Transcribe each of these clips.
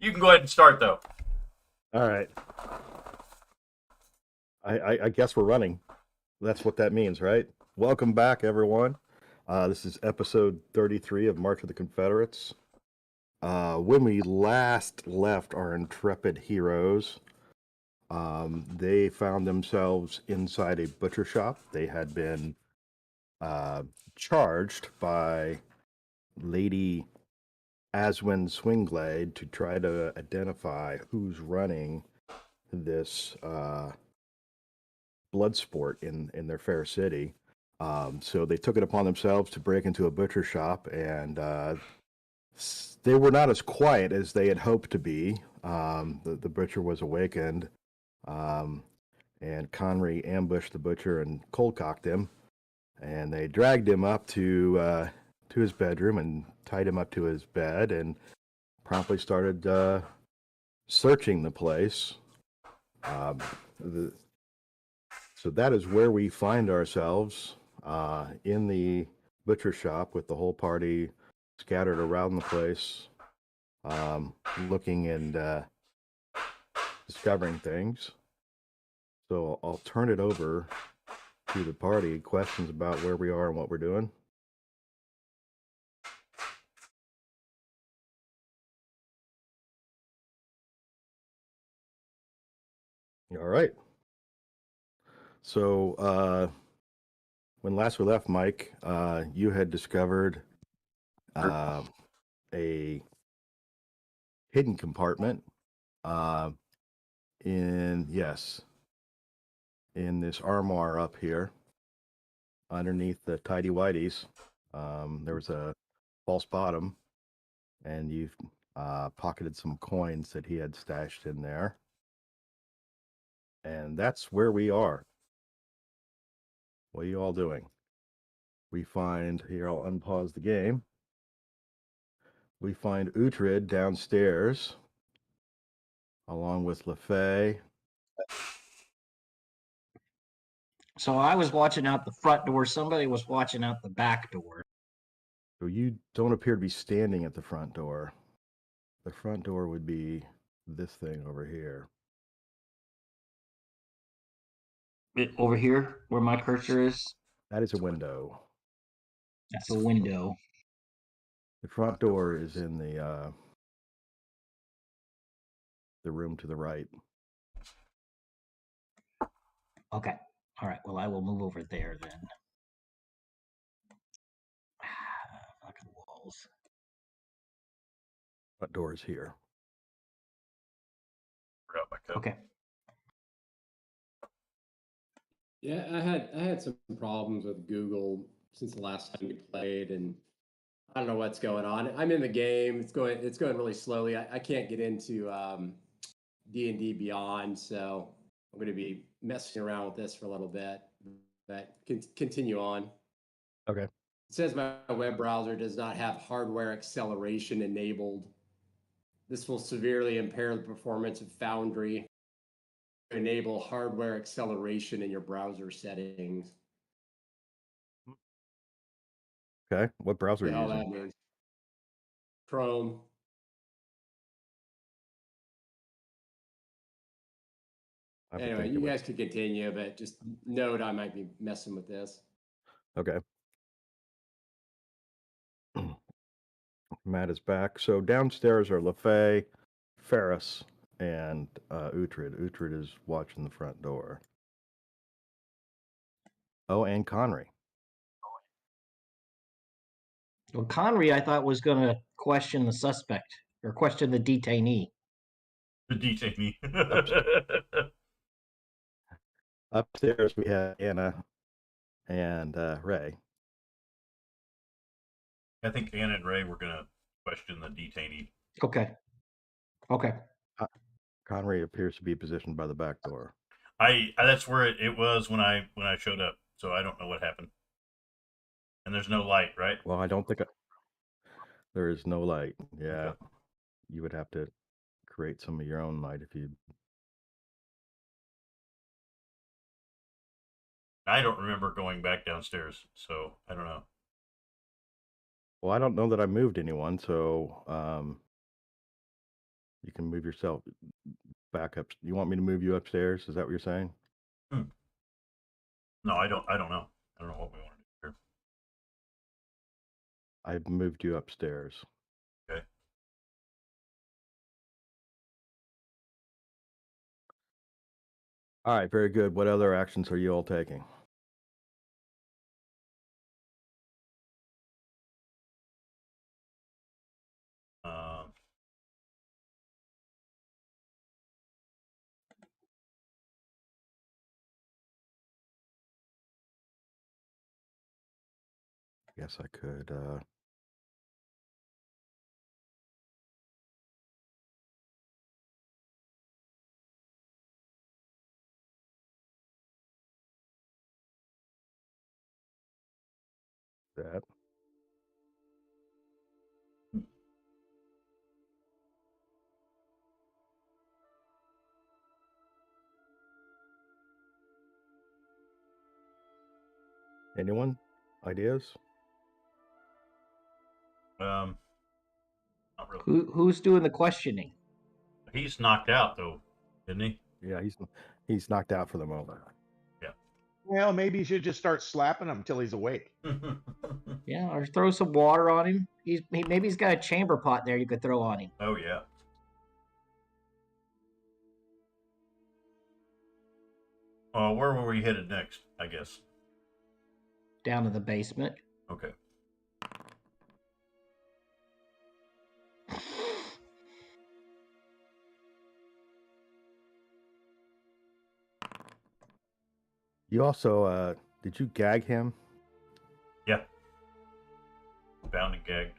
You can go ahead and start, though. All right. I guess we're running. That's what that means, right? Welcome back, everyone. This is episode 33 of March of the Confederates. When we last left our intrepid heroes, they found themselves inside a butcher shop. They had been uh, charged by Lady Aswin Swingblade to try to identify who's running this blood sport in their fair city. So they took it upon themselves to break into a butcher shop, and they were not as quiet as they had hoped to be. The butcher was awakened, um, and Conry ambushed the butcher and cold cocked him, and they dragged him up to his bedroom and tied him up to his bed, and promptly started searching the place. Um, the, So that is where we find ourselves in the butcher shop with the whole party scattered around the place, looking and discovering things. So I'll turn it over to the party. Questions about where we are and what we're doing? All right. So when last we left, Mike, you had discovered uh, a hidden compartment uh, in this armoire up here underneath the tidy whities. There was a false bottom, and you've pocketed some coins that he had stashed in there. And that's where we are. What are you all doing? We find, here, I'll unpause the game. We find Uhtred downstairs, along with LaFay. So I was watching out the front door. Somebody was watching out the back door. So you don't appear to be standing at the front door. The front door would be this thing over here. Over here, where my cursor is, That is a window. that's a window. The front door is in the room to the right. Okay. All right. Well, I will move over there then. Look at the walls. Front door is here. Okay. Yeah, I had some problems with Google since the last time we played, and I don't know what's going on. I'm in the game. It's going really slowly. I can't get into D&D Beyond, so I'm going to be messing around with this for a little bit. But continue on. Okay. It says my web browser does not have hardware acceleration enabled. This will severely impair the performance of Foundry. Enable hardware acceleration in your browser settings. Okay. What browser are you All using? that means Chrome. Anyway, you guys could continue, but just note I might be messing with this. Okay. Matt is back. So downstairs are LaFay, Ferris, and Uhtred. Uhtred is watching the front door. Oh, and Conry. Well, Conry, I thought, was going to question the suspect or question the detainee. The detainee. Upstairs we have Anna and Ray. I think Anna and Ray were going to question the detainee. Okay. Okay. Conry appears to be positioned by the back door. That's where it was when I showed up. So I don't know what happened. And there's no light, right? Well, I don't think there is no light. Yeah. Okay. You would have to create some of your own light if you. I don't remember going back downstairs, so I don't know. Well, I don't know that I moved anyone, so You can move yourself back up. You want me to move you upstairs? Is that what you're saying? No, I don't. I don't know. I don't know what we want to do here. I've moved you upstairs. Okay. All right, very good. What other actions are you all taking? Um, Yes, I could. That. Anyone? Ideas? not really. Who's doing the questioning? He's knocked out though, isn't he? Yeah, he's knocked out for the moment. Well, maybe you should just start slapping him until he's awake. Yeah, or throw some water on him. Maybe he's got a chamber pot there you could throw on him. Oh yeah. Where were we headed next? I guess. Down to the basement. Okay. You also did you gag him? Yeah. Bound and gagged.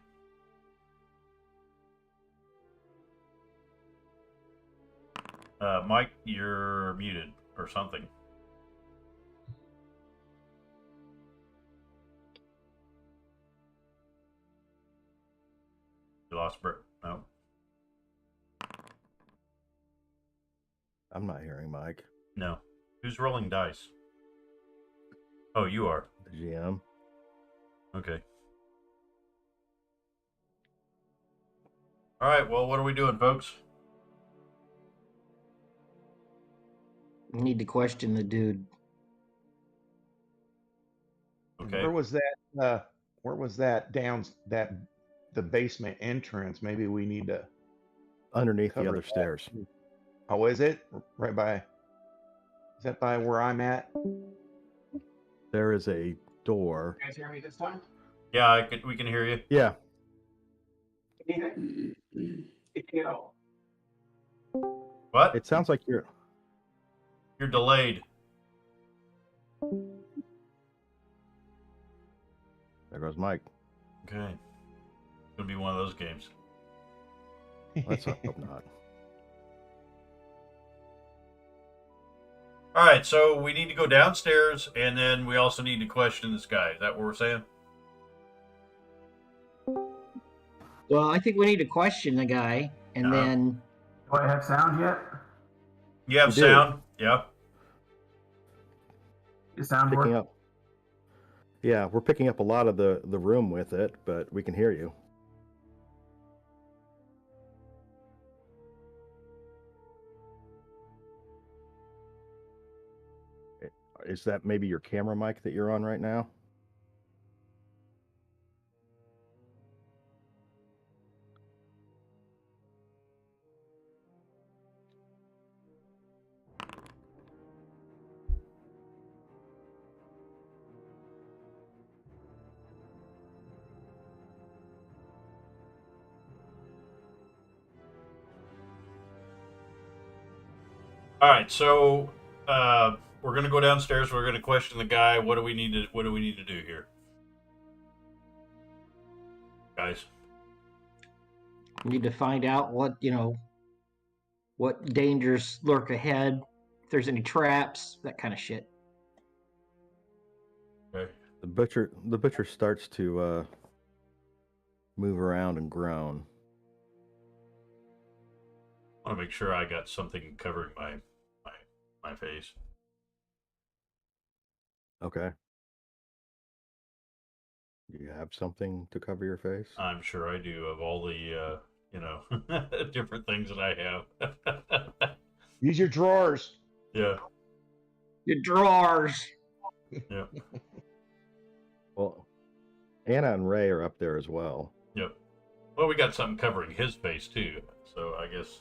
Mike, you're muted or something. You lost Bert. No. I'm not hearing Mike. No. Who's rolling dice? Oh, you are. The GM. Okay. All right. Well, what are we doing, folks? We need to question the dude. Okay. Where was that? Where was that down that the basement entrance? Maybe we need to Underneath the cover other that. stairs. Oh, is it right by? Is that by where I'm at? There is a door. You guys hear me this time? Yeah, we can hear you. Yeah. What? It sounds like you're delayed. There goes Mike. Okay. It's gonna be one of those games. Let's hope not. All right, so we need to go downstairs, and then we also need to question this guy. Is that what we're saying? Well, I think we need to question the guy, and then Do I have sound yet? You have You do. sound? Yeah. Is sound Picking work? up. Yeah, we're picking up a lot of the room with it, but we can hear you. Is that maybe your camera mic that you're on right now? All right, so we're gonna go downstairs. We're gonna question the guy. What do we need to do here, guys? we need to find out what dangers lurk ahead, if there's any traps, that kind of shit. Okay. The butcher starts to move around and groan. I want to make sure I got something covering my face. Okay. Do you have something to cover your face? I'm sure I do. Of all the different things that I have. Use your drawers. Yeah. Your drawers. Yep. Well, Anna and Ray are up there as well. Yep. Well, we got something covering his face too, so I guess.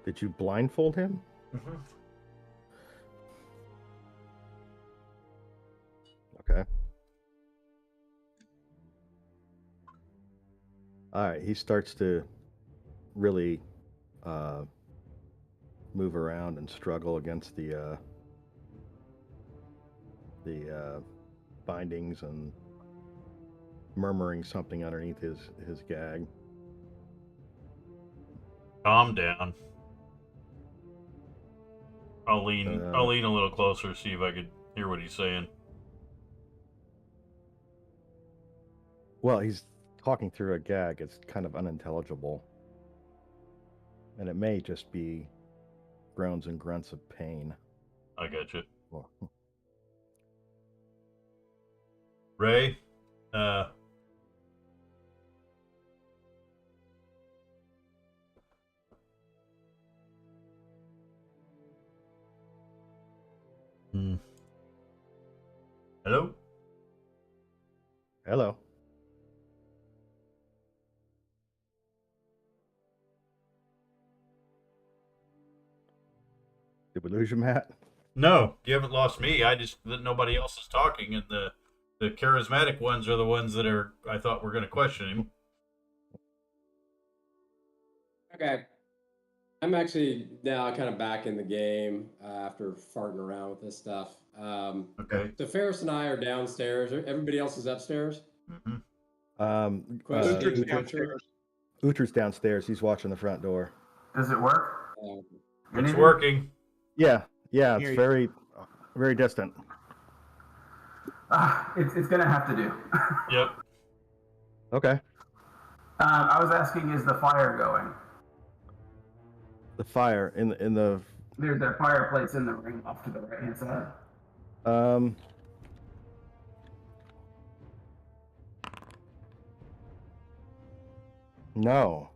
Did you blindfold him? Mm-hmm. Okay. All right. He starts to really move around and struggle against the bindings and murmuring something underneath his gag. Calm down. I'll lean a little closer, see if I could hear what he's saying. Well, he's talking through a gag. It's kind of unintelligible. And it may just be groans and grunts of pain. I got you. Well, Ray, Hello? hello. Did we lose you, Matt? No, you haven't lost me. I just that nobody else is talking, and the charismatic ones are the ones that I thought were going to question him. Okay. I'm actually now kind of back in the game after farting around with this stuff. Okay. So Ferris and I are downstairs. Everybody else is upstairs. Mm-hmm. Question, Uther's downstairs. He's watching the front door. Does it work? It's working. Yeah, it's Here you- very, very distant. It's going to have to do. Yep. Okay. I was asking, is the fire going? The fire in the There's a fireplace in the ring off to the right-hand side. No,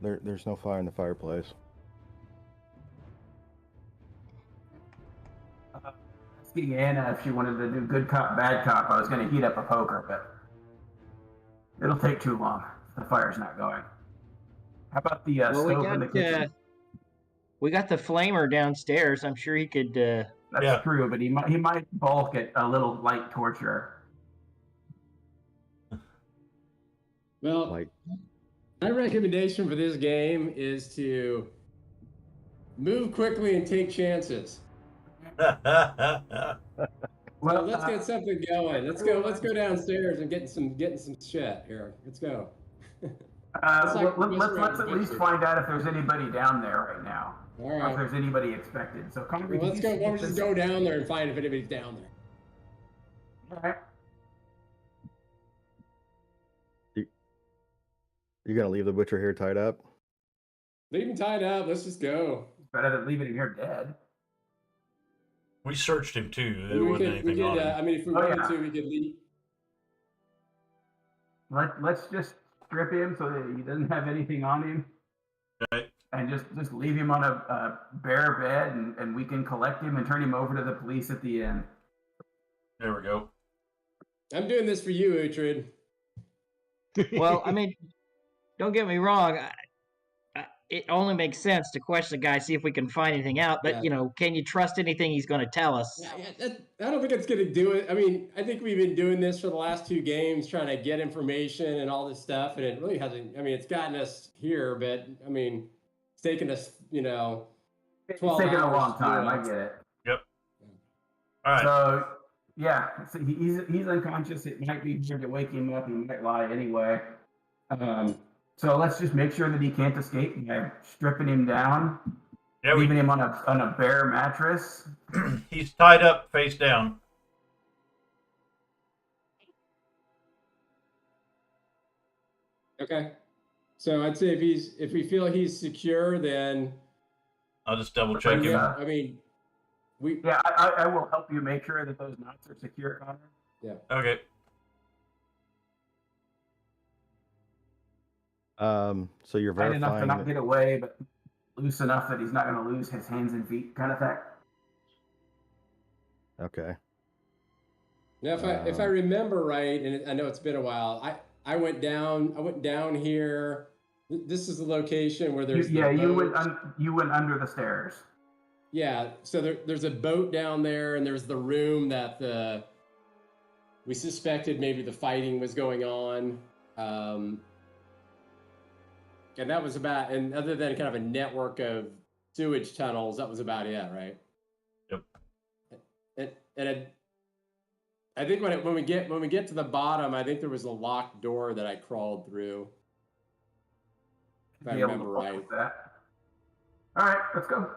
there's no fire in the fireplace. Asking Anna if she wanted to do good cop, bad cop. I was going to heat up a poker, but it'll take too long. The fire's not going. How about the Well, stove in the kitchen? we got the flamer downstairs. I'm sure he could. That's Yeah. true, but he might bulk at a little light torture. Well, Like, my recommendation for this game is to move quickly and take chances. Well, So let's get something going. Let's go downstairs and getting some shit here. Let's go. let's like at least find out if there's anybody down there right now. All Or if right. there's anybody expected. So Connery, Well, let's go. Why don't we just go down there and find if anybody's down there? All right. you're gonna leave the butcher here tied up? Leave him tied up. Let's just go. Better than leaving him here dead. We searched him too. There We wasn't could, anything on him. I mean, if we Oh, wanted yeah. to, we could leave. Let's just strip him so that he doesn't have anything on him. Right. And just leave him on a bare bed, and we can collect him and turn him over to the police at the end. There we go. I'm doing this for you, Uhtred. Well, I mean, don't get me wrong. It only makes sense to question the guy, see if we can find anything out. But Yeah. can you trust anything he's going to tell us? I don't think it's going to do it. I mean, I think we've been doing this for the last 2 games, trying to get information and all this stuff, and it really hasn't. I mean, it's gotten us here, but I mean, it's taken us, It's 12 taken a hours long to do time. it. I get it. All right. So yeah, so he's unconscious. It might be hard to wake him up. He might lie anyway. So let's just make sure that he can't escape by stripping him down, Yeah, leaving him on a bare mattress. he's tied up face down. Okay. So I'd say if we feel he's secure, then I'll just double check him. Yeah. I mean, Yeah, I will help you make sure that those knots are secure, Connor. Okay. So you're Tight enough to verifying not that, get away, but loose enough that he's not going to lose his hands and feet, kind of thing. okay. Now, if I Um, remember right, and I know it's been a while, I went down here. This is the location where there's the You boat. went under the stairs. Yeah, so there's a boat down there, and there's the room that we suspected maybe the fighting was going on. And that was about, and other than kind of a network of sewage tunnels, that was about it, right? Yep. And I think when we get to the bottom, I think there was a locked door that I crawled through. If I Be able to remember work right. with that. All right, let's go.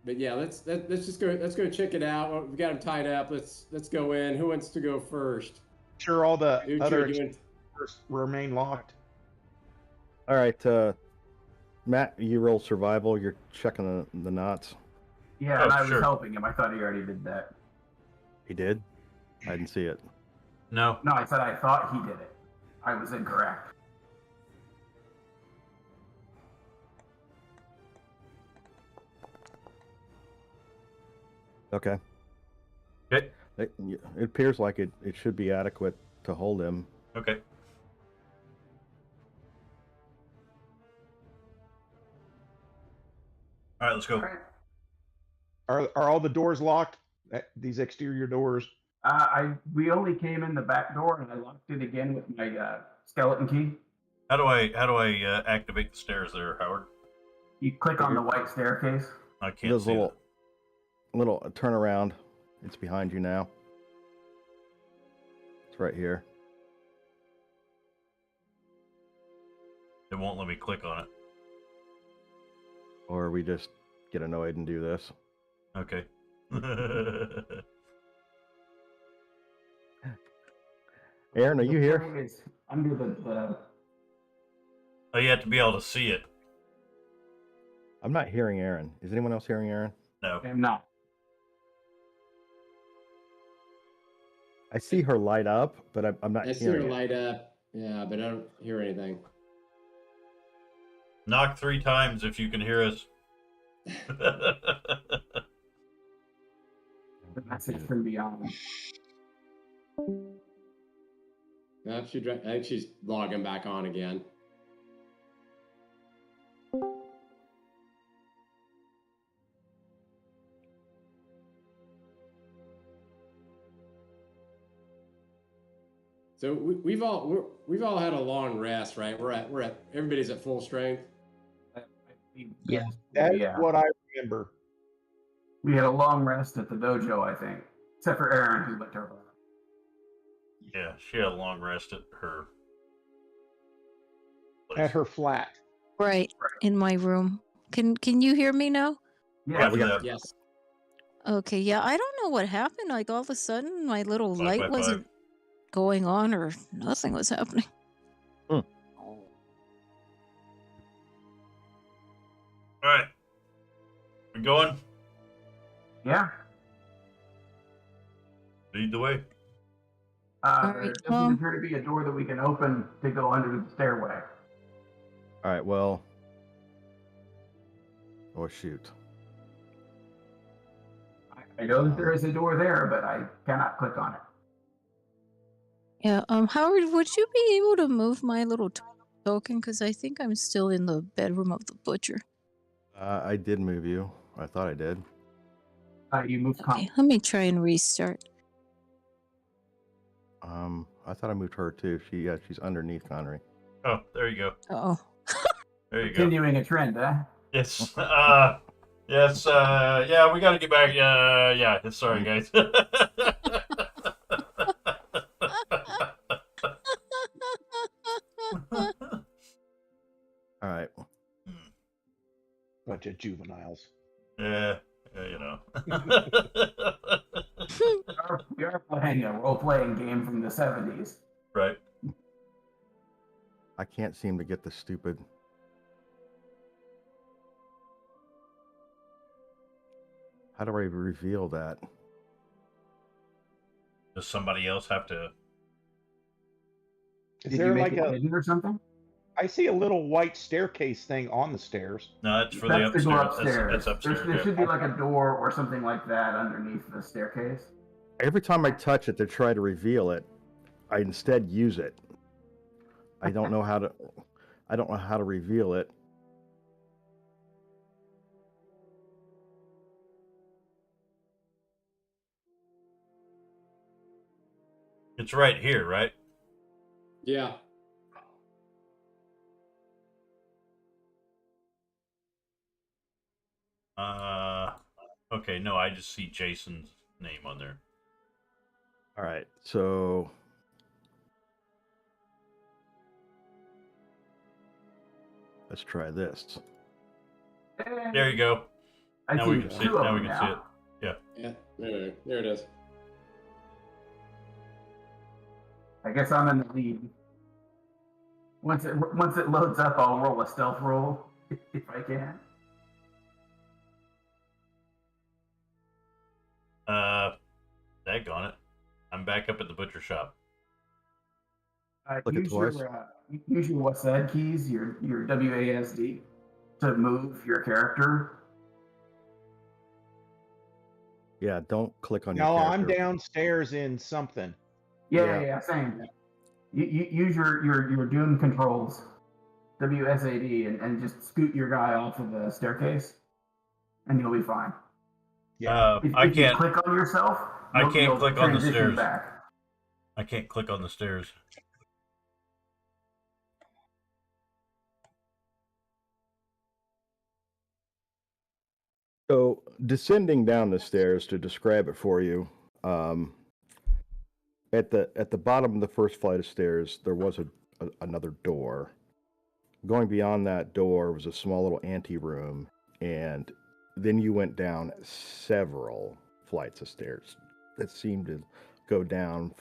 But yeah, let's just go. Let's go check it out. We got them tied up. Let's go in. Who wants to go first? Sure, all the Uhtred, other you want- extras remain locked. all right, Matt, you roll survival. You're checking the knots. Yeah, Oh, and I was sure. helping him. I thought he already did that. He did. I didn't see it. No. No, I said I thought he did it. I was incorrect. Okay. Okay. It appears like it should be adequate to hold him. Okay. All right, let's go. All right. Are all the doors locked? These exterior doors? We only came in the back door, and I locked it again with my skeleton key. How do I activate the stairs there, Howard? You click on the white staircase. I can't Those see little turn around. It's behind you now. It's right here. It won't let me click on it. Or we just get annoyed and do this. Okay. Aaron, are you here? It's under the Oh, you have to be able to see it. I'm not hearing Aaron. Is anyone else hearing Aaron? No. I'm not. I see her light up, but I'm not I see her hearing it. light up. Yeah, but I don't hear anything. Knock 3 times if you can hear us. The message from beyond. No, I think she's logging back on again. So we've all had a long rest, right? We're at everybody's at full strength. Yeah. That's Yeah. what I remember. We had a long rest at the dojo, I think. Except for Aaron, who went to her. Yeah, she had a long rest at her place. At her flat. Right, in my room. Can you hear me now? Yeah, we got- Yes. Okay, yeah, I don't know what happened. Like all of a sudden my little Five light by wasn't going on or nothing was happening. All right. We going? yeah. Lead the way. There right, doesn't appear to be a door that we can open to go under the stairway. All right, well. Oh, shoot. I know that there is a door there, but I cannot click on it. Yeah, Howard, would you be able to move my little token? Because I think I'm still in the bedroom of the butcher. I did move you. I thought I did. You moved Okay, let me try and restart. I thought I moved her too. She's underneath Connery. Oh, there you go. Oh. There you go. continuing a trend, huh? Yes. Yes. Yeah, we got to get back. Yeah. Sorry, guys. All right. Bunch of juveniles. Yeah. You know. We are playing a role-playing game from the 70s. Right. I can't seem to get the stupid. How do I reveal that? Does somebody else have to? Is Did there you make like it a hidden or something? I see a little white staircase thing on the stairs. No, that's for That's the to go upstairs. upstairs. That's upstairs. There Yeah. should be like a door or something like that underneath the staircase. Every time I touch it to try to reveal it, I instead use it. I don't know how to. I don't know how to reveal it. It's right here, right? Yeah. Okay, no, I just see Jason's name on there. All right, so let's try this. There you go. I Now see we can see it. two of Now we them can see it. Yeah. There it is. I guess I'm in the lead. Once it loads up, I'll roll a stealth roll if I can. Daggone it. I'm back up at the butcher shop. Look at Use twice. use your WASD keys, your WASD, to move your character. Yeah, don't click on your No, character. I'm downstairs in something. Yeah, same. You use your Doom controls, WSAD, and just scoot your guy off of the staircase, and you'll be fine. Yeah. I If you can't. click on yourself, I can't you'll click on the transition stairs. back. I can't click on the stairs. So descending down the stairs, to describe it for you, at the bottom of the first flight of stairs, there was another door. Going beyond that door was a small little anteroom, and then you went down several flights of stairs that seemed to go down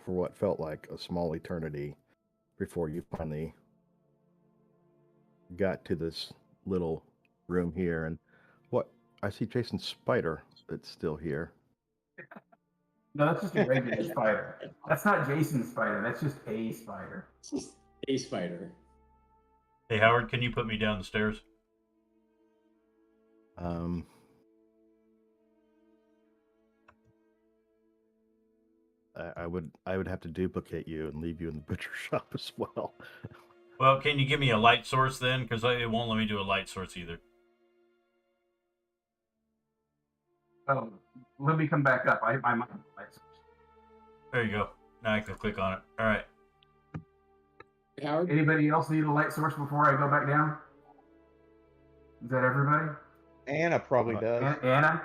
for what felt like a small eternity before you finally got to this little room here. And what I see Jason's spider that's still here. No, that's just a regular spider. That's not Jason's spider. That's just a spider. It's just a spider. Hey, Howard, can you put me down the stairs? I would have to duplicate you and leave you in the butcher shop as well. Well, can you give me a light source then? Because it won't let me do a light source either. Oh, let me come back up. I might have light source. There you go. Now I can click on it. All right. Howard? Anybody else need a light source before I go back down? Is that everybody? Anna probably does. Anna?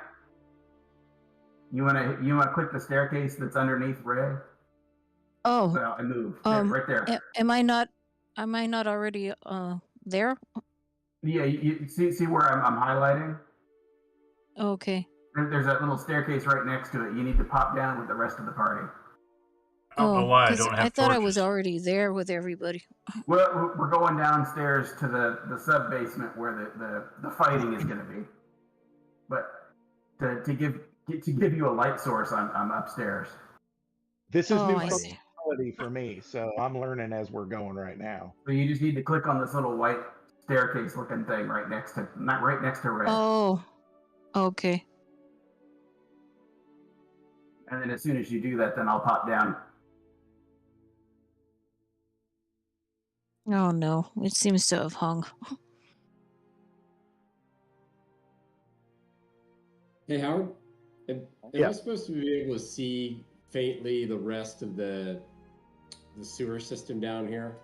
You wanna click the staircase that's underneath red? Oh, Well, I moved. There, right there. am I not already there? Yeah, you see where I'm highlighting? Okay. There's that little staircase right next to it. You need to pop down with the rest of the party. I don't know why I 'cause don't have I thought I was torches. already there with everybody. Well, we're going downstairs to the sub basement where the fighting is going to be. But to give you a light source, I'm upstairs. This is new I see. functionality for me, so I'm learning as we're going right now. So you just need to click on this little white staircase looking thing right next to red. Oh, okay. And then as soon as you do that, then I'll pop down. Oh no, it seems to have hung. Hey, Howard? Am Yeah. I supposed to be able to see faintly the rest of the sewer system down here?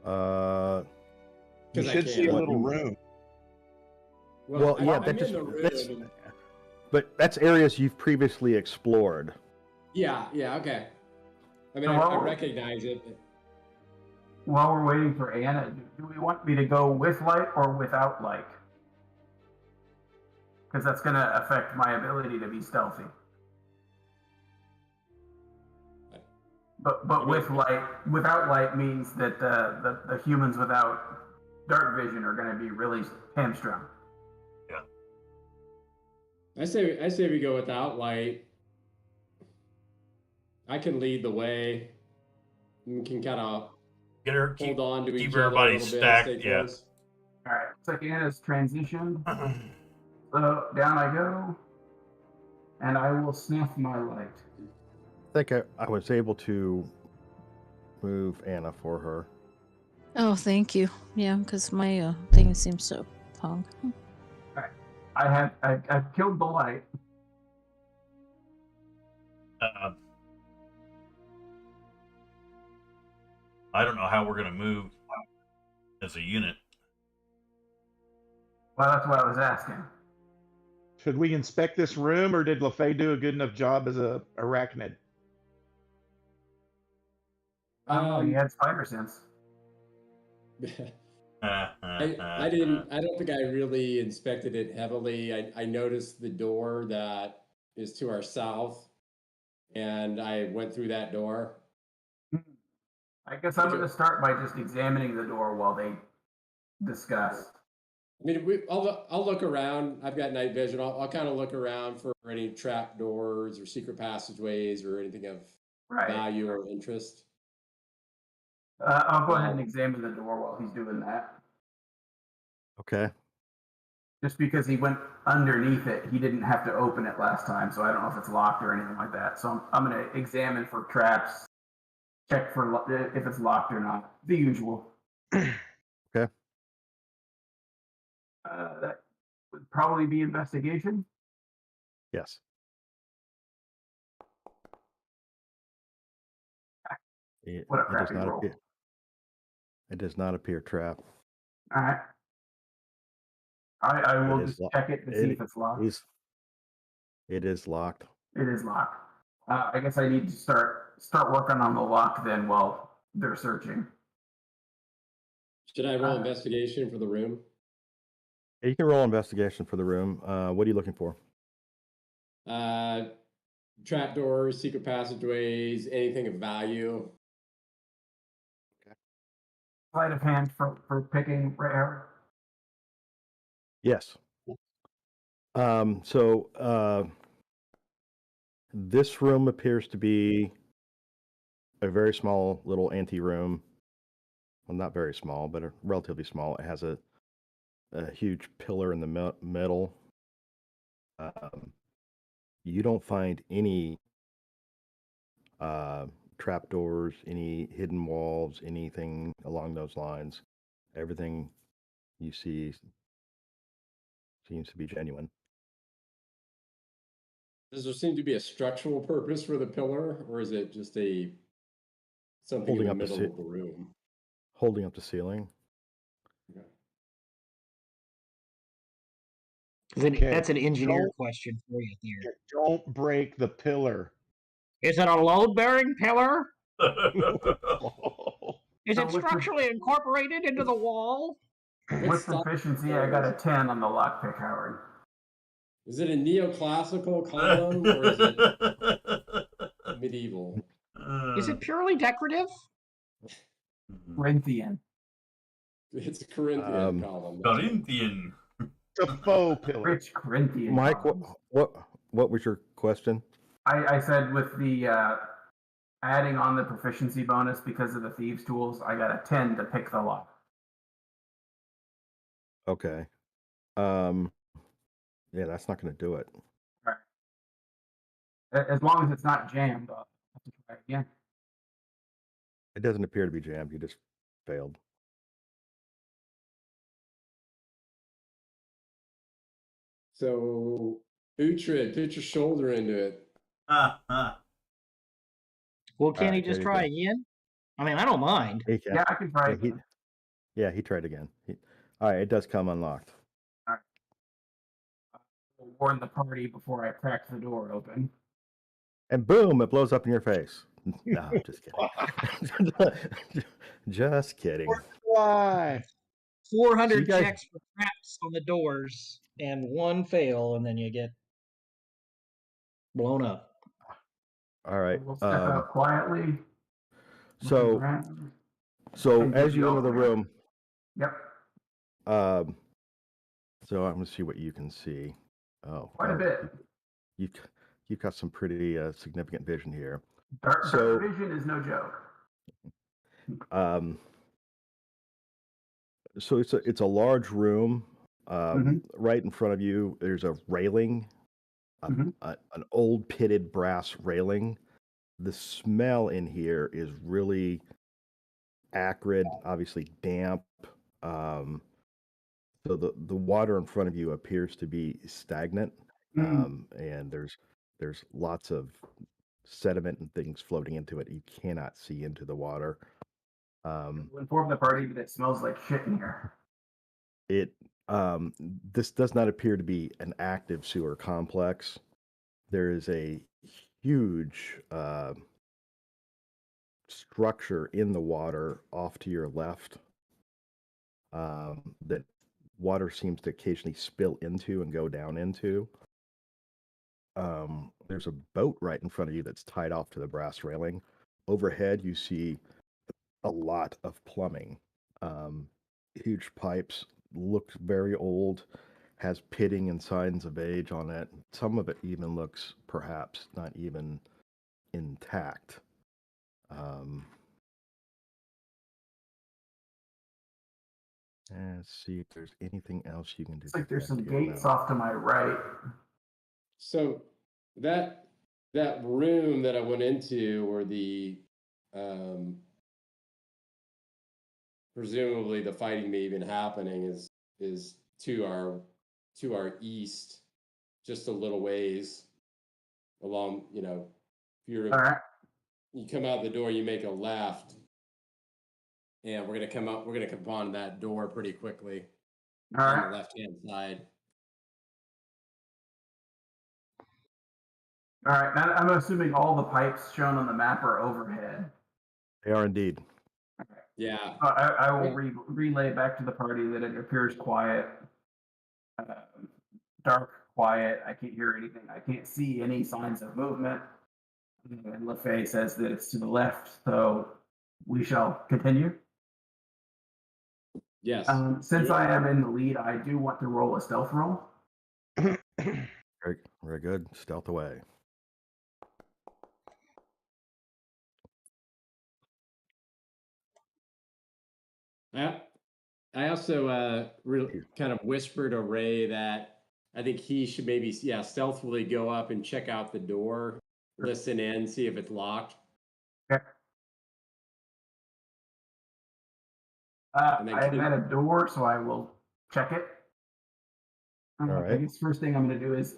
You 'Cause I should see a can't. little room. Well, yeah, I'm that in just the room. that's, but that's areas you've previously explored. Yeah, okay. I mean, So I while- recognize it. While we're waiting for Anna, do we want me to go with light or without light? Because that's going to affect my ability to be stealthy. But with light, without light means that the humans without dark vision are going to be really hamstrung. I say we go without light. I can lead the way. We can kind of Get her. Keep hold on to keep each other a everybody little bit, stacked. stay Yeah. close. All right. Looks like Anna's transition. So down I go, and I will snuff my light. I think I was able to move Anna for her. Oh, thank you. Yeah, because my thing seems so pong. I've killed the light. I don't know how we're gonna move as a unit. Well, that's what I was asking. Should we inspect this room, or did LaFay do a good enough job as a arachnid? He had spider sense. I didn't. I don't think I really inspected it heavily. I noticed the door that is to our south, and I went through that door. I guess I'm going to start by just examining the door while they discuss. I mean, I'll look around. I've got night vision. I'll kind of look around for any trap doors or secret passageways or anything of value or interest. I'll go ahead and examine the door while he's doing that. Okay. Just because he went underneath it, he didn't have to open it last time, so I don't know if it's locked or anything like that. So I'm going to examine for traps, check for if it's locked or not. The usual. Okay. That would probably be investigation. Yes. What a crappy roll. It does not appear trapped. All right. I will just check it to see if it's locked. It is locked. It is locked. I guess I need to start working on the lock then while they're searching. Should I roll investigation for the room? You can roll investigation for the room. What are you looking for? Trap doors, secret passageways, anything of value. Okay. Sleight of hand for picking rare. Yes. So this room appears to be a very small little anteroom. Well, not very small, but relatively small. It has a huge pillar in the middle. You don't find any trapdoors, any hidden walls, anything along those lines. Everything you see seems to be genuine. Does there seem to be a structural purpose for the pillar, or is it just something in the middle of the room? Holding up the ceiling. Okay. That's an engineer question for you there. Don't break the pillar. Is it a load-bearing pillar? Is it structurally incorporated into the wall? With efficiency, I got a 10 on the lockpick, Howard. Is it a neoclassical column or is it medieval? Is it purely decorative? Corinthian. It's a Corinthian column. Corinthian. It's a faux pillar. Rich Corinthian. Mike, what was your question? I said with the adding on the proficiency bonus because of the thieves' tools, I got a 10 to pick the lock. Okay. Yeah, that's not going to do it. Right. As long as it's not jammed, I'll have to try again. It doesn't appear to be jammed. You just failed. So, Uhtred, put your shoulder into it. Well, can he just try again? I mean, I don't mind. Yeah, I can try again. He tried again. All right, it does come unlocked. All right. I'll warn the party before I crack the door open. And boom, it blows up in your face. No, I'm just kidding. Just kidding. Why? 400 checks for traps on the doors and one fail, and then you get blown up. All right. We'll step out quietly. So as you enter the room. Yep. So I'm going to see what you can see. Oh, quite a bit. You've got some pretty significant vision here. Dark vision is no joke. So it's a large room. Mhm. Right in front of you, there's a railing, Mhm. an old pitted brass railing. The smell in here is really acrid, obviously damp. Um, so the water in front of you appears to be stagnant, Mm. and there's lots of sediment and things floating into it. You cannot see into the water. Um, We'll inform the party that it smells like shit in here. it this does not appear to be an active sewer complex. There is a huge structure in the water off to your left that water seems to occasionally spill into and go down into. There's a boat right in front of you that's tied off to the brass railing. Overhead, you see a lot of plumbing. Um, Huge pipes, looks very old, has pitting and signs of age on it. Some of it even looks perhaps not even intact. Um, let's see if there's anything else you can It's like there's detect some here. gates No. off to my right. So that that room that I went into, where the um, presumably the fighting may even happening, is to our east, just a little ways along. You know, if All you're right. you come out the door, you make a left, and we're gonna come up. We're gonna come on that door pretty quickly All on the right. left hand side. All right. Now, I'm assuming all the pipes shown on the map are overhead. They are indeed. Yeah. I will relay back to the party that it appears quiet, dark, quiet. I can't hear anything. I can't see any signs of movement. And LaFay says that it's to the left, so we shall continue. Yes. Since I am in the lead, I do want to roll a stealth roll. Very, very good. Stealth away. I also kind of whispered to Ray that I think he should maybe stealthily go up and check out the door, listen in, see if it's locked. Okay. And then I am at a door, so I will check it. All I right. guess first thing I'm going to do is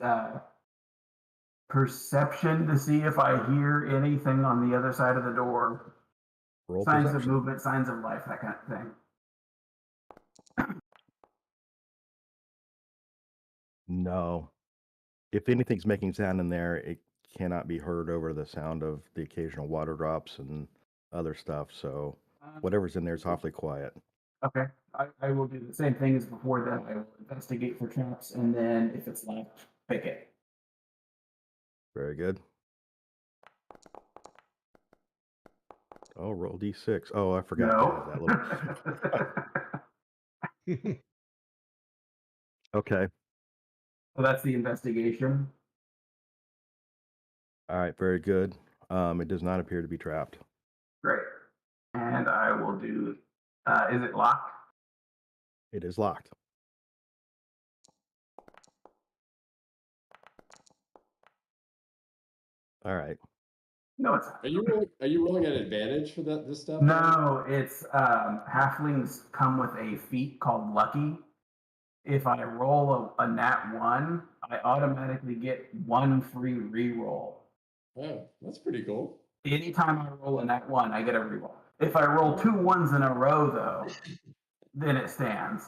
perception to see if I hear anything on the other side of the door. Roll Signs of perception. movement, signs of life, that kind of thing. No. If anything's making sound in there, it cannot be heard over the sound of the occasional water drops and other stuff. So whatever's in there is awfully quiet. Okay. I will do the same thing as before that. I will investigate for traps, and then if it's locked, pick it. Very good. Oh, roll d6. Oh, I forgot to have that little. Okay. So that's the investigation. All right. Very good. It does not appear to be trapped. Great. And I will do, is it locked? It is locked. All right. No, it's not. Are you rolling an advantage for this stuff? No, it's halflings come with a feat called Lucky. If I roll a nat 1, I automatically get 1 free reroll. Oh, that's pretty cool. Anytime I roll a nat 1, I get a reroll. If I roll 2 1s in a row, though, then it stands.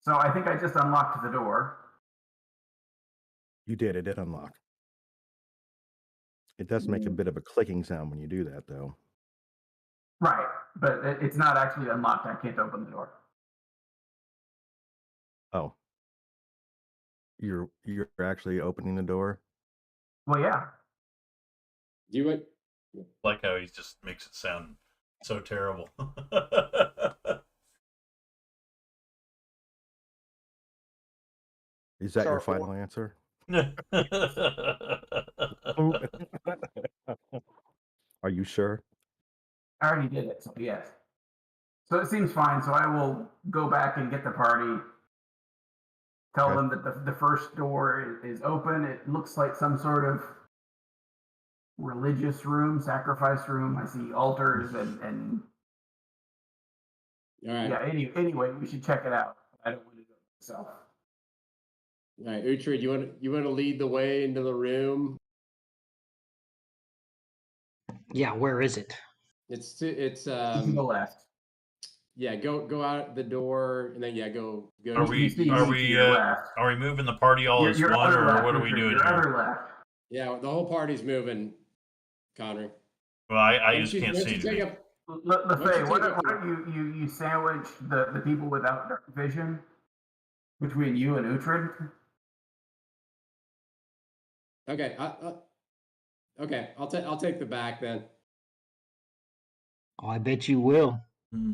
So I think I just unlocked the door. You did. It did unlock. It does make a bit of a clicking sound when you do that, though. Right, but it's not actually unlocked. I can't open the door. Oh. You're actually opening the door? Well, yeah. Do it. Like how he just makes it sound so terrible. Is that your Sorry, final answer? Are you sure? I already did it, so yes. So it seems fine. So I will go back and get the party. Tell Okay. them that the first door is open. It looks like some sort of religious room, sacrifice room. I see altars and All right. yeah. Anyway, we should check it out. I don't want to do it myself. All right, Uhtred, you want to lead the way into the room? Yeah, where is it? It's To the left. yeah, go out the door and then go Are You we see are me to we your left. are we moving the party all as Your one, other or left, what are we Richard, doing your here? other left. yeah, the whole party's moving, Connery. Well, I Why just don't can't why see don't you take anything. up Lefay, why take up don't you sandwich the people without dark vision between you and Uhtred? Okay, okay, I'll take the back then. Oh, I bet you will. Hmm.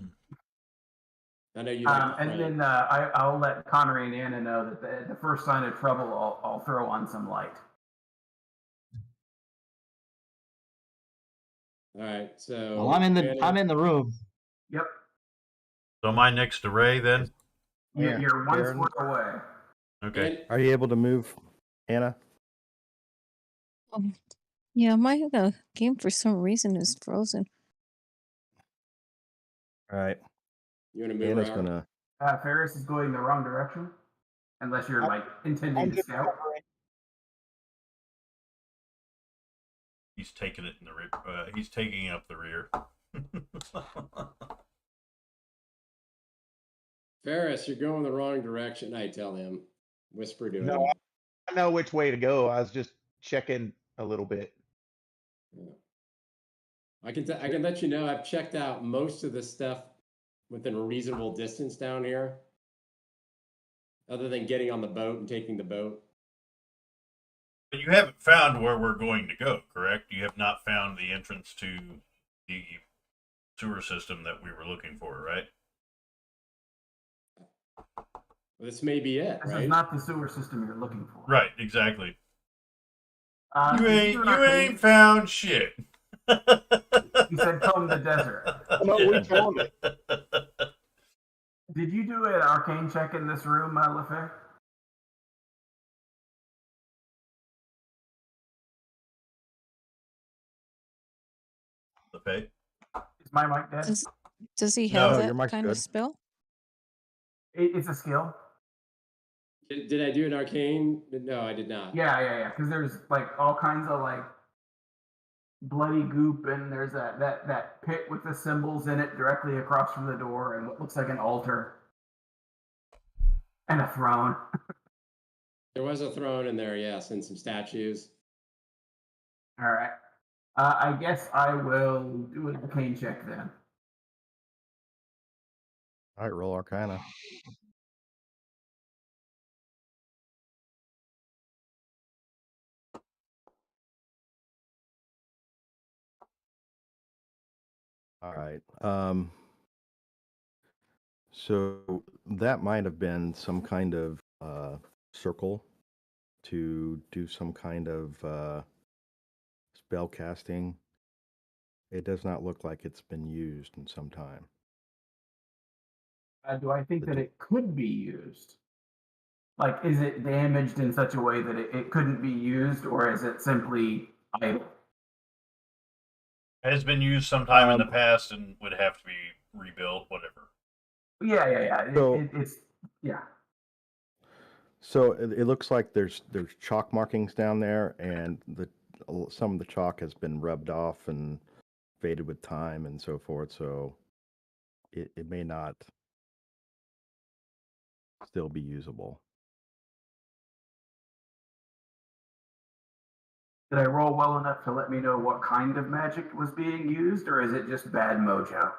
I know you like to And pray. then I'll let Connery and Anna know that the first sign of trouble, I'll throw on some light. All right, so Well, I'm Anna- in the room. Yep. So am I next to Ray then? Yeah, You're one Karen. square away. Okay. And Are you able to move, Anna? Yeah, my game for some reason is frozen. All right. you want to move Anna's around? gonna. Ferris is going the wrong direction, unless you're like intending I'm to just scout. covering. He's taking it in the rear. He's taking up the rear. Ferris, you're going the wrong direction. I tell him, whisper to him. No, I know which way to go. I was just checking a little bit. Yeah. I can let you know I've checked out most of the stuff within a reasonable distance down here, other than getting on the boat and taking the boat. But you haven't found where we're going to go, correct? You have not found the entrance to the sewer system that we were looking for, right? This may be it, This right? is not the sewer system you're looking for. Right, exactly. Did You do ain't an you arcade- ain't found shit. You said comb the desert. No, we found it. Did you do an arcane check in this room, Lefay? Okay. Is my mic dead? Does he No, have your that mic's kind of good. spell? It's a skill. Did I do an arcane? No, I did not. Yeah. Because there's like all kinds of like bloody goop, and there's that pit with the symbols in it directly across from the door, and what looks like an altar and a throne. There was a throne in there, yes, and some statues. All right. I guess I will do an arcane check then. All right, roll Arcana. All right. So that might have been some kind of circle to do some kind of spell casting. It does not look like it's been used in some time. Do I think that it could be used? Like, is it damaged in such a way that it couldn't be used, or is it simply idle? Has been used sometime in the Um, past and would have to be rebuilt, whatever. Yeah. So- It's yeah. So it looks like there's chalk markings down there, and some of the chalk has been rubbed off and faded with time and so forth. So it may not still be usable. Did I roll well enough to let me know what kind of magic was being used, or is it just bad mojo?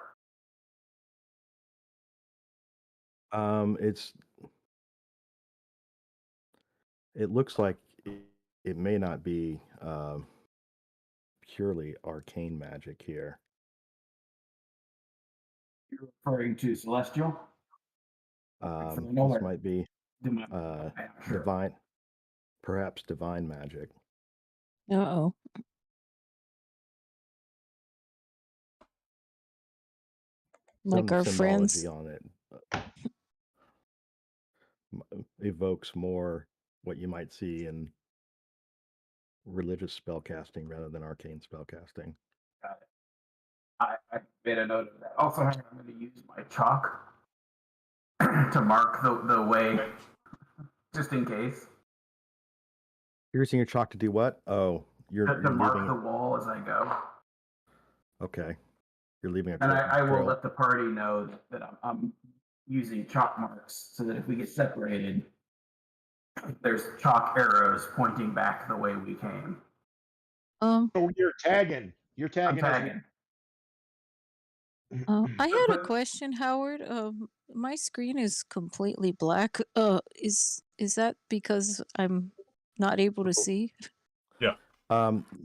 It looks like it may not be purely arcane magic here. You're referring to celestial? This nowhere. might be Sure. divine, perhaps divine magic. Uh-oh. Like some our symbology friends. on it evokes more what you might see in religious spellcasting rather than arcane spellcasting. Got it. I made a note of that. Also, I'm going to use my chalk to mark the way, just in case. You're using your chalk to do what? Oh, you're To mark leaving. the wall as I go. Okay, you're leaving a And I will trail. let the party know that I'm using chalk marks so that if we get separated, there's chalk arrows pointing back the way we came. Um, Oh, you're tagging. You're I'm tagging us. tagging. I had a But- question, Howard. My screen is completely black. Is that because I'm not able to see? Yeah.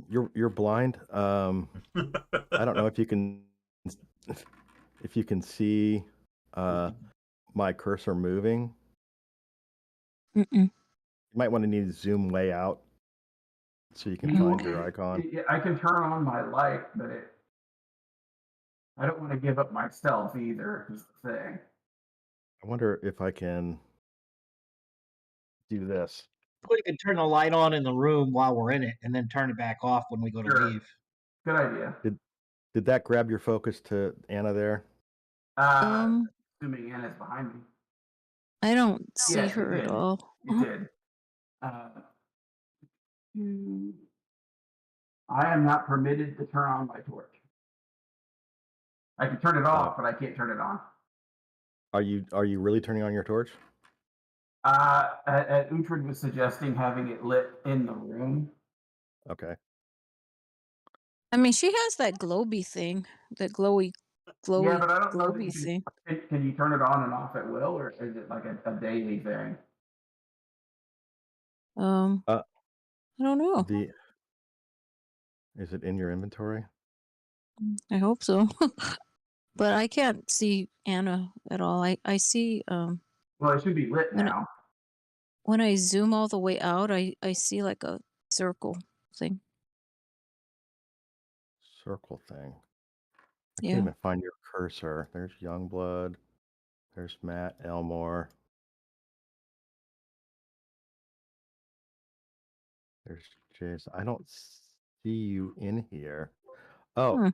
You're blind. I don't know if you can see my cursor moving. Mm-mm. You might want to need to zoom way out so you can find your icon. I can turn on my light, but I don't want to give up my stealth either, is the thing. I wonder if I can do this. We could turn the light on in the room while we're in it, and then turn it back off when we go to Sure. leave. Good idea. Did that grab your focus to Anna there? Assuming Anna's behind me. I don't see Yes, it her at did. all. It did. I am not permitted to turn on my torch. I can turn it off, but I can't turn it on. Are you really turning on your torch? Uhtred was suggesting having it lit in the room. Okay. I mean, she has that globy thing, that glowy, Yeah, but I don't know that globy you thing. can you turn it on and off at will, or is it like a daily thing? I don't know. Is it in your inventory? I hope so. But I can't see Anna at all. I see Well, it should be lit now. when I zoom all the way out, I see like a circle thing. Circle thing. I Yeah. can't even find your cursor. There's Youngblood. There's Matt Elmore. There's Jason. I don't see you in here. Oh, Hmm.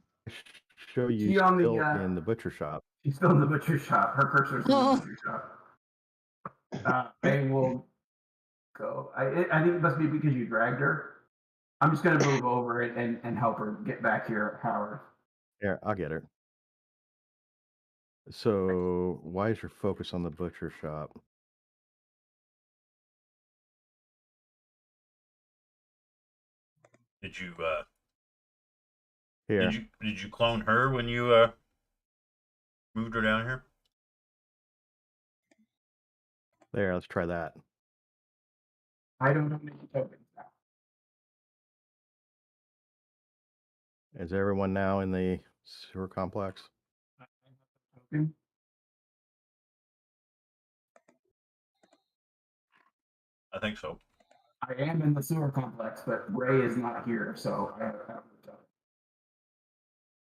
show you She on the, still in the butcher shop. She's still in the butcher shop. Her cursor's in Oh. the butcher shop. I will go. I think it must be because you dragged her. I'm just going to move over and help her get back here, Howard. Here, I'll get her. So, why is your focus on the butcher shop? Did you Here. did you clone her when you moved her down here? There, let's try that. I don't have any tokens now. Is everyone now in the sewer complex? Token. I think so. I am in the sewer complex, but Ray is not here, so I have no token.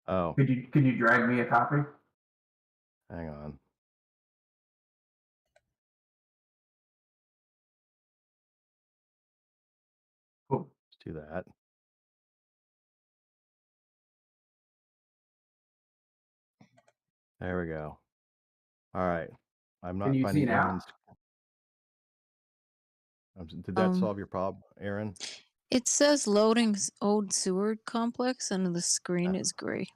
Oh, Could you drag me a copy? hang on. Cool. Let's do that. There we go. All right. I'm not Can you see finding now? Aaron's. Did that Um, solve your problem, Aaron? It says loading old sewer complex, and the screen is gray.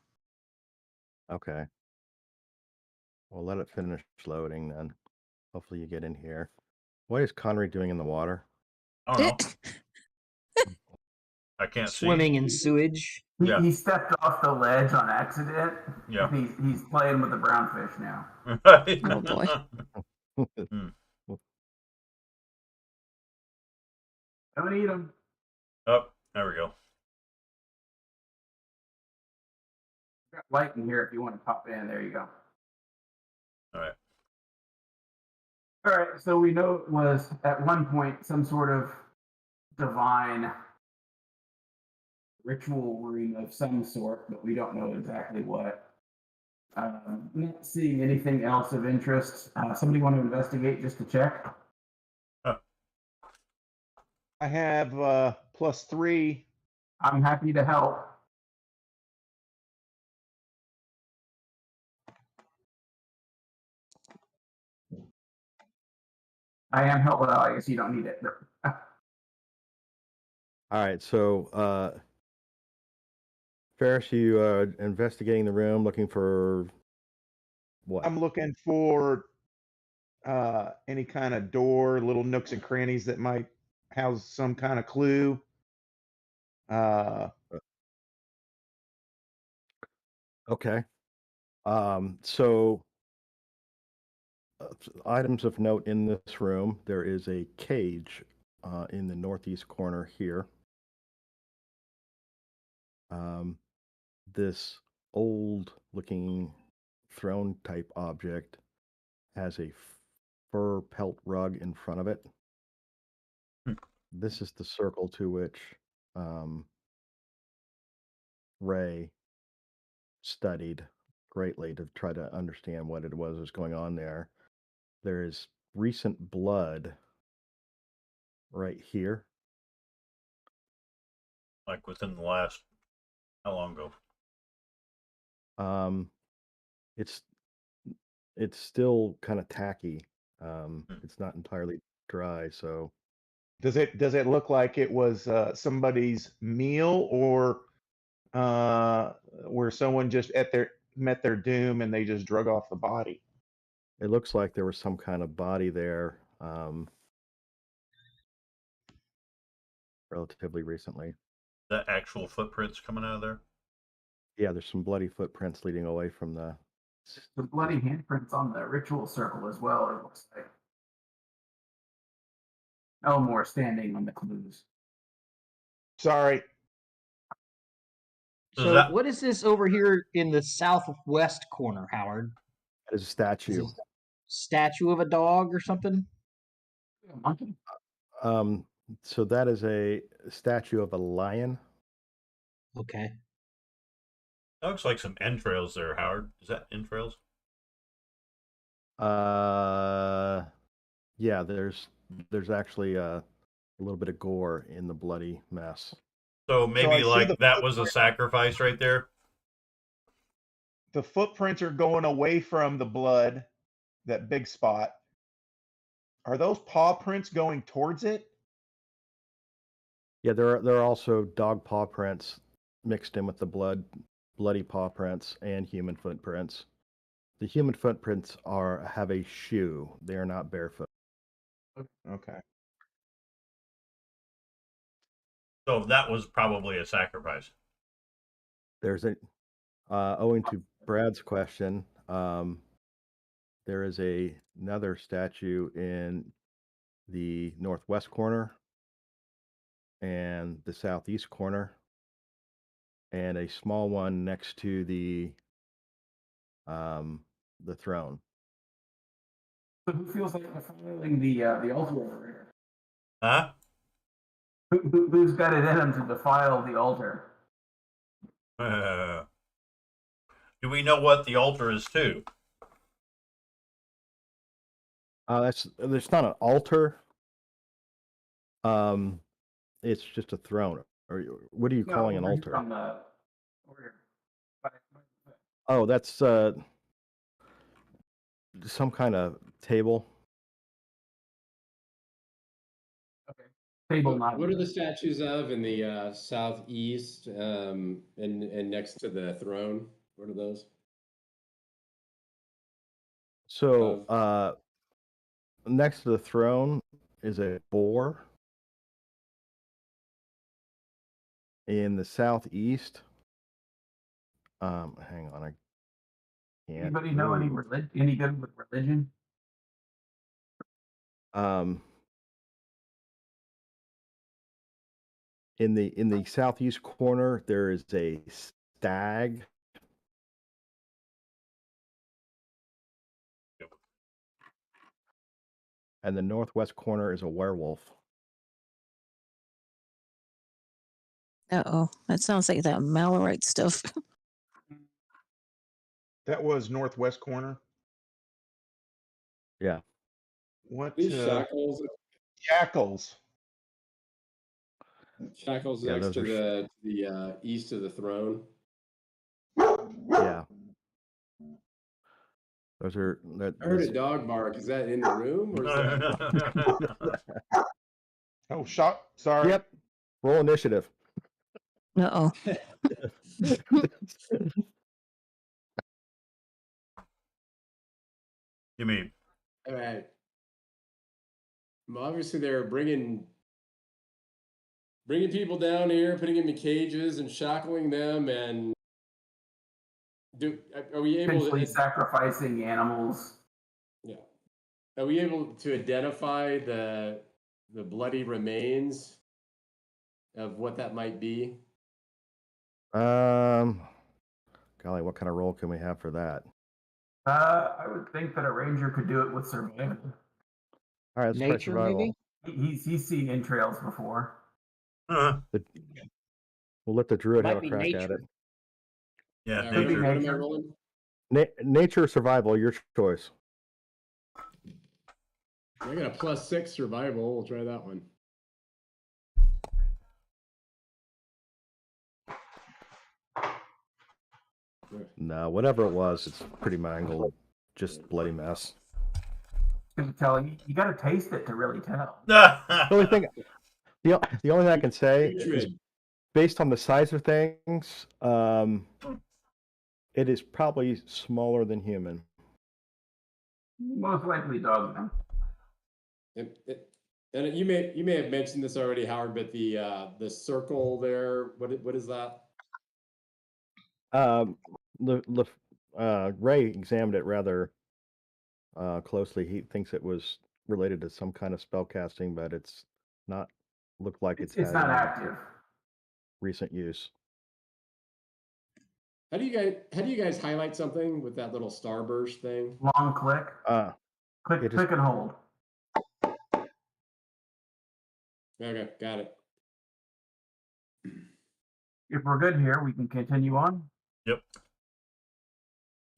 Okay. Well, let it finish loading then. Hopefully you get in here. What is Connery doing in the water? I don't know. I can't Swimming in sewage. Yeah. He stepped off the ledge on accident. Yeah. He's playing with the brownfish now. see. Oh, boy. Don't eat them. Oh, there we go. Got light in here if you want to pop in. There you go. All right. All right. So we know it was at one point some sort of divine ritual room of some sort, but we don't know exactly what. Not seeing anything else of interest. Somebody want to investigate just to check? I have +3. I'm happy to help. I am help. Well, I guess you don't need it. All right, so Ferris, you investigating the room, looking for what? I'm looking for any kind of door, little nooks and crannies that might house some kind of clue. Okay. So items of note in this room, there is a cage in the northeast corner here. This old looking throne type object has a fur pelt rug in front of it. This is the circle to which Ray studied greatly to try to understand what it was going on there. There is recent blood right here. Like within the last, how long ago? It's still kind of tacky. It's not entirely dry, so Does it look like it was somebody's meal, or where someone just met their doom and they just drug off the body? it looks like there was some kind of body there relatively recently. The actual footprints coming out of there? Yeah, there's some bloody footprints leading away from the. The bloody handprints on the ritual circle as well, it looks like. Elmore standing on the clues. Sorry. So what is this over here in the southwest corner, Howard? That is a statue. Is it a statue of a dog or something? A monkey? So that is a statue of a lion. Okay. That looks like some entrails there, Howard. Is that entrails? Yeah, there's actually a little bit of gore in the bloody mess. So maybe like that was a footprint. sacrifice right there? The footprints are going away from the blood, that big spot. Are those paw prints going towards it? Yeah, there are also dog paw prints mixed in with the bloody paw prints and human footprints. The human footprints have a shoe. They are not barefoot. Okay. So that was probably a sacrifice. There's owing to Brad's question, there is another statue in the northwest corner and the southeast corner, and a small one next to the throne. So who feels like defiling the altar over here? Huh? Who's got it in them to defile the altar? Do we know what the altar is to? There's not an altar. It's just a throne. Or what are you calling an altar? Over here. Oh, that's some kind of table. Okay. Table What not. are the statues of in the southeast and next to the throne? What are those? So next to the throne is a boar. In the southeast, hang on, I can't. Anybody know any good with religion? In the southeast corner, there is a stag. And the northwest corner is a werewolf. Uh-oh. That sounds like that Malorite stuff. That was northwest corner. Yeah. What? These shackles, Shackles. shackles Yeah, next those to are the east of the throne. yeah. Those are that. I heard a dog bark. Is that in the room or is that? Oh, shot. Sorry. Yep. Roll initiative. Uh-oh. You mean? All right. Well, obviously, they're bringing people down here, putting them in cages and shackling them, and are we able Essentially to? sacrificing animals. Yeah. Are we able to identify the bloody remains of what that might be? Golly, what kind of roll can we have for that? I would think that a ranger could do it with survival. All right, let's try Nature, survival. maybe? He's seen entrails before. Uh, We'll let the druid Might have a be crack at nature. it. yeah, All Could be nature. What am I nature. rolling? Nature or survival, your choice. I got a +6 survival. We'll try that one. No, whatever it was, it's pretty mangled. Just bloody mess. Can tell you got to taste it to really tell. The only thing, the only thing I can say is, Putrid. based on the size of things, it is probably smaller than human. Most likely dog. And you may have mentioned this already, Howard, but the circle there, what is that? Ray examined it rather closely. He thinks it was related to some kind of spell casting, but it's not. Looked like It's had not any active. recent use. How do you guys highlight something with that little starburst thing? Long click. Click and hold. Okay, got it. If we're good here, we can continue on. Yep.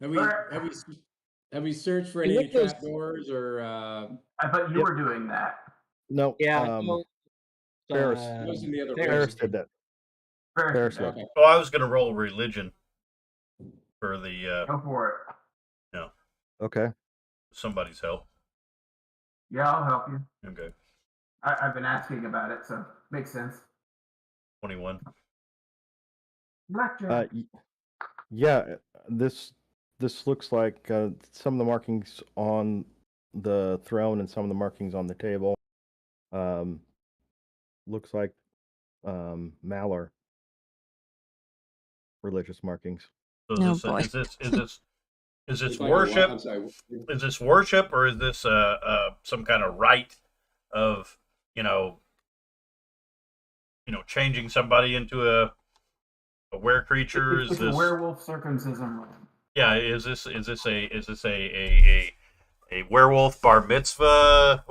Have we searched for You any look those- trapdoors or I bet you were doing that. No. Yeah. Ferris. those in the other Ferris room? did that. Ferris Ferris did that. did. Okay. Oh, I was going to roll religion for the Go for it. Okay. somebody's help. Yeah, I'll help you. Okay, I've been asking about it, so makes sense. 21. Blackjack. Yeah, this looks like some of the markings on the throne and some of the markings on the table. Looks like Maller religious markings. So Oh, is boy. this is this We're talking worship? I'm sorry. Is this worship or is this some kind of rite of changing somebody into a were creature? It's Is a this werewolf circumcision room. yeah? Is this a werewolf bar mitzvah?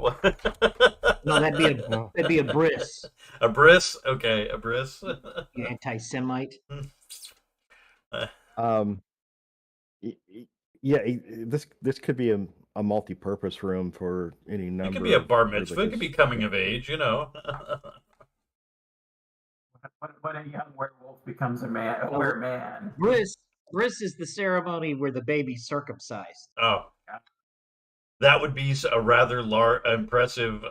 No, that'd be a bris. A bris? Okay, a bris. You anti-Semite. Yeah, this could be a multi-purpose room for any It number. could be a bar of mitzvah. It could be religious- coming of age. When a young werewolf becomes a man, a man. Bris is the ceremony where the baby's circumcised. Oh, that would be a rather impressive.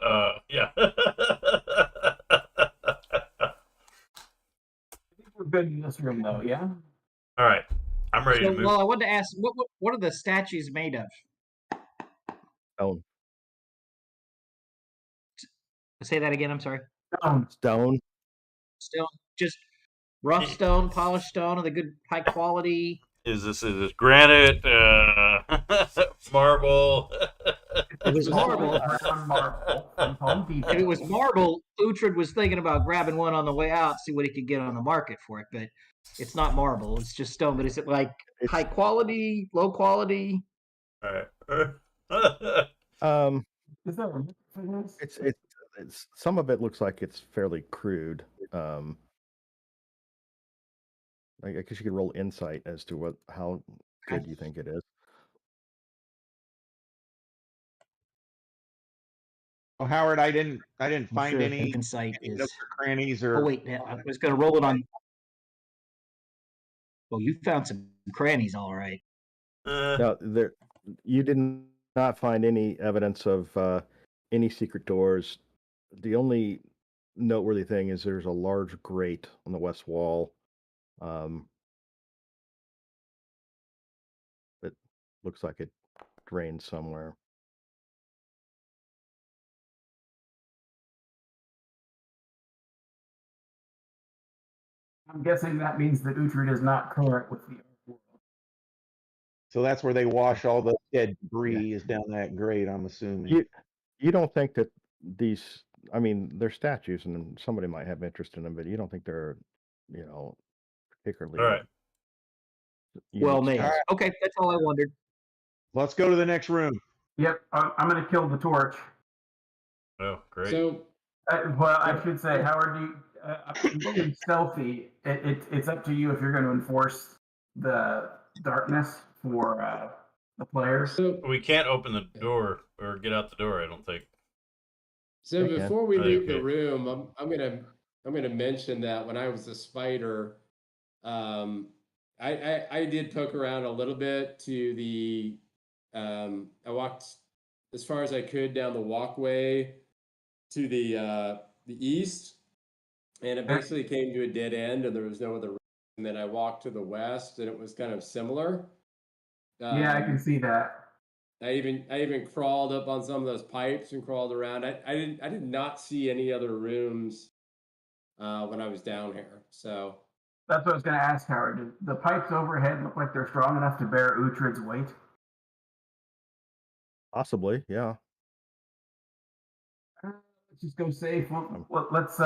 Yeah. We're good in this room, though. Yeah. All right, I'm ready to move. Well, I wanted to ask, what are the statues made of? Stone. Say that again. I'm sorry. Stone. Stone, just rough stone, polished stone, are they good, high quality? Is this granite, marble? If it was marble, Brown marble from Home Depot. if it was marble, Uhtred was thinking about grabbing one on the way out, see what he could get on the market for it. But it's not marble; it's just stone. But is it like high quality, low quality? All right. Is that one for this? It's some of it looks like it's fairly crude. I guess you could roll insight as to how good you think it is. Well, Howard, I didn't I'm find sure any insight nooks is. or crannies Oh or wait, I was going to roll it on. Well, you found some crannies, all right. Now, you did not find any evidence of any secret doors. The only noteworthy thing is there's a large grate on the west wall. That looks like it drained somewhere. I'm guessing that means that Uhtred is not current with the Ark world. so that's where they wash all the dead debris is down that grate, I'm assuming. You don't think that these? I mean, they're statues, and somebody might have interest in them, but you don't think they're, particularly All right. Well unique made. statues. Okay, that's all I wondered. Let's go to the next room. Yep, I'm going to kill the torch. Oh, great. So Well, I should say, Howard, I'm being stealthy. It's up to you if you're going to enforce the darkness for the players. so We can't open the door or get out the door, I don't think. So Okay. before we leave the Okay. room, I'm gonna mention that when I was a spider, I did poke around a little bit to the I walked as far as I could down the walkway to the east, and it basically came to a dead end, and there was no other room. And then I walked to the west, and it was kind of similar. Yeah, I can see that. I even crawled up on some of those pipes and crawled around. I did not see any other rooms when I was down here. So That's what I was going to ask, Howard. Do the pipes overhead look like they're strong enough to bear Uhtred's weight? Possibly, yeah. Let's just go safe. Let's.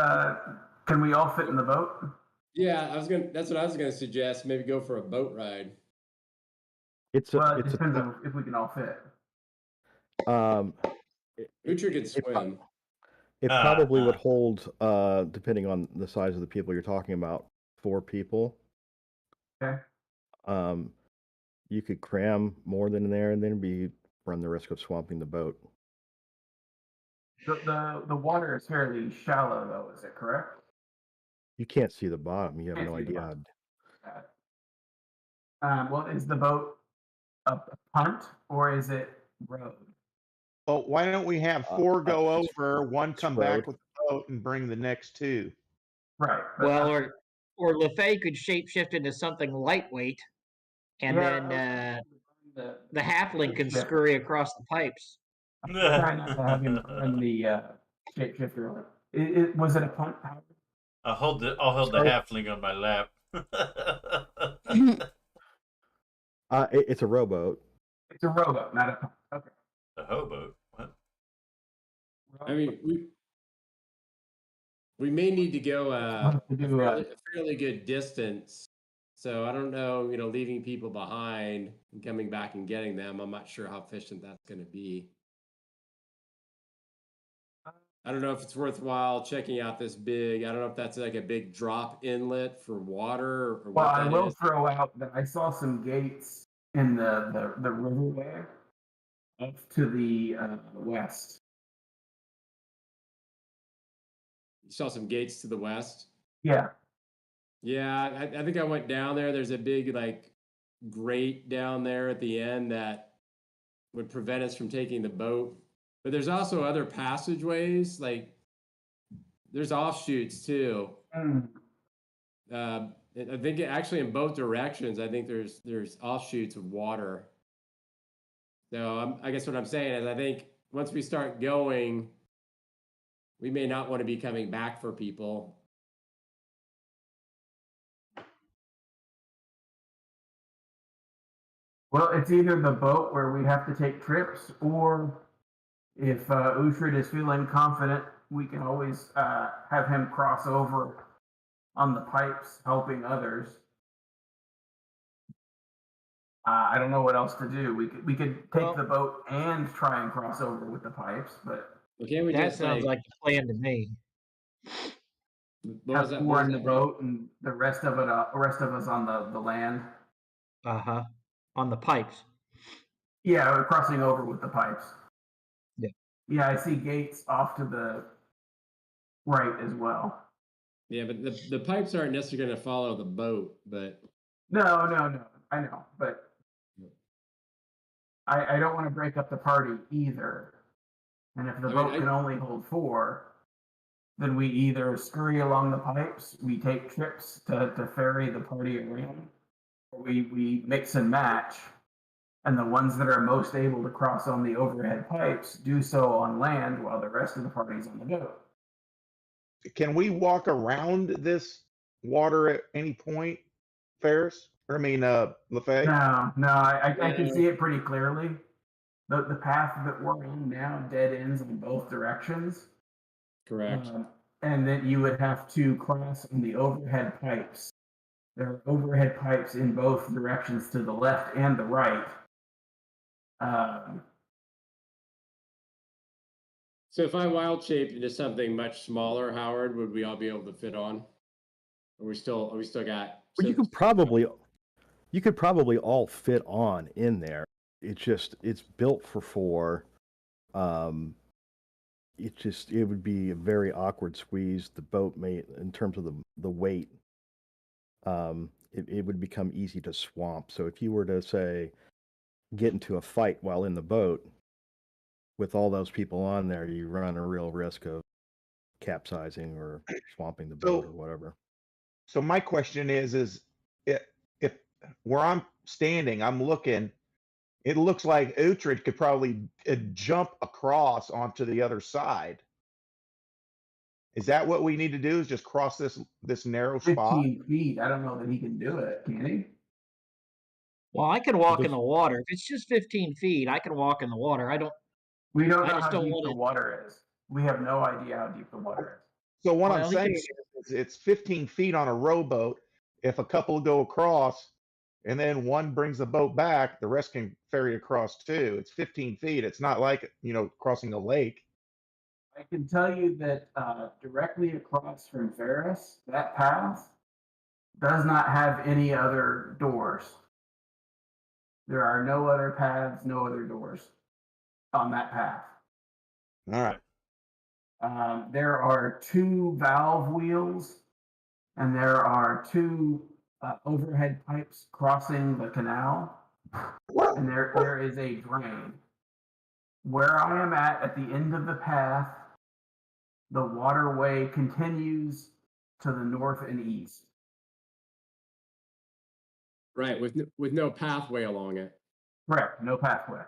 Can we all fit in the boat? yeah, that's what I was gonna suggest. Maybe go for a boat ride. It's Well, a, it it's depends on if we can all fit. Uhtred could swim. it probably would hold, depending on the size of the people you're talking about, 4 people. Okay. You could cram more than there, and then run the risk of swamping the boat. The water is fairly shallow, though. Is it correct? You can't see the bottom. You have Can't no see the idea. bottom. Well, is the boat a punt or is it rowed? Well, why don't we have 4 go it's- over, 1 it's come back rowed. with the boat and bring the next 2? Right. but- Well, or LeFay could shapeshift into something lightweight, and then the halfling can scurry across the pipes. Try not to have him run the shapeshifter. Was it a punt? Howard? I'll hold the halfling on my lap. It's a rowboat. It's a rowboat, not a punt. Okay. The hobo. What? I mean, we may need to go a fairly good distance. So I don't know, leaving people behind and coming back and getting them. I'm not sure how efficient that's going to be. I don't know if it's worthwhile checking out this big. I don't know if that's like a big drop inlet for water or Well, what I that will is. throw out that I saw some gates in the river there, off to the west. You saw some gates to the west. Yeah. Yeah, I think I went down there. There's a big grate down there at the end that would prevent us from taking the boat. But there's also other passageways, there's offshoots too. I think actually in both directions, I think there's offshoots of water. So I guess what I'm saying is I think once we start going, we may not want to be coming back for people. Well, it's either the boat where we have to take trips, or if Uhtred is feeling confident, we can always have him cross over on the pipes, helping others. I don't know what else to do. We could take the boat and try and cross over with the pipes, but That sounds like a plan to me. What was have that? 4 in the boat and the rest of us on the land. Uh-huh. on the pipes. Yeah, we're crossing over with the pipes. Yeah. Yeah, I see gates off to the right as well. Yeah, but the pipes aren't necessarily going to follow the boat, but No. I know, but I don't want to break up the party either. And if the boat can only hold 4, then we either scurry along the pipes, we take trips to ferry the party around, or we mix and match, and the ones that are most able to cross on the overhead pipes do so on land while the rest of the party's on the boat. Can we walk around this water at any point, Ferris? Or I mean, LaFay? No, I can see it pretty clearly. The path that we're on now dead ends in both directions. correct. And then you would have to cross on the overhead pipes. There are overhead pipes in both directions to the left and the right. So if I wild shaped into something much smaller, Howard, would we all be able to fit on? Are we still got? Well, you could probably all fit on in there. It's built for 4. It would be a very awkward squeeze. The boat may, in terms of the weight, it would become easy to swamp. So if you were to say get into a fight while in the boat with all those people on there, you run a real risk of capsizing or swamping the boat or whatever. So my question is if where I'm standing, I'm looking, it looks like Uhtred could probably jump across onto the other side. Is that what we need to do? Is just cross this narrow spot? 15 feet. I don't know that he can do it. Can he? Well, I can walk in the water. If it's just 15 feet, I can walk in the water. We don't I know just how don't deep want the it. water is. We have no idea how deep the water is. So what Well, I'm he saying can- is it's 15 feet on a rowboat. If a couple go across and then one brings the boat back, the rest can ferry across too. It's 15 feet. It's not like, crossing a lake. I can tell you that directly across from Ferris, that path does not have any other doors. There are no other paths, no other doors on that path. All right. There are 2 valve wheels, and there are 2 overhead pipes crossing the canal, and there is a drain. Where I am at the end of the path, the waterway continues to the north and east. Right, with no pathway along it. Correct, no pathway.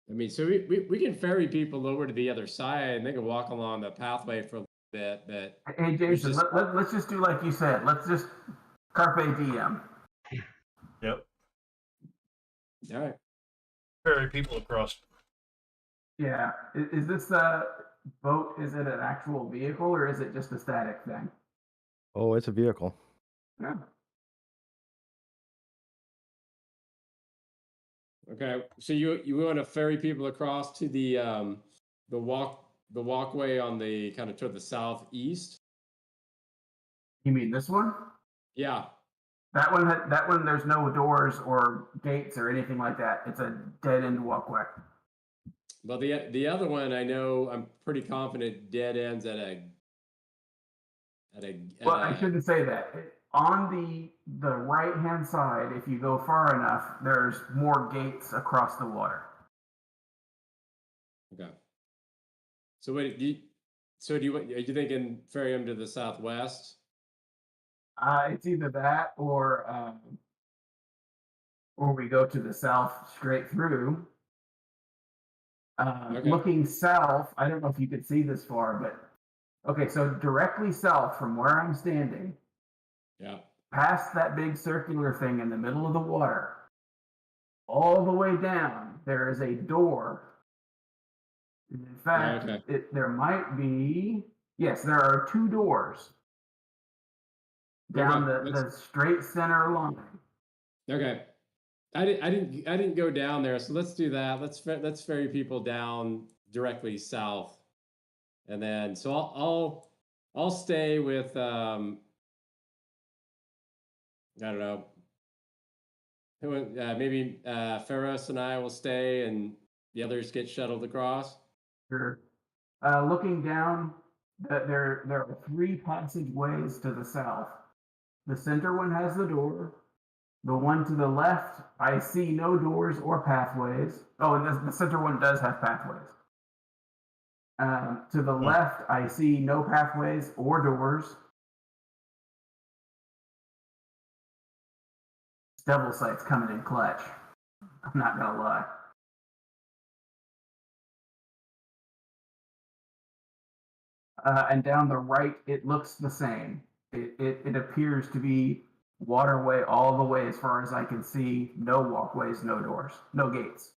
I mean, so we can ferry people over to the other side, and they can walk along the pathway for a little bit. But Hey, Jason, let's just do like you said. Let's just carpe diem. Yep. all right. Ferry people across. Yeah. Is this boat, is it an actual vehicle or is it just a static thing? Oh, it's a vehicle. Yeah. Okay, so you want to ferry people across to the walkway on the kind of toward the southeast? You mean this one? Yeah. That one, there's no doors or gates or anything like that. It's a dead end walkway. Well, the other one, I know, I'm pretty confident dead ends at a. Well, I shouldn't say that. On the right hand side, if you go far enough, there's more gates across the water. Okay. So wait, are you thinking ferry them to the southwest? It's either that or we go to the south straight through. Okay. Looking south, I don't know if you could see this far, but okay, so directly south from where I'm standing, Yeah. past that big circular thing in the middle of the water, all the way down, there is a door. And in fact, Okay. there might be, yes, there are 2 doors down Okay, the straight center line. Okay. I didn't go down there, so let's do that. Let's ferry people down directly south, and then so I'll stay with I don't know. Maybe Ferros and I will stay, and the others get shuttled across. Sure. Looking down, there are 3 passageways to the south. The center one has the door. The one to the left, I see no doors or pathways. Oh, and the center one does have pathways. To the left, I see no pathways or doors. Devil Sight's coming in clutch. I'm not gonna lie. And down the right, it looks the same. It appears to be waterway all the way as far as I can see. No walkways, no doors, no gates.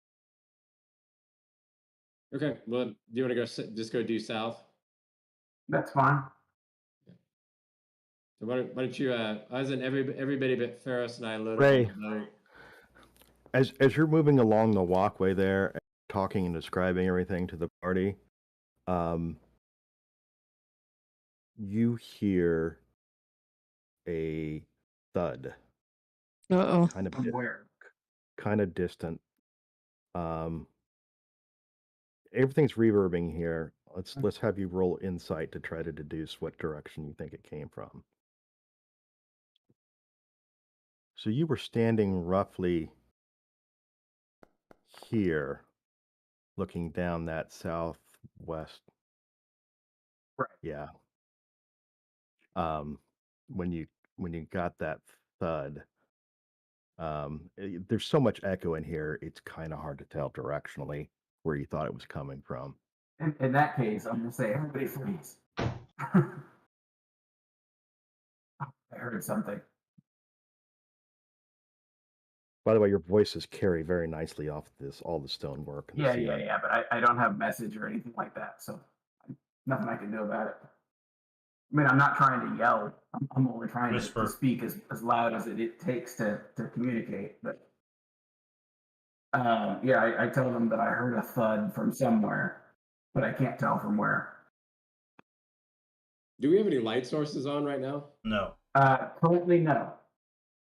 Okay. Well, do you want to just go due south? That's fine. So why don't you? Isn't everybody but Ferris and I loaded Ray. on the boat? As you're moving along the walkway there, talking and describing everything to the party, you hear a thud, Uh-oh. kind of From where? kind of distant. Everything's reverbing here. Let's have you roll insight to try to deduce what direction you think it came from. So you were standing roughly here, looking down that southwest. Right. Yeah. When you got that thud, there's so much echo in here, it's kind of hard to tell directionally where you thought it was coming from. In that case, I'm gonna say everybody freeze. I heard something. By the way, your voices carry very nicely off all the stonework. And the ceiling. Yeah. But I don't have message or anything like that, so nothing I can do about it. I mean, I'm not trying to yell. I'm only trying to speak as loud as it takes to communicate. But yeah, I tell them that I heard a thud from somewhere, but I can't tell from where. Do we have any light sources on right now? No. Currently, no.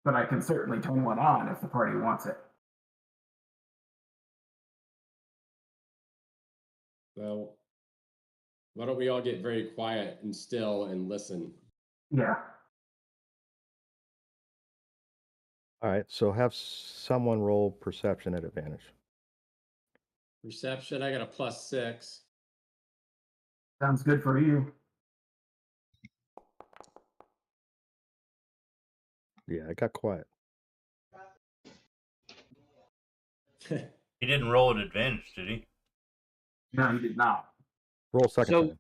But I can certainly turn one on if the party wants it. Well, why don't we all get very quiet and still and listen? Yeah. All right, so have someone roll perception at advantage. Perception, I got a +6. Sounds good for you. Yeah, it got quiet. He didn't roll at advantage, did he? No, you did not. Roll second So time.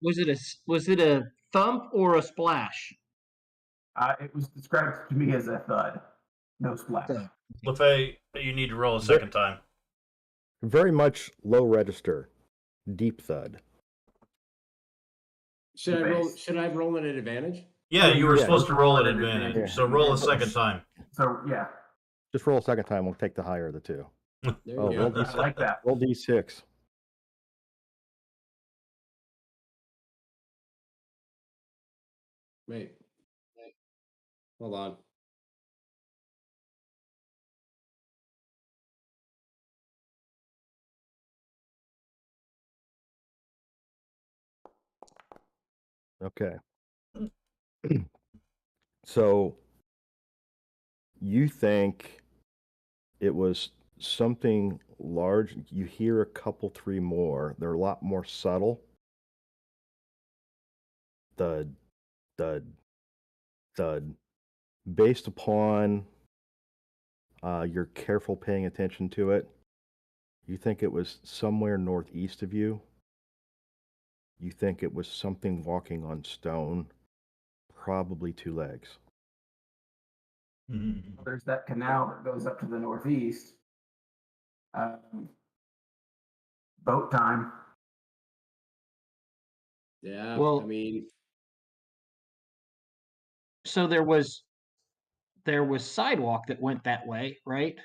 was it a thump or a splash? It was described to me as a thud. No splash. LeFay, you need to roll a second time. Very much low register, deep thud. Should I roll it at advantage? Yeah, you were supposed to roll at at advantage. advantage. So roll a second time. So yeah, Just roll a second time. We'll take the higher of the two. There you Oh, go. roll I like that. Roll D6. Wait. Hold on. Okay. So you think it was something large. You hear a couple, 3 more. They're a lot more subtle. Thud, thud, thud. Based upon your careful paying attention to it, you think it was somewhere northeast of you. You think it was something walking on stone, probably 2 legs. There's that canal that goes up to the northeast. Boat time. Yeah. Well- I mean, So there was sidewalk that went that way, right?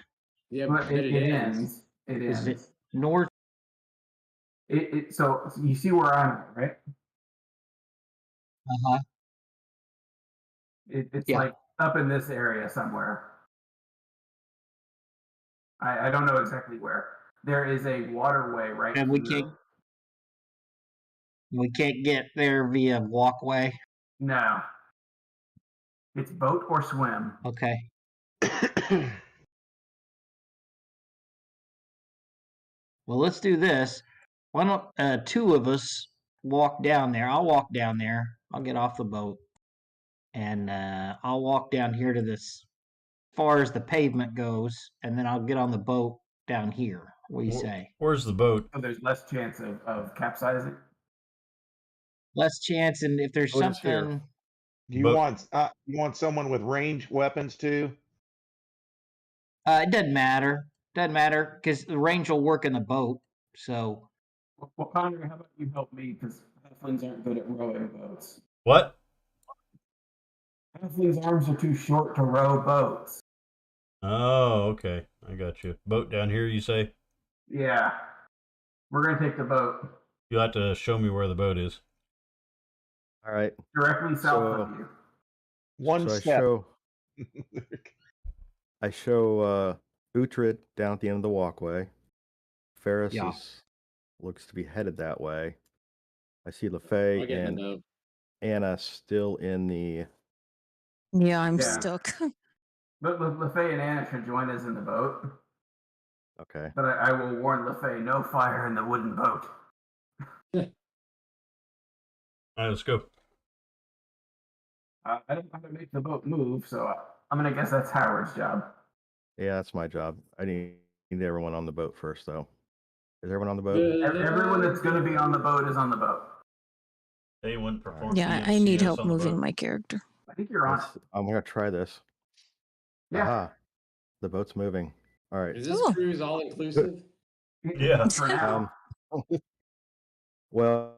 yeah, But but it ends. It Is it ends. north? So you see where I'm at, right? Uh-huh. It's Yeah. like up in this area somewhere. I don't know exactly where. There is a waterway right And through we can't get there via walkway. No. It's boat or swim. Okay. Well, let's do this. Why don't two of us walk down there? I'll walk down there. I'll get off the boat, and I'll walk down here to this, far as the pavement goes, and then I'll get on the boat down here. What do you say? Where's the boat? So there's less chance of capsizing. Less chance, and if there's Boat is here. something, You want someone with range weapons too? it doesn't matter. Doesn't matter because the range will work in the boat. So Well, Connor, how about you help me? Because halflings aren't good at rowing boats. What? Halflings' arms are too short to row boats. Oh, okay. I got you. Boat down here, you say? Yeah. We're going to take the boat You'll have to show me where the boat is. All right. directly south of So- you. One So step. I show Uhtred down at the end of the walkway. Ferris Yeah. looks to be headed that way. I see I'll LaFay get in and the boat. Anna still in the. Yeah, I'm Yeah. stuck. But LaFay and Anna should join us in the boat. Okay. But I will warn LaFay, no fire in the wooden boat. All right, let's go. I don't know how to make the boat move, so I'm going to guess that's Howard's job. Yeah, that's my job. I need everyone on the boat first, though. Is everyone on the boat? Everyone that's going to be on the boat is on the boat. Anyone perform Yeah, I need CNCS help on the moving boat? my character. I think you're on it. I'm gonna try this. Yeah. Aha. The boat's moving. All right. Is this Oh. cruise all inclusive? Yeah. For now. Well,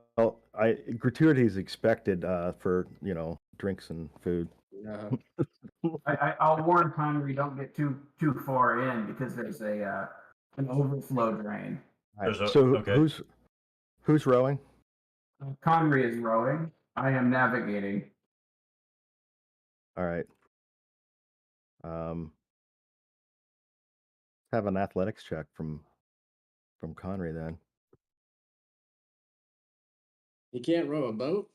gratuity is expected for drinks and food. No. I'll warn Connery, don't get too far in because there's an overflow drain. All right, There's a- so okay. who's rowing? Connery is rowing. I am navigating. All right. Have an athletics check from Connery then. You can't row a boat?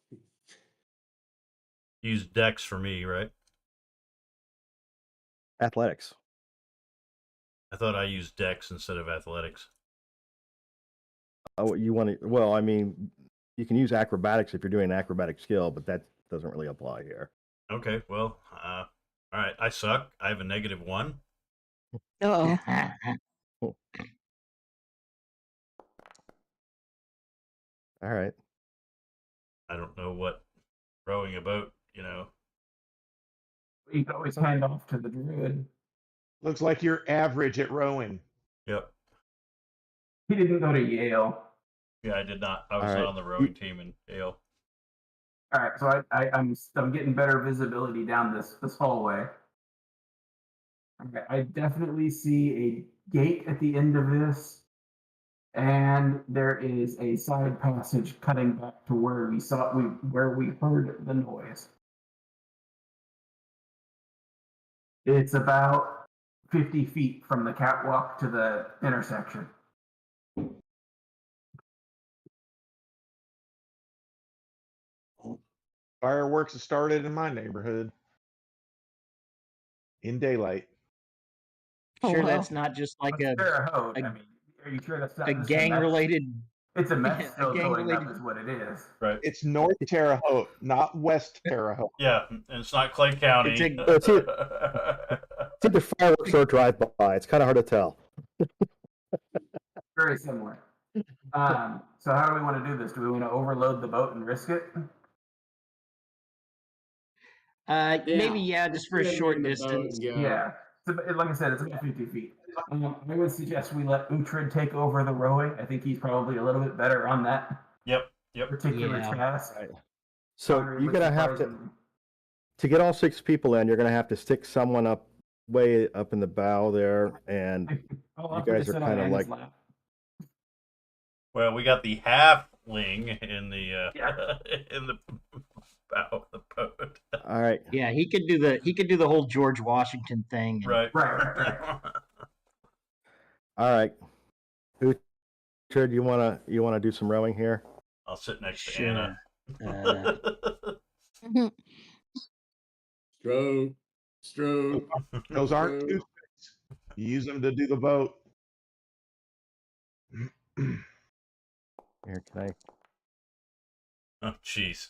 Use Dex for me, right? Athletics. I thought I used Dex instead of athletics. Oh, you want to? Well, I mean, you can use acrobatics if you're doing an acrobatic skill, but that doesn't really apply here. Okay, well, all right. I suck. I have a -1. Oh, All right. I don't know what rowing a boat, You can always hand off to the druid. Looks like you're average at rowing. Yep. He didn't go to Yale. Yeah, I did not. I was All not right. on the rowing team in Yale. All right, so I'm getting better visibility down this hallway. Okay, I definitely see a gate at the end of this, and there is a side passage cutting back to where we heard the noise. It's about 50 feet from the catwalk to the intersection. Fireworks have started in my neighborhood. In daylight. Oh, sure wow. that's not just like a Terre Haute, a- I mean, are you sure that's not a just gang mess? related. It's a mess Yeah, a still going up, gang-related- is what it is. Right. It's North Terre Haute, not West Terre Haute. Yeah, and it's not Clay County. It's It's either fireworks or drive-by. It's kind of hard to tell. Very similar. So how do we want to do this? Do we want to overload the boat and risk it? Maybe just for a Get in short the boat distance. and go. Yeah. Like I said, it's about 50 feet. I would suggest we let Uhtred take over the rowing. I think he's probably a little bit better on that Yep. particular Yeah. task. Right. So Connery you're was gonna have to surprisingly- get all 6 people in. You're gonna have to stick someone up way up in the bow there, and I'll you offer to guys are sit on kinda Anna's like- lap. Well, we got the halfling in the Yeah. in the bow of the boat. all right. Yeah, he could do the whole George Washington thing. and- Right. Right. All right. Uchard, you wanna do some rowing here? I'll sit next to Sure. Anna. Stroke. Those aren't toothpicks. You use them to do the boat. Here, can Oh, jeez.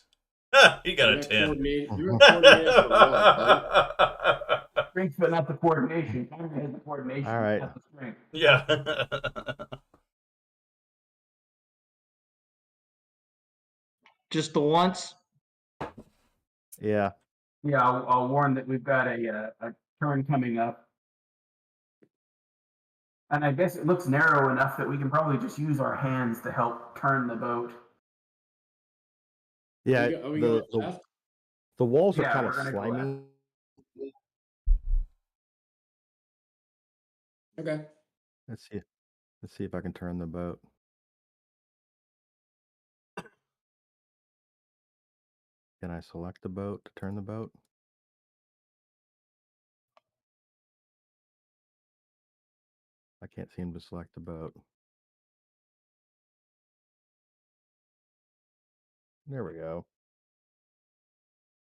He got a 10. You're coordinated for what, buddy? Strength, but not the coordination. Conrad has the coordination, All right. not the strength. Yeah. Just the once. Yeah. Yeah, I'll warn that we've got a turn coming up. And I guess it looks narrow enough that we can probably just use our hands to help turn the boat. Yeah. Are we going The left? the walls are Yeah, kind of we're gonna go slimy. Okay. Let's see if I can turn the boat. Can I select the boat to turn the boat? I can't seem to select the boat. There we go.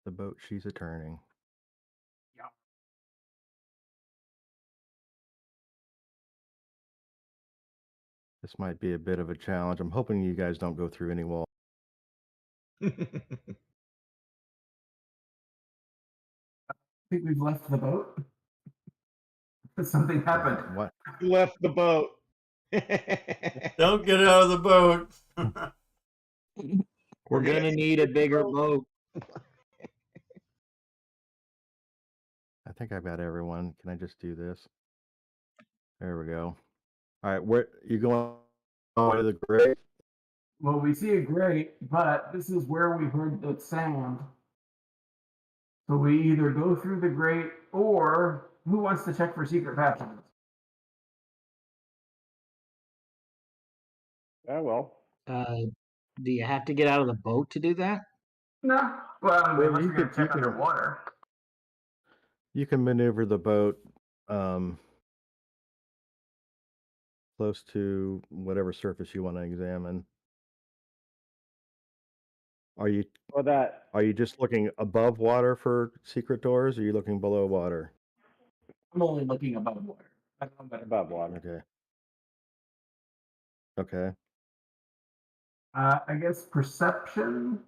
The boat she's a turning. Yeah. This might be a bit of a challenge. I'm hoping you guys don't go through any wall. I think we've left the boat. Something happened. What? You left the boat. Don't get out of the boat. We're gonna need a bigger boat. I think I've got everyone. Can I just do this? There we go. All right, where you going all the way to the grave? Well, we see a grate, but this is where we heard the sound. So we either go through the grate, or who wants to check for secret passages? Oh, well. Do you have to get out of the boat to do that? No. Well, Well, unless you we're going could- to you check can- underwater. You can maneuver the boat close to whatever surface you want to examine. Are you Well, that just looking above water for secret doors, or are you looking below water? I'm only looking above water. I don't know better. above water. Okay. Okay. I guess perception.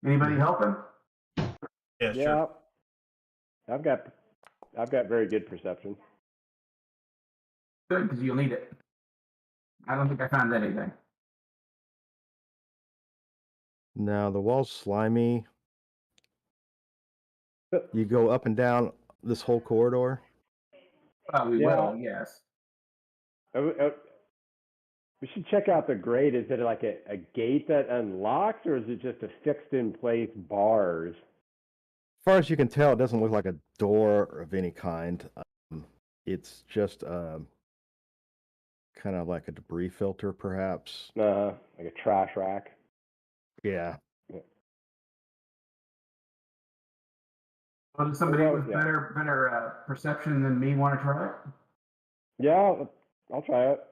Anybody helping? Yeah, Yeah. sure. I've got very good perception. Good, because you'll need it. I don't think I found anything. Now the wall's slimy. But- You go up and down this whole corridor. Well, we Yeah. will, yes. We should check out the grate. Is it like a gate that unlocks, or is it just a fixed in place bars? As far as you can tell, it doesn't look like a door of any kind. It's just kind of like a debris filter, perhaps. Like a trash rack. Yeah. Well, does somebody Well, with yeah. better perception than me want to try it? Yeah, I'll try it.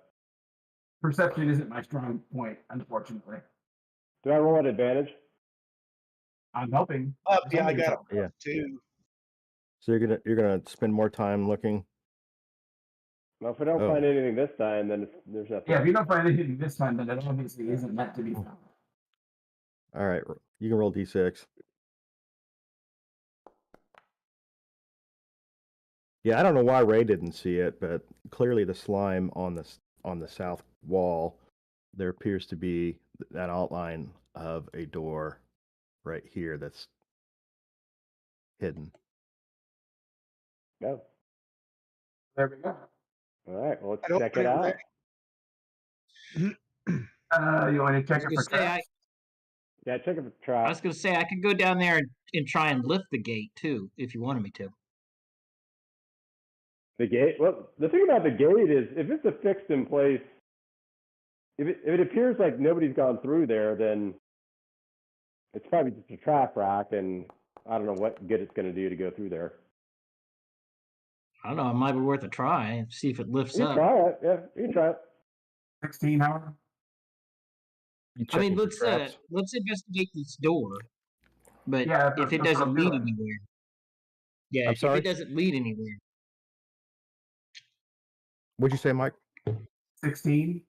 Perception isn't my strong point, unfortunately. Do I roll at advantage? I'm helping. Yeah, I got a Yeah. two. So you're gonna spend more time looking. Well, if we don't Oh. find anything this time, then there's nothing. Yeah, if you don't find anything this time, then it obviously isn't meant to be found. All right, you can roll d6. Yeah, I don't know why Ray didn't see it, but clearly the slime on the south wall, there appears to be an outline of a door right here that's hidden. No. There we go. All right, well, I let's don't check it think out. You want to check it for say, traps? Yeah, check it for I traps. was gonna say I could go down there and try and lift the gate too, if you wanted me to. The gate. Well, the thing about the gate is, if it's a fixed in place, if it appears like nobody's gone through there, then it's probably just a trap rack, and I don't know what good it's going to do to go through there. I don't know. It might be worth a try. See if it lifts You up. try it. Yeah, you can try it. 16, Howard? You I mean, checking for traps? let's investigate this door. But Yeah, if it that's what doesn't I'm lead doing. anywhere, yeah, I'm if sorry? it doesn't lead anywhere, What'd you say, Mike? 16?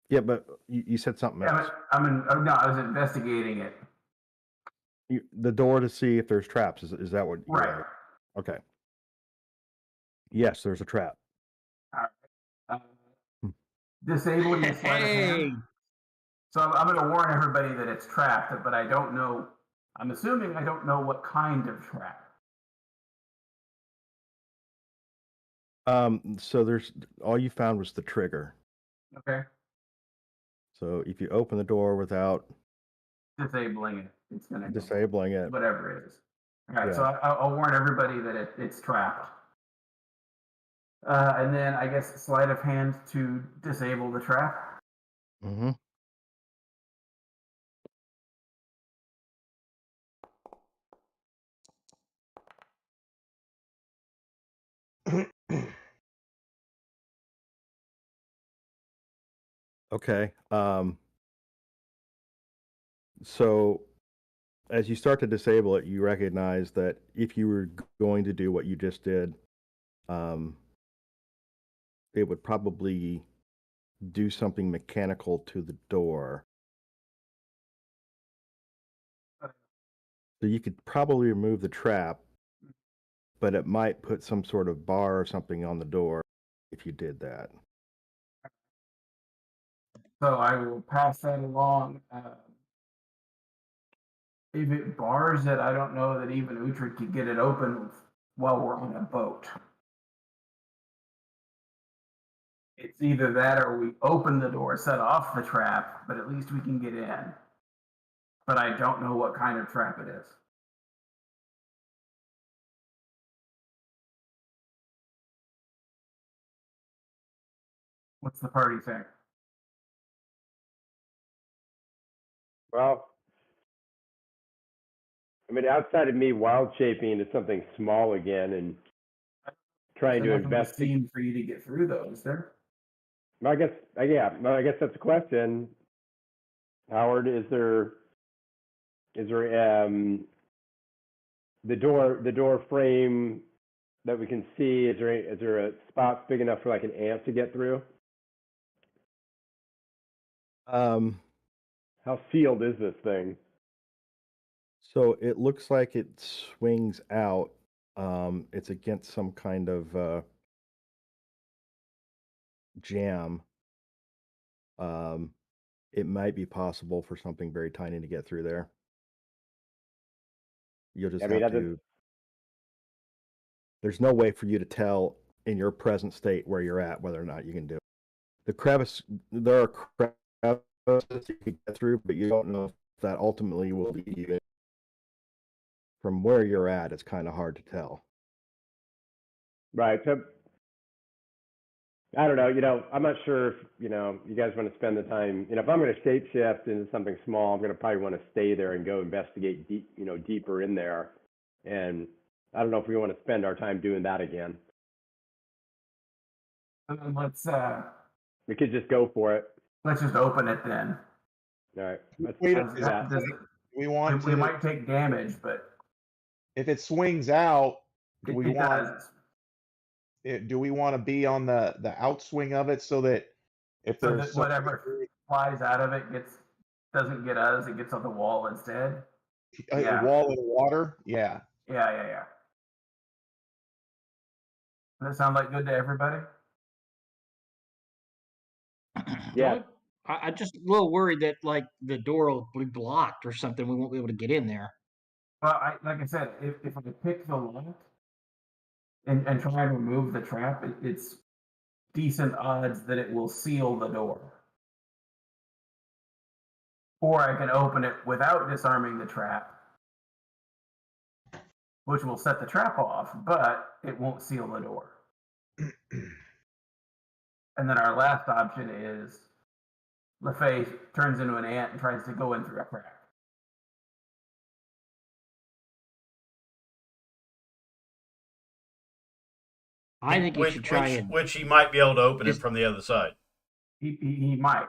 Yeah, but you said something Yeah, else. but no, I was investigating it. The door to see if there's traps. Is that what you're Right. at? Okay. Yes, there's a trap. All right. Disabling the sleight of hand. hey, So I'm going to warn everybody that it's trapped, but I don't know. I'm assuming I don't know what kind of trap. So there's all you found was the trigger. Okay. So if you open the door without Disabling it, it's going to disabling it, whatever it is. All right. Yeah. So I'll warn everybody that it's trapped. And then I guess sleight of hand to disable the trap. mm-hmm. Okay. So as you start to disable it, you recognize that if you were going to do what you just did, it would probably do something mechanical to the door. So you could probably remove the trap, but it might put some sort of bar or something on the door if you did that. So I will pass that along. If it bars it, I don't know that even Uhtred could get it open while we're on a boat. It's either that or we open the door, set off the trap, but at least we can get in. But I don't know what kind of trap it is. What's the party think? Well, I mean, outside of me wild shaping into something small again and trying to There's enough of a investigate. scene for you to get through those, is there? I guess, I guess that's a question. Howard, is there the door frame that we can see? Is there a spot big enough for like an ant to get through? Um, How sealed is this thing? so it looks like it swings out. It's against some kind of jam. It might be possible for something very tiny to get through there. You'll just I mean, have to. There's no way for you to tell in your present state where you're at whether or not you can do it. There are crevices you can get through, but you don't know if that ultimately will lead you in. From where you're at, it's kind of hard to tell. Right. So I don't know. You know, I'm not sure if you guys want to spend the time. You know, if I'm going to shapeshift into something small, I'm going to probably want to stay there and go investigate deeper in there. And I don't know if we want to spend our time doing that again. And then We could just go for it. let's just open it then. All right. Let's Wait a do minute. that. We want We to. might take damage, but If it swings out, do we it want? does. Do we want to be on the outswing of it so that if So there's that whatever flies out of it doesn't get us, it gets on the wall instead. a wall of water? Yeah. Yeah. Does that sound like good to everybody? Yeah. I'm just a little worried that like the door will be blocked or something. We won't be able to get in there. Well, like I said, if I pick the lock and try and remove the trap, it's decent odds that it will seal the door. Or I can open it without disarming the trap, which will set the trap off, but it won't seal the door. And then our last option is LaFay turns into an ant and tries to go in through a crack. I think you should try and which he might be able to open it just- from the other side. He might,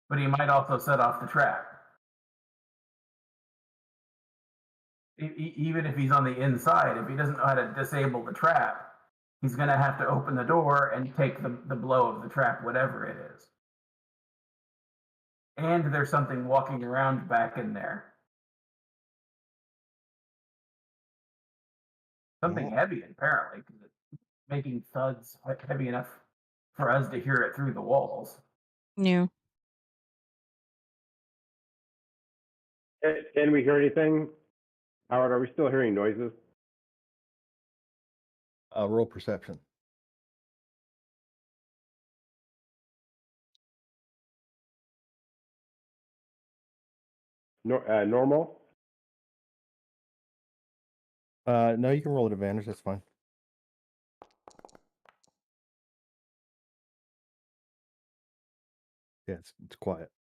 but he might also set off the trap. Even if he's on the inside, if he doesn't know how to disable the trap, he's going to have to open the door and take the blow of the trap, whatever it is. And there's something walking around back in there. Something heavy, apparently, because it's making thuds heavy enough for us to hear it through the walls. Yeah. Can we hear anything? Howard, are we still hearing noises? Roll perception. Normal? No, you can roll at advantage. That's fine. Yeah, it's quiet.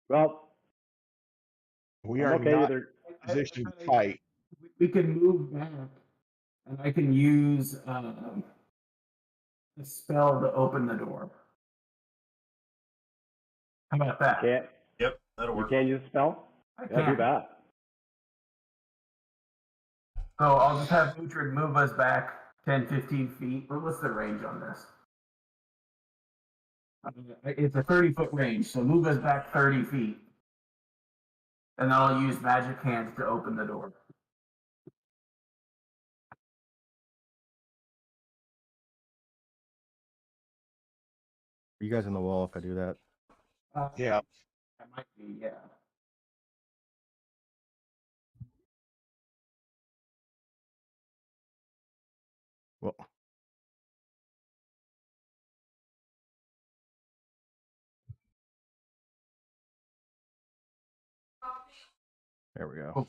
Well, We I'm are okay not either. in a position to fight. We can move back, and I can use a spell to open the door. How about that? Can't, Yep, that'll you work. can't use a spell? I Yeah, do can. that. So I'll just have Uhtred move us back 10, 15 feet. What's the range on this? It's a 30-foot range, so move us back 30 feet. And then I'll use magic hands to open the door. Are you guys on the wall if I do that? Yeah. That might be, yeah. Well, there we go. Cool.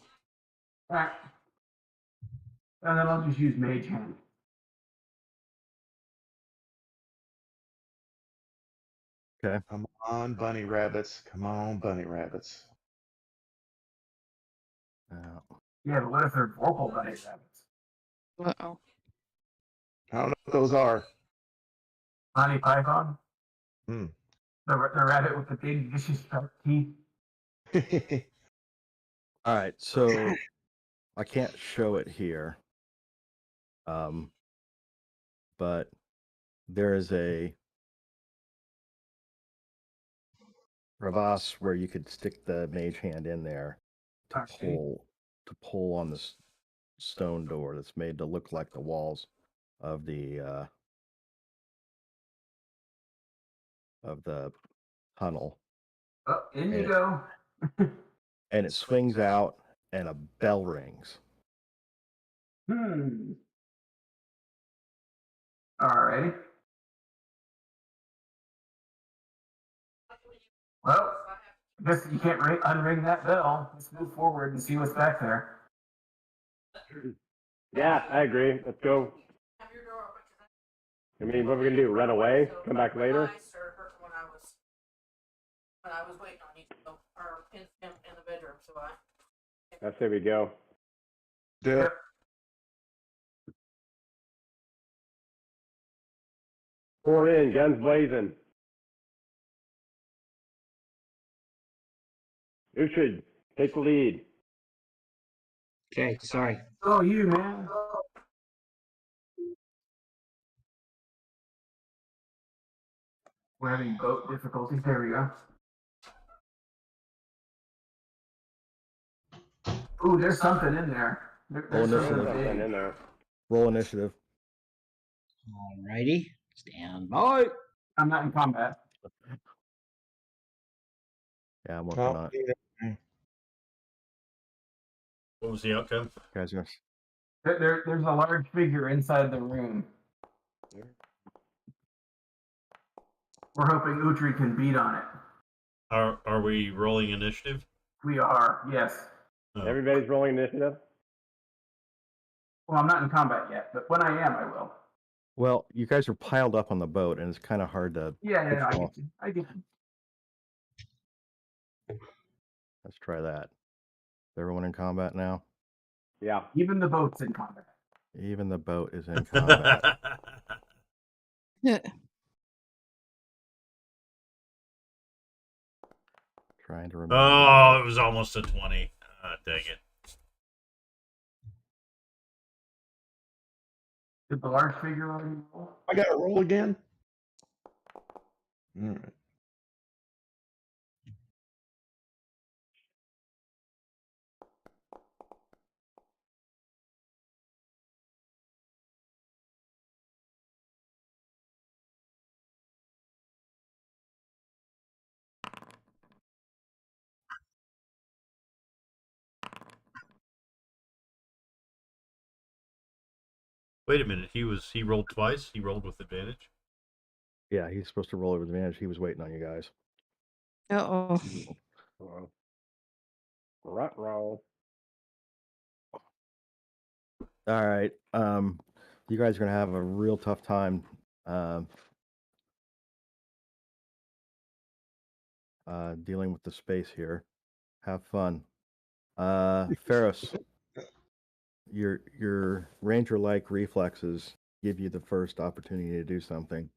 All right. And then I'll just use mage hand. Okay. Come on, bunny rabbits. Come on, bunny rabbits. Yeah, but what if they're vocal bunny rabbits? Uh-oh. I don't know what those are. Monty Python? Hmm. The rabbit with the big vicious sharp teeth? All right, so I can't show it here. But there is a crevasse where you could stick the mage hand in there to pull on this stone door that's made to look like the walls of the tunnel. Oh, in you go. And it swings out and a bell rings. Alrighty. Well, I guess you can't unring that bell. Let's move forward and see what's back there. Yeah, I agree. Let's go. I mean, what are we gonna do? Run away? Come back later? When I was waiting on you, or in the bedroom, so I say we go. Do it. Pour in, guns blazing. Uhtred, take the lead. Okay, sorry. Oh, you, man. We're having boat difficulties. There we go. Ooh, there's something in there. There's Roll something initiative. big. In there. Roll initiative. Alrighty. Stand by. I'm not in combat. Yeah, I'm working on it. What was the outcome? Guys, There's a large figure inside the room. We're hoping Uhtred can beat on it. Are we rolling initiative? We are, yes. Oh. Everybody's rolling initiative? Well, I'm not in combat yet, but when I am, I will. well, you guys are piled up on the boat, and it's kind of hard to. Yeah, push I off. get you. I get you. Let's try that. Is everyone in combat now? Yeah. Even the boat's in combat. Even the boat is in combat. Yeah. Trying to remember. Oh, it was almost a 20. Dang it. Did the large figure already roll? I got to roll again. All right. Wait a minute. He rolled twice. He rolled with advantage. Yeah, he's supposed to roll with advantage. He was waiting on you guys. Uh-oh. Rut roll. All right. You guys are gonna have a real tough time dealing with the space here. Have fun. Ferris, your ranger-like reflexes give you the first opportunity to do something.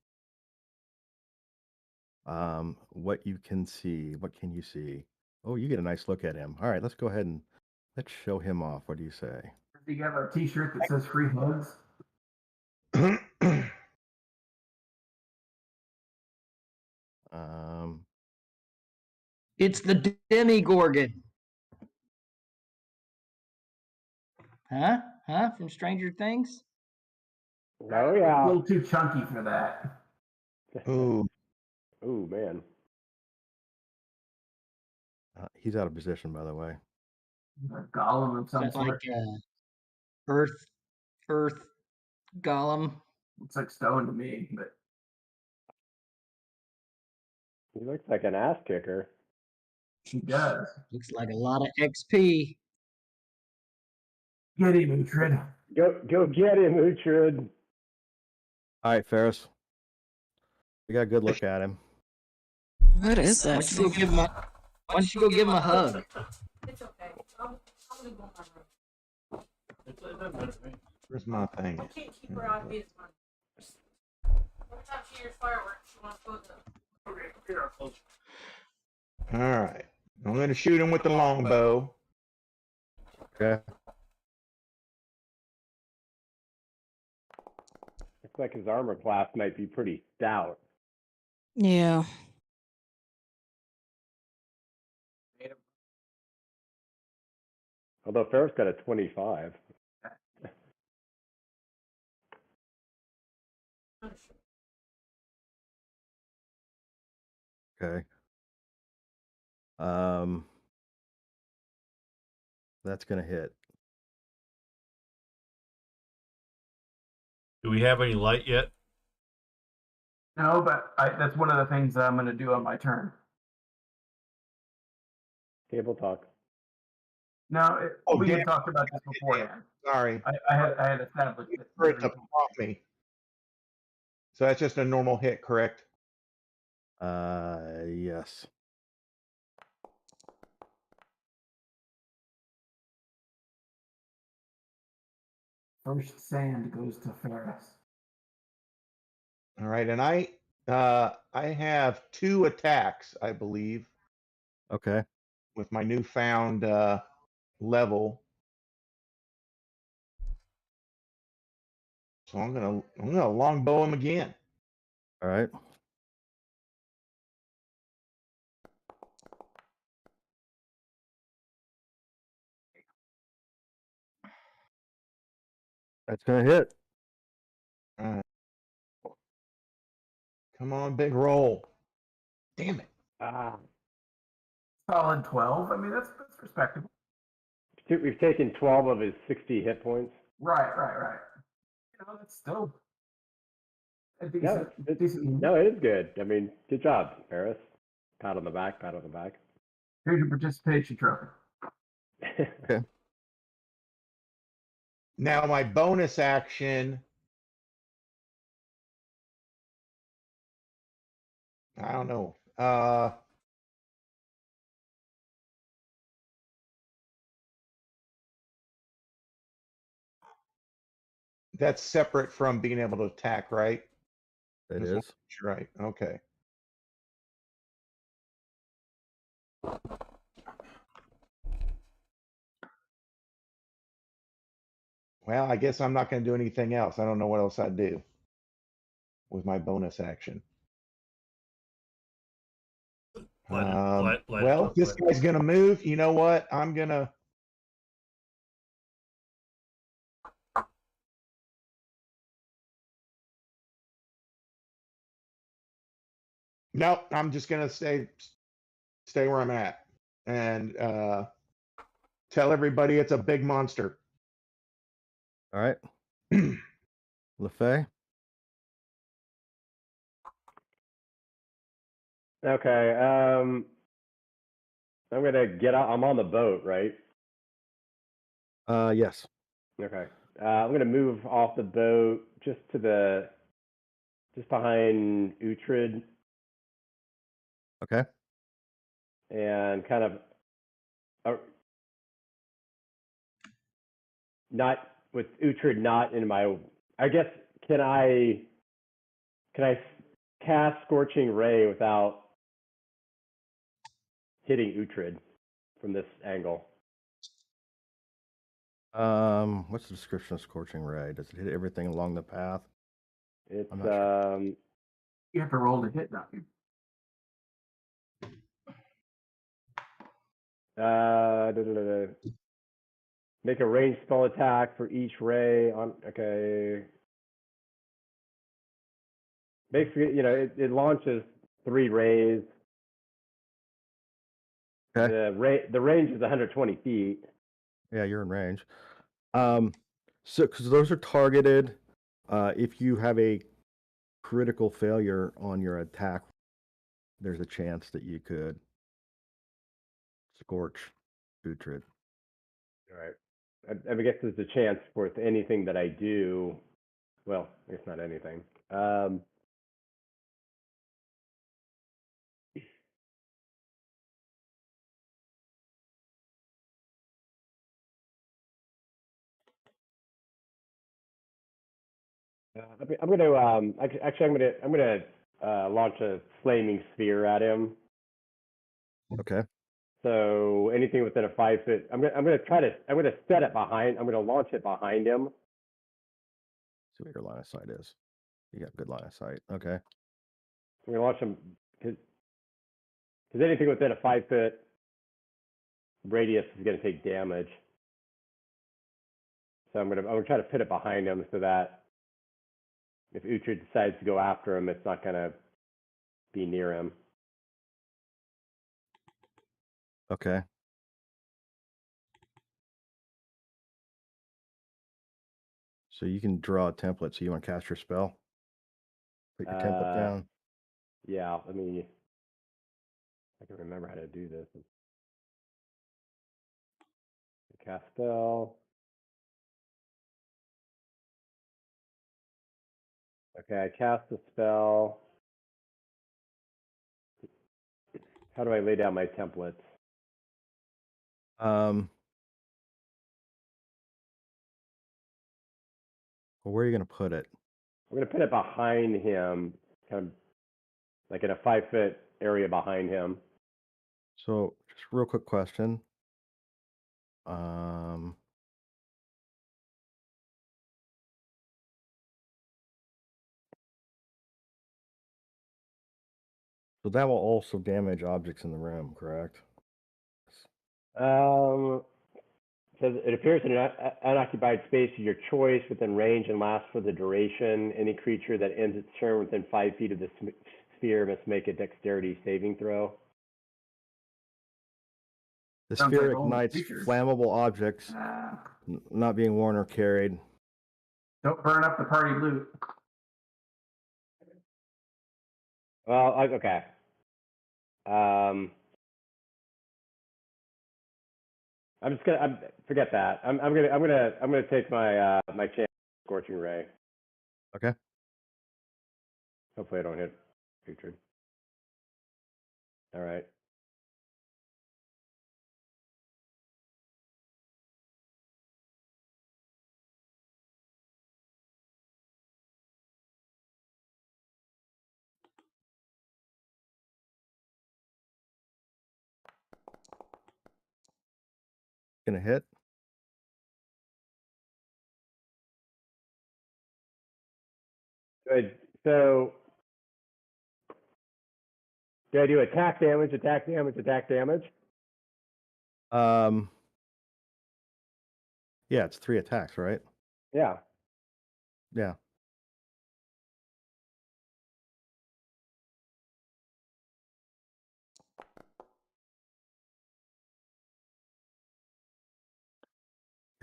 What you can see. What can you see? Oh, you get a nice look at him. All right, let's go ahead and let's show him off. What do you say? Does he have a T-shirt that says "Free Hugs"? Um, It's the Demigorgon. Huh? Huh? From Stranger Things? Oh A yeah. little too chunky for that. Ooh. Oh man. he's out of position, by the way. A golem of Is some that like sort. Earth Golem? Looks like stone to me, but He looks like an ass kicker. he does. Looks like a lot of XP. Get him, Uhtred. Go get him, Uhtred. All right, Ferris. We got a good look at him. What is Why that don't you go thing? give him why don't you go give him a hug? It's okay. I'm gonna go in my room. It doesn't matter to me. Where's my thing? I can't keep her out of his money. Every time she hears fireworks, she wants to go to the. Okay, here, close. All right. I'm going to shoot him with the longbow. Okay. Looks like his armor class might be pretty stout. Yeah. Although Ferris got a 25. Okay. That's gonna hit. Do we have any light yet? No, but that's one of the things that I'm going to do on my turn. Table talk. No, Oh, we damn. had talked about this beforehand. Sorry. I had established it. For it to prompt me. So that's just a normal hit, correct? Yes. First sand goes to Ferris. All right. And I have 2 attacks, I believe, Okay. with my newfound level. So I'm gonna longbow him again. All right. That's gonna hit. All right. Come on, big roll. Damn it. Ah. Solid 12. I mean, that's respectable. We've taken 12 of his 60 hit points. Right. You know, that's still a decent. No, decent. no, it is good. I mean, good job, Ferris. Pat on the back, pat on the back. Here's your participation trophy. Okay. Now my bonus action. I don't know. that's separate from being able to attack, right? It Just wanna is. make sure, right? Okay. Well, I guess I'm not going to do anything else. I don't know what else I'd do with my bonus action. Well, if this guy's going to move, you know what? I'm going to. No, I'm just going to stay where I'm at and tell everybody it's a big monster. All right. LaFay? Okay. I'm gonna get out. I'm on the boat, right? Yes. Okay. I'm gonna move off the boat just behind Uhtred Okay. and kind of not with Uhtred not in my. I guess can I cast Scorching Ray without hitting Uhtred from this angle? What's the description of Scorching Ray? Does it hit everything along the path? It's I'm not sure. You have to roll to hit, don't you? Make a ranged spell attack for each ray on. Okay. Basically, it launches 3 rays. Okay. The range is 120 feet. Yeah, you're in range. So because those are targeted, if you have a critical failure on your attack, there's a chance that you could scorch Uhtred. All right. I guess there's a chance for anything that I do. Well, I guess not anything. I'm gonna actually I'm gonna launch a flaming sphere at him. Okay. So anything within a 5-foot, I'm gonna set it behind. I'm gonna launch it behind him. See what your line of sight is. You got good line of sight. Okay. I'm gonna launch him because anything within a 5-foot radius is gonna take damage. So I'm gonna try to put it behind him so that if Uhtred decides to go after him, it's not gonna be near him. Okay. So you can draw a template. So you want to cast your spell? Put your template down. Yeah, I can remember how to do this. Cast spell. Okay, I cast the spell. How do I lay down my templates? Well, where are you going to put it? I'm going to put it behind him, kind of like in a 5-foot area behind him. So just real quick question. So that will also damage objects in the room, correct? Says it appears in an unoccupied space of your choice within range and lasts for the duration. Any creature that ends its turn within 5 feet of the sphere must make a dexterity saving throw. The Sounds sphere like all ignites creatures. flammable objects not being worn or carried. Don't burn up the party loot. Well, okay. I'm just gonna forget that. I'm gonna take my my chance scorching ray. Okay. Hopefully I don't hit Uhtred. All right. Gonna hit. Good. So do I do attack damage, attack damage, attack damage? Yeah, it's 3 attacks, right? Yeah. Yeah.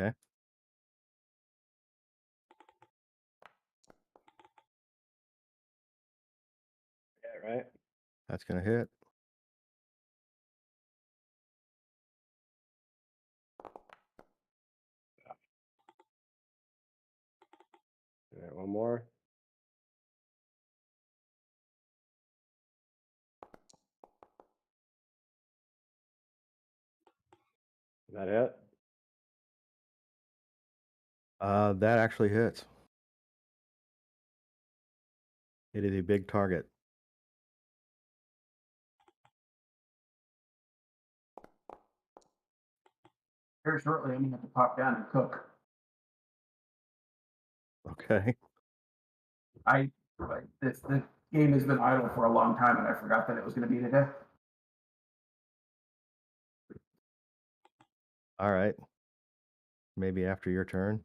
Okay. Yeah, right. That's gonna hit. All right, one more. Is that it? That actually hits. It is a big target. Very shortly, I'm gonna have to pop down and cook. Okay. The game has been idle for a long time, and I forgot that it was going to be today. All right. Maybe after your turn.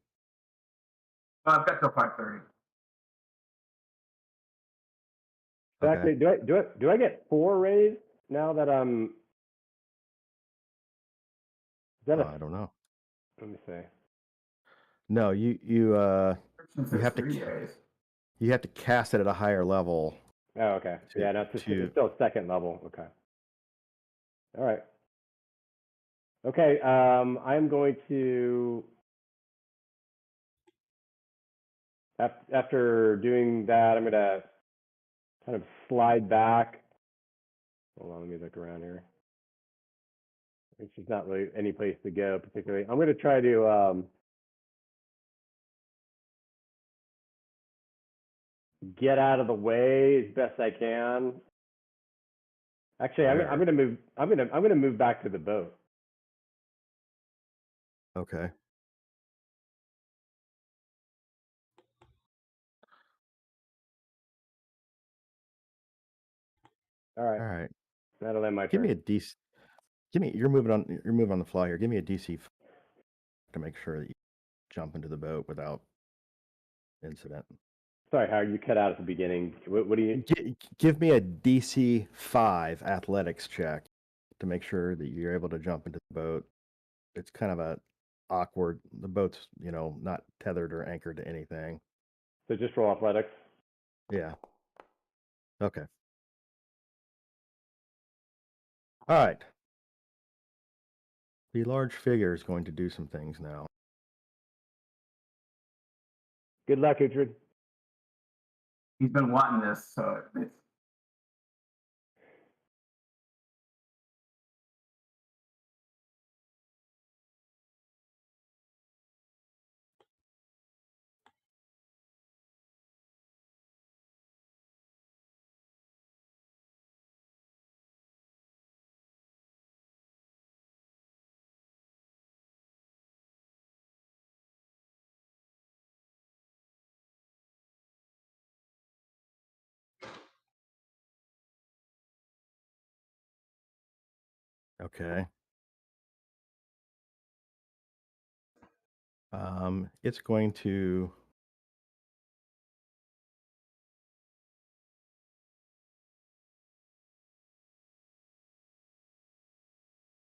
I've got till 5:30. Exactly. Okay. Do I get 4 raised now that I'm? Is that I don't know. Let me see. No, you Since You there's have to 3 days. you have to cast it at a higher level. Oh, okay. Yeah, no, it's still second level. Okay. All right. Okay. I'm going to after doing that, I'm gonna kind of slide back. Hold on, let me look around here. It's just not really any place to go particularly. I'm gonna try to get out of the way as best I can. Actually, I'm gonna move. I'm gonna move back to the boat. Okay. All right. All right. That'll end my Give me turn. a DC. You're moving on the fly here. Give me a DC to make sure that you jump into the boat without incident. Sorry, Howard, you cut out at the beginning. What do you? Give me a DC 5 athletics check to make sure that you're able to jump into the boat. It's kind of a awkward. The boat's, not tethered or anchored to anything. So just roll athletics. Yeah. Okay. All right. The large figure is going to do some things now. Good luck, Uhtred. He's been wanting this, so it's Okay. It's going to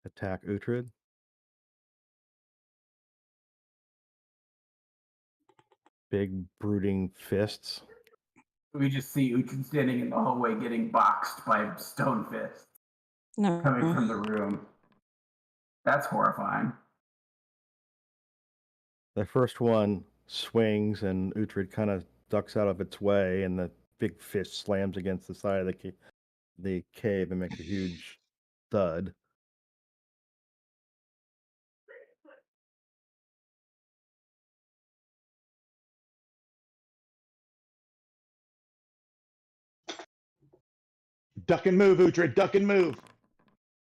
attack Uhtred. Big brooding fists. we just see Uhtred standing in the hallway getting boxed by stone fists coming from the room. That's horrifying. The first one swings, and Uhtred kind of ducks out of its way, and the big fist slams against the side of the cave and makes a huge thud. Duck and move, Uhtred. Duck and move.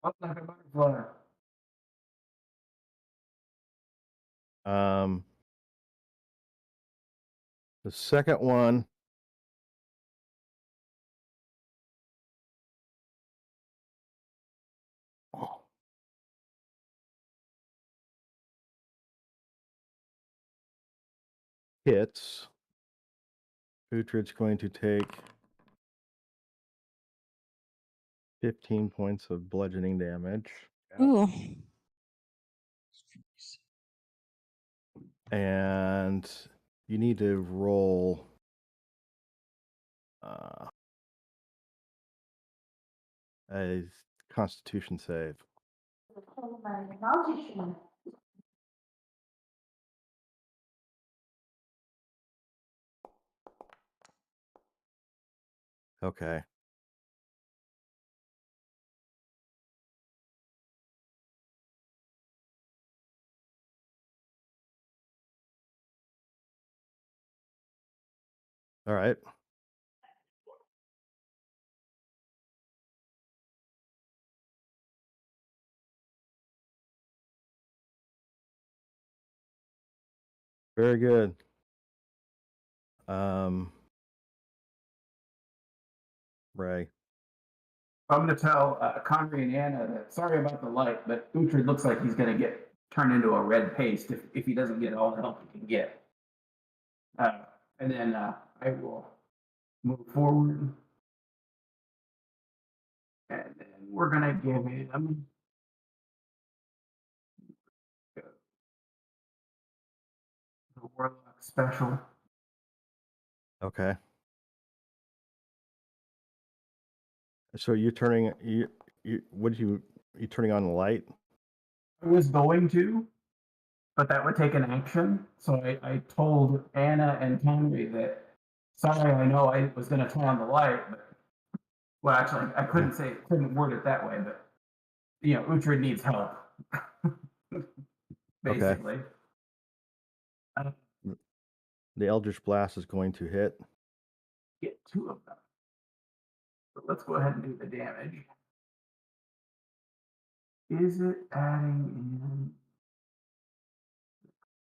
Up like a butterfly. The second one. Hits. Uhtred's going to take 15 points of bludgeoning damage. Ooh. And you need to roll a Constitution save. Okay. All right. Very good. Ray. I'm going to tell Conry and Anna that sorry about the light, but Uhtred looks like he's going to get turned into a red paste if he doesn't get all the help he can get. And then I will move forward. And then we're going to give him the Warlock special. Okay. So you're turning you turning on the light? I was going to, but that would take an action. So I told Anna and Conry that sorry, I know I was going to turn on the light, but well, actually, I couldn't word it that way, but you know, Uhtred needs help, basically. The Eldritch Blast is going to hit. Get two of them. But let's go ahead and do the damage. Is it adding in?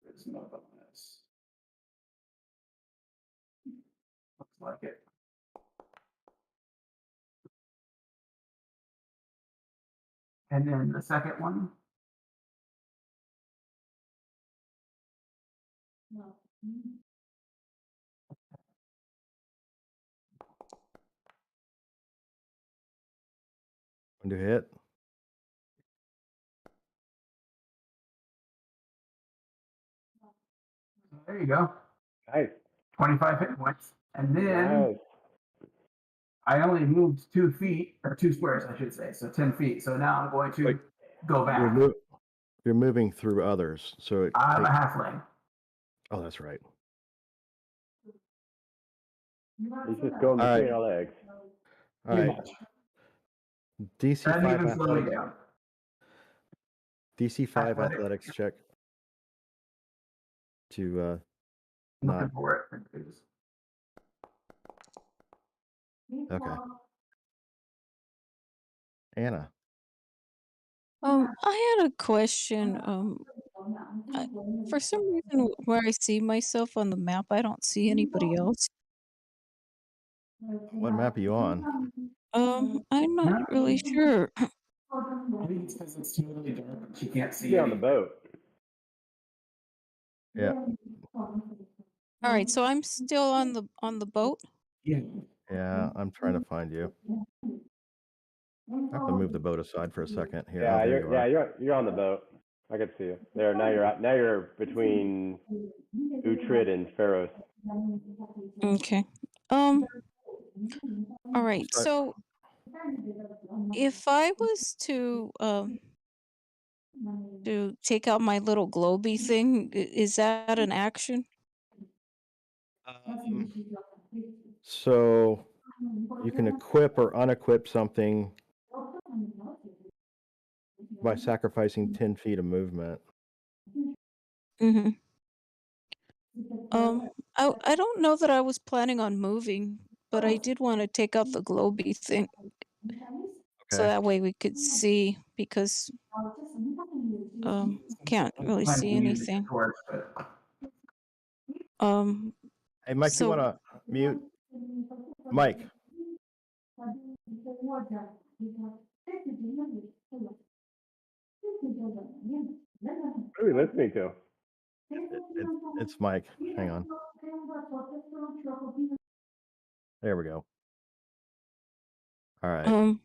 There's no bonus. Looks like it. And then the second one. Going to hit. There you go. Nice. 25 hit points. And then Nice. I only moved 2 feet, or 2 squares, I should say, so 10 feet. So now I'm going to go back. You're moving through others, so I'm a halfling. Oh, that's right. He's just going between our legs. All right. DC 5 athletics. DC 5 athletics check. To looking for it. Okay. Anna. I had a question. For some reason, where I see myself on the map, I don't see anybody else. What map are you on? I'm not really sure. I think it's because it's totally dark. She can't see You're on the boat. Yeah. All right, so I'm still on the boat. Yeah, I'm trying to find you. I have to move the boat aside for a second here. Yeah, you're on the boat. I can see you. There, now you're between Uhtred and Pharos. Okay. All right. So if I was to take out my little globy thing, is that an action? So you can equip or unequip something by sacrificing 10 feet of movement. Mm-hmm. I don't know that I was planning on moving, but I did want to take out the globy thing. So that way we could see, because Can't really Plan see to use the anything. torch, but Hey, Mike, you So- want to mute? Mike, What are we listening to? it's Mike. Hang on. There we go. All right. Um,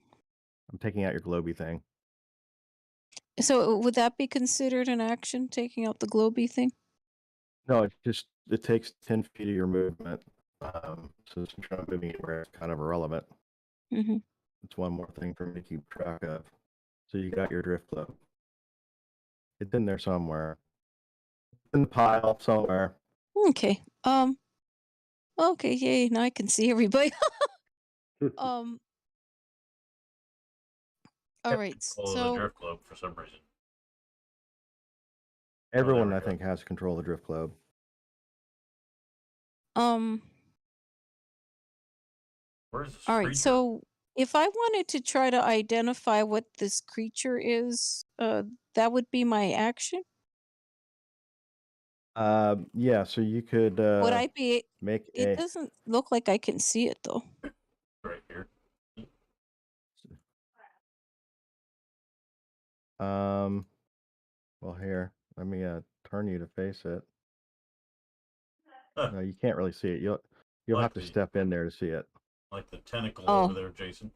I'm taking out your globy thing. so would that be considered an action, taking out the globy thing? No, it takes 10 feet of your movement. So since you're not moving anywhere, it's kind of irrelevant. Mm-hmm. It's one more thing for me to keep track of. So you got your drift globe. It's in there somewhere. In the pile somewhere. Okay. Okay. Yay! Now I can see everybody. All right. Control of the So drift globe for some reason. Everyone, we I go. think, has control of the drift globe. Where's this all right. creature? So if I wanted to try to identify what this creature is, that would be my action. Yeah, so you could Would I be? make It doesn't look like I can see it though. Right here. well, here, let me turn you to face it. Huh, No, you can't really see it. You'll Like have to the- step in there to see it. like the tentacle Oh. over there, Jason.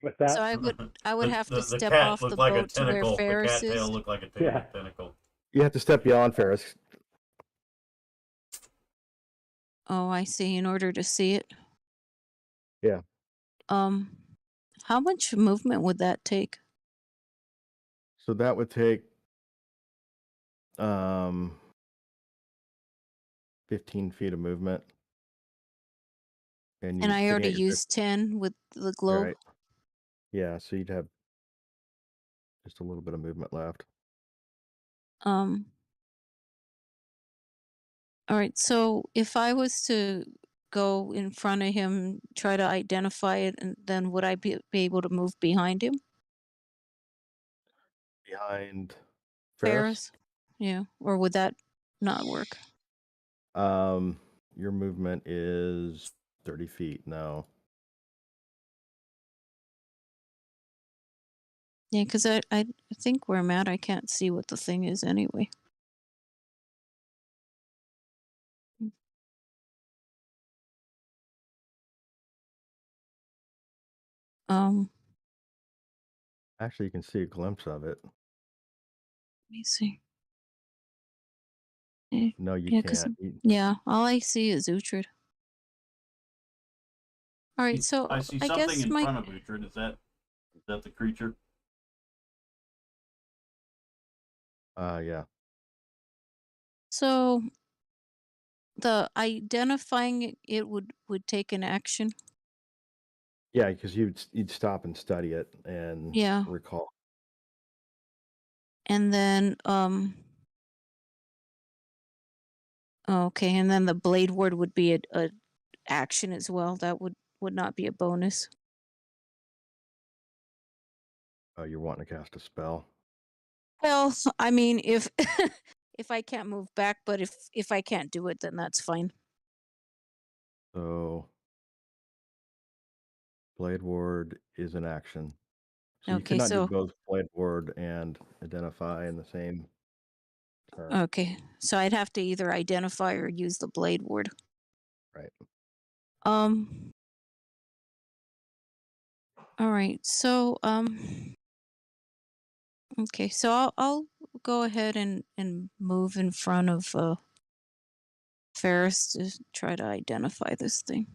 What's that? So I would have to the step cat off the looked like a boat to where tentacle. The Ferris cat tail is. looked like a Yeah. tentacle. You have to step beyond Ferris. Oh, I see. In order to see it. Yeah. How much movement would that take? So that would take 15 feet of movement. And you'd I sitting already at your used 10 with the globe. Right. Yeah, so you'd have just a little bit of movement left. All right. So if I was to go in front of him, try to identify it, and then would I be able to move behind him? Behind Ferris? Yeah. Or would that not work? Your movement is 30 feet. No. Yeah, because I think where I'm at, I can't see what the thing is anyway. Actually, you can see a glimpse of it. Let me see. Yeah, No, you yeah, 'cause can't. yeah, all I see is Uhtred. All right, I so see I something guess in my front of Uhtred. Is that the creature? Yeah. so the identifying it would take an action. Yeah, because you'd stop and study it and Yeah. recall. And then okay, and then the blade ward would be a action as well. That would not be a bonus. Oh, you're wanting to cast a spell. Well, I mean, if if I can't move back, but if I can't do it, then that's fine. So Blade Ward is an action. So you Okay, cannot do so both Blade Ward and identify in the same turn. okay, so I'd have to either identify or use the blade ward. Right. All right. So okay, so I'll go ahead and move in front of Ferris to try to identify this thing.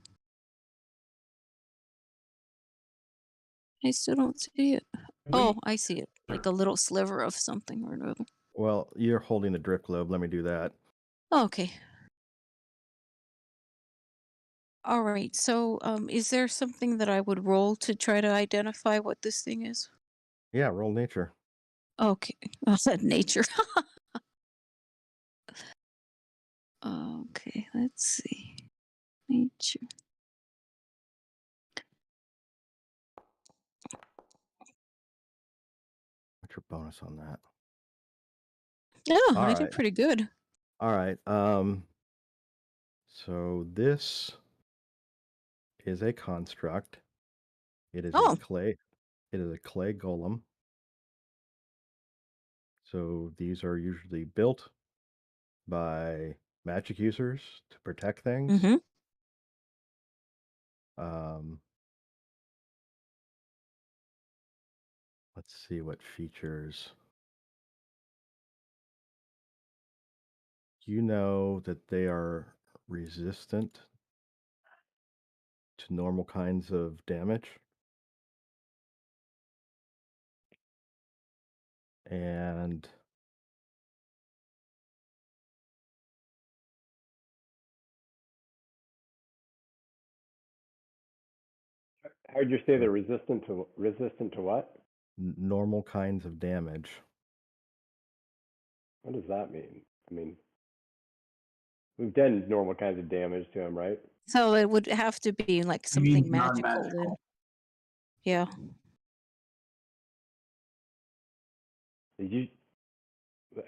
I still don't see it. Oh, I see it. Like a little sliver of something or another. Well, you're holding the drift globe. Let me do that. Okay. All right. So is there something that I would roll to try to identify what this thing is? Yeah, roll nature. Okay. I said nature. Okay, let's see. Nature. What's your bonus on that? Yeah, All I did right. pretty good. All right. So this is a construct. It is a Oh, clay. It is a clay golem. So these are usually built by magic users to protect things. mm-hmm. Um, let's see what features. You know that they are resistant to normal kinds of damage. And How'd you say they're resistant to what? normal kinds of damage. What does that mean? I mean, we've done normal kinds of damage to them, right? So it would have to be like You mean something magical then. non-magical. Yeah. Did you?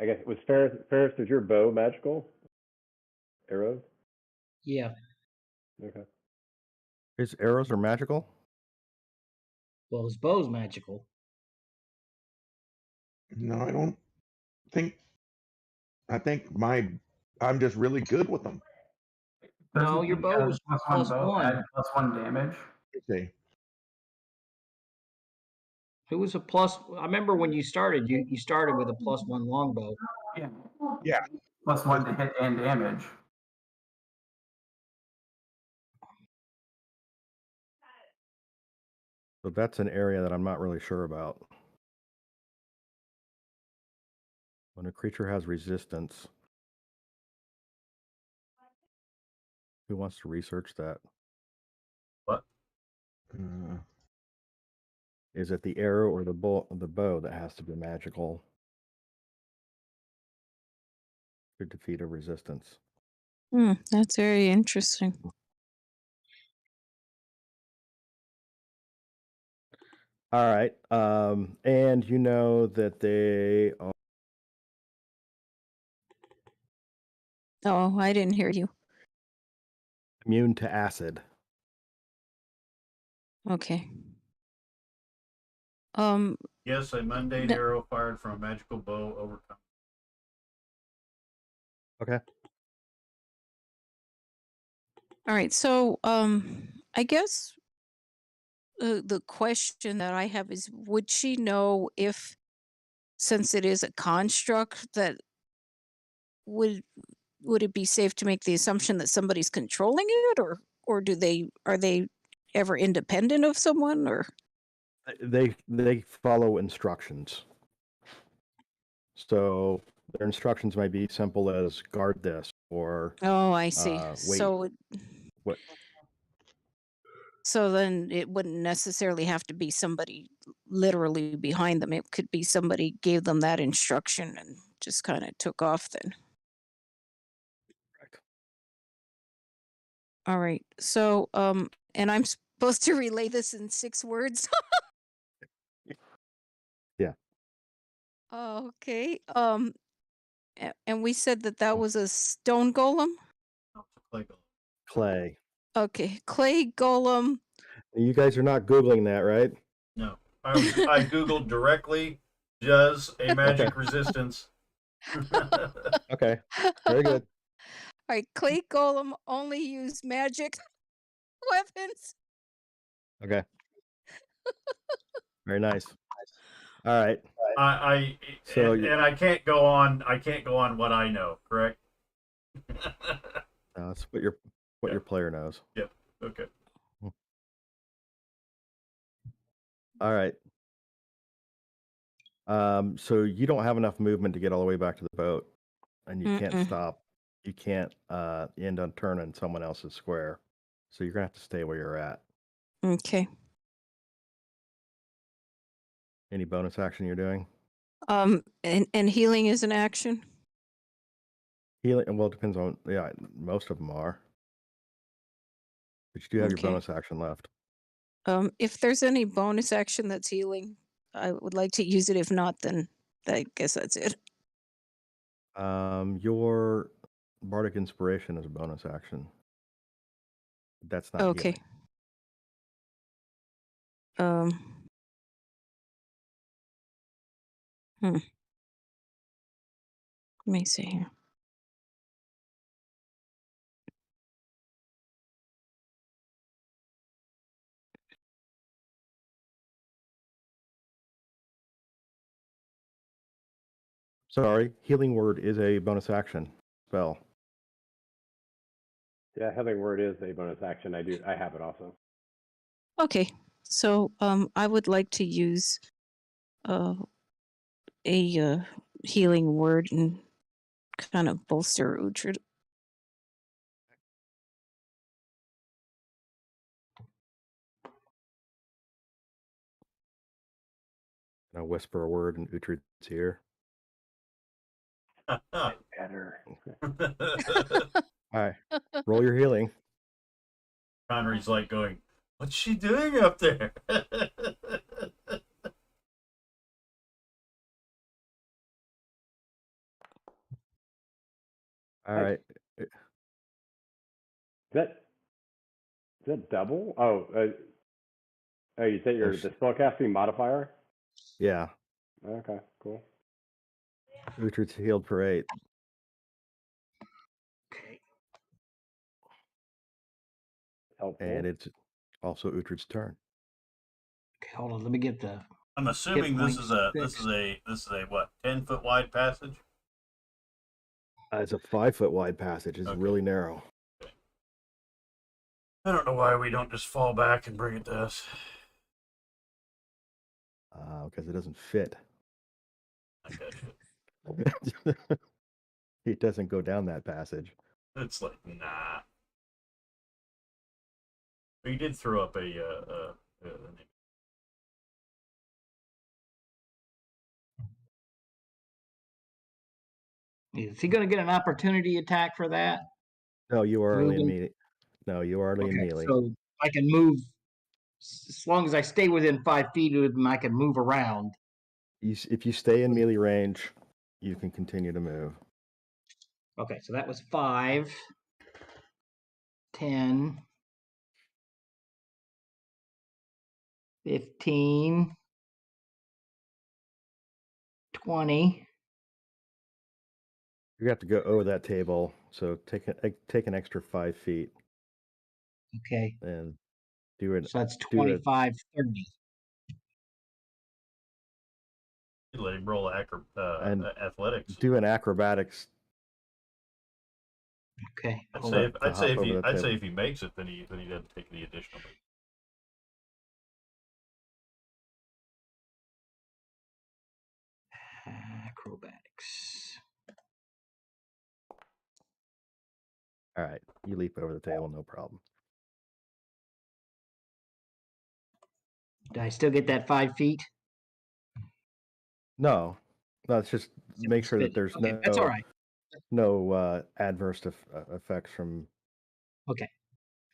I guess was Ferris, was your bow magical? Arrows? Yeah. Okay. His arrows are magical? Well, his bow's magical. No, I don't think. I think I'm just really good with them. No, Doesn't your the, bow was +1 +1. bow add +1 damage? See, Who was a plus? I remember when you started, you started with a +1 longbow. Yeah. Yeah. +1 to hit and damage. So that's an area that I'm not really sure about. When a creature has resistance, who wants to research that? What? Is it the arrow or the bow that has to be magical to defeat a resistance? That's very interesting. All right. And you know that they are Oh, I didn't hear you. immune to acid. Okay. Yes, a mundane No. arrow fired from a magical bow overcomes. Okay. All right. So, I guess the question that I have is, would she know if, since it is a construct, that would it be safe to make the assumption that somebody's controlling it, or are they ever independent of someone, or? They follow instructions. So their instructions might be simple as guard this or Oh, I see. wait. So What? So then it wouldn't necessarily have to be somebody literally behind them. It could be somebody gave them that instruction and just kind of took off then. Correct. All right. So, and I'm supposed to relay this in 6 words. Yeah. Oh, okay. And we said that was a stone golem. No, it's a clay golem. Clay. Okay, clay golem. You guys are not Googling that, right? No, I googled directly. Does a magic resistance? Okay. Very good. All right, clay golem only use magic weapons. Okay. Very nice. All right. So and I can't go on. I can't go on what I know. Correct. That's what your player knows. Yep. Okay. All right. So you don't have enough movement to get all the way back to the boat, and you can't stop. You can't end on turn in someone else's square. So you're gonna have to stay where you're at. Okay. Any bonus action you're doing? And healing is an action. Healing. Well, it depends on. Yeah, most of them are. But you do have your Okay. bonus action left. If there's any bonus action that's healing, I would like to use it. If not, then I guess that's it. Your bardic inspiration is a bonus action. That's not Okay. healing. Let me see here. Sorry, healing word is a bonus action spell. Yeah, healing word is a bonus action. I have it also. Okay, so I would like to use a healing word and kind of bolster Uhtred. And I'll whisper a word in Uhtred's ear. Better. All right, roll your healing. Connery's like going, "What's she doing up there?" All right. Is that double? Oh, you said you're the spellcasting modifier? Yeah, Okay, cool. Uhtred's healed for 8. Okay. Helpful. And it's also Uhtred's turn. Okay, hold on. Let me get the. I'm assuming this points is a fixed. what, 10-foot wide passage? It's a 5-foot wide passage. It's Okay. really narrow. I don't know why we don't just fall back and bring it to us. Because it doesn't fit. I got you. It doesn't go down that passage. It's like, nah. We did throw up a Is he going to get an opportunity attack for that? No, you are early in Moving? melee. No, you are early in Okay, melee. so I can move as long as I stay within 5 feet of him. I can move around. If you stay in melee range, you can continue to move. Okay, so that was 5, 10, 15, 20. You have to go over that table, so take an extra 5 feet Okay, and do it. so that's Do it. 25, 30. let him roll And athletics. Do an acrobatics. Okay, I'd hold say on. if, I'd say if hop he over the I'd say table. if he makes it, then he doesn't take any additional. Acrobatics. All right, you leap over the table, no problem. Do I still get that 5 feet? No, it's just make sure that there's Okay, that's all right. no adverse effects from Okay,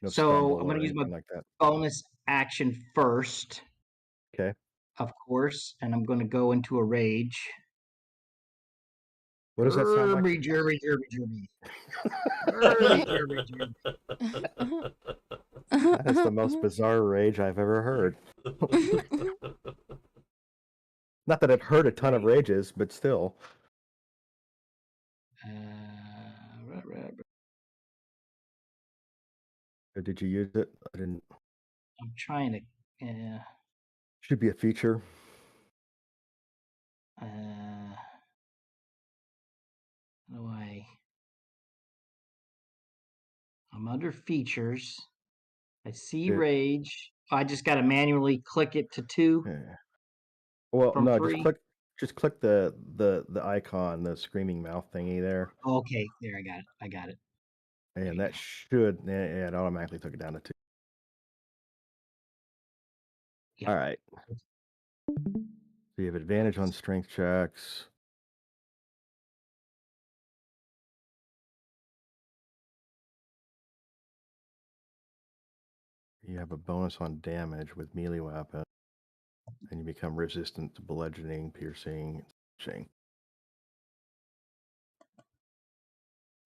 no so stumble I'm going or to use my anything like that. bonus action first, Okay. of course, and I'm going to go into a rage. What does that sound like? Jerby, Jerby, Jerby, Jerby. Jerby, Jerby, Jerby. That is the most bizarre rage I've ever heard. Not that I've heard a ton of rages, but still. Or did you use it? I didn't. I'm trying to. Should be a feature. How do I? I'm under features. I see Yeah. rage. I just got to manually click it to 2 Yeah. Well, from no, 3. just click the icon, the screaming mouth thingy there, Okay, there I got it. I got it. and that should it automatically took it down to 2. Yeah. All right. So you have advantage on strength checks. You have a bonus on damage with melee weapon. and you become resistant to bludgeoning, piercing, slashing.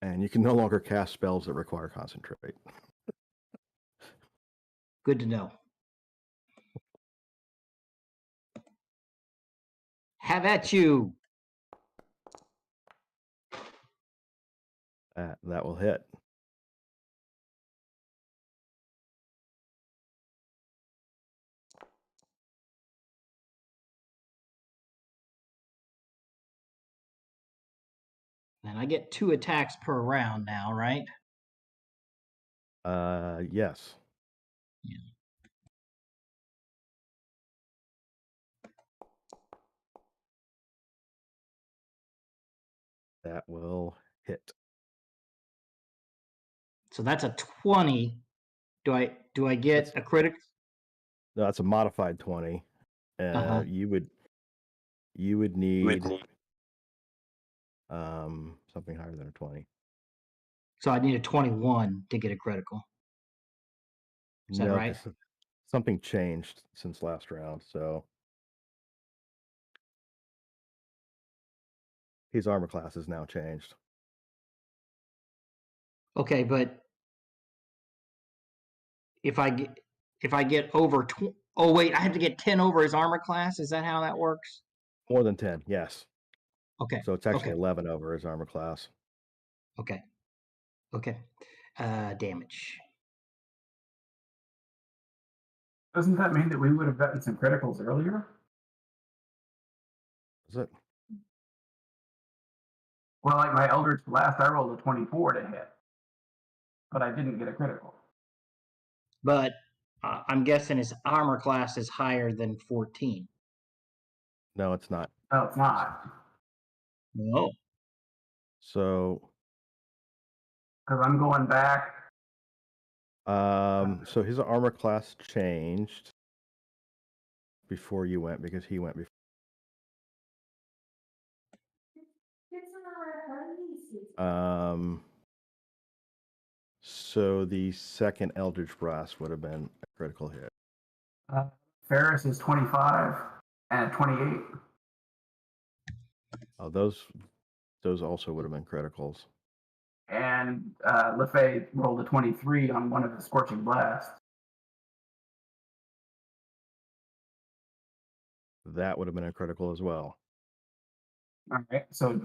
And you can no longer cast spells that require concentrate. Good to know. Have at you. That will hit. And I get 2 attacks per round now, right? Yes. Yeah. That will hit. So that's a 20. Do I get a critic? No, that's a modified 20. Uh-huh. You would need something higher than a 20. So I need a 21 to get a critical. Is that No, right? 'cause something changed since last round, so his armor class has now changed. Okay, but if I get over oh wait, I have to get 10 over his armor class. Is that how that works? More than 10, yes. Okay. So it's actually Okay. 11 over his armor class. Okay. Okay. Damage. Doesn't that mean that we would have gotten some criticals earlier? Is it? Well, like my Eldritch Blast, I rolled a 24 to hit, but I didn't get a critical. But I'm guessing his armor class is higher than 14. No, it's not. No, it's not. No. So Because I'm going back. so his armor class changed before you went because he went before. So the second Eldritch Blast would have been a critical hit. Ferris is 25 and 28. Oh, those also would have been criticals. And LeFay rolled a 23 on one of the Scorching Blasts. That would have been a critical as well. All right. So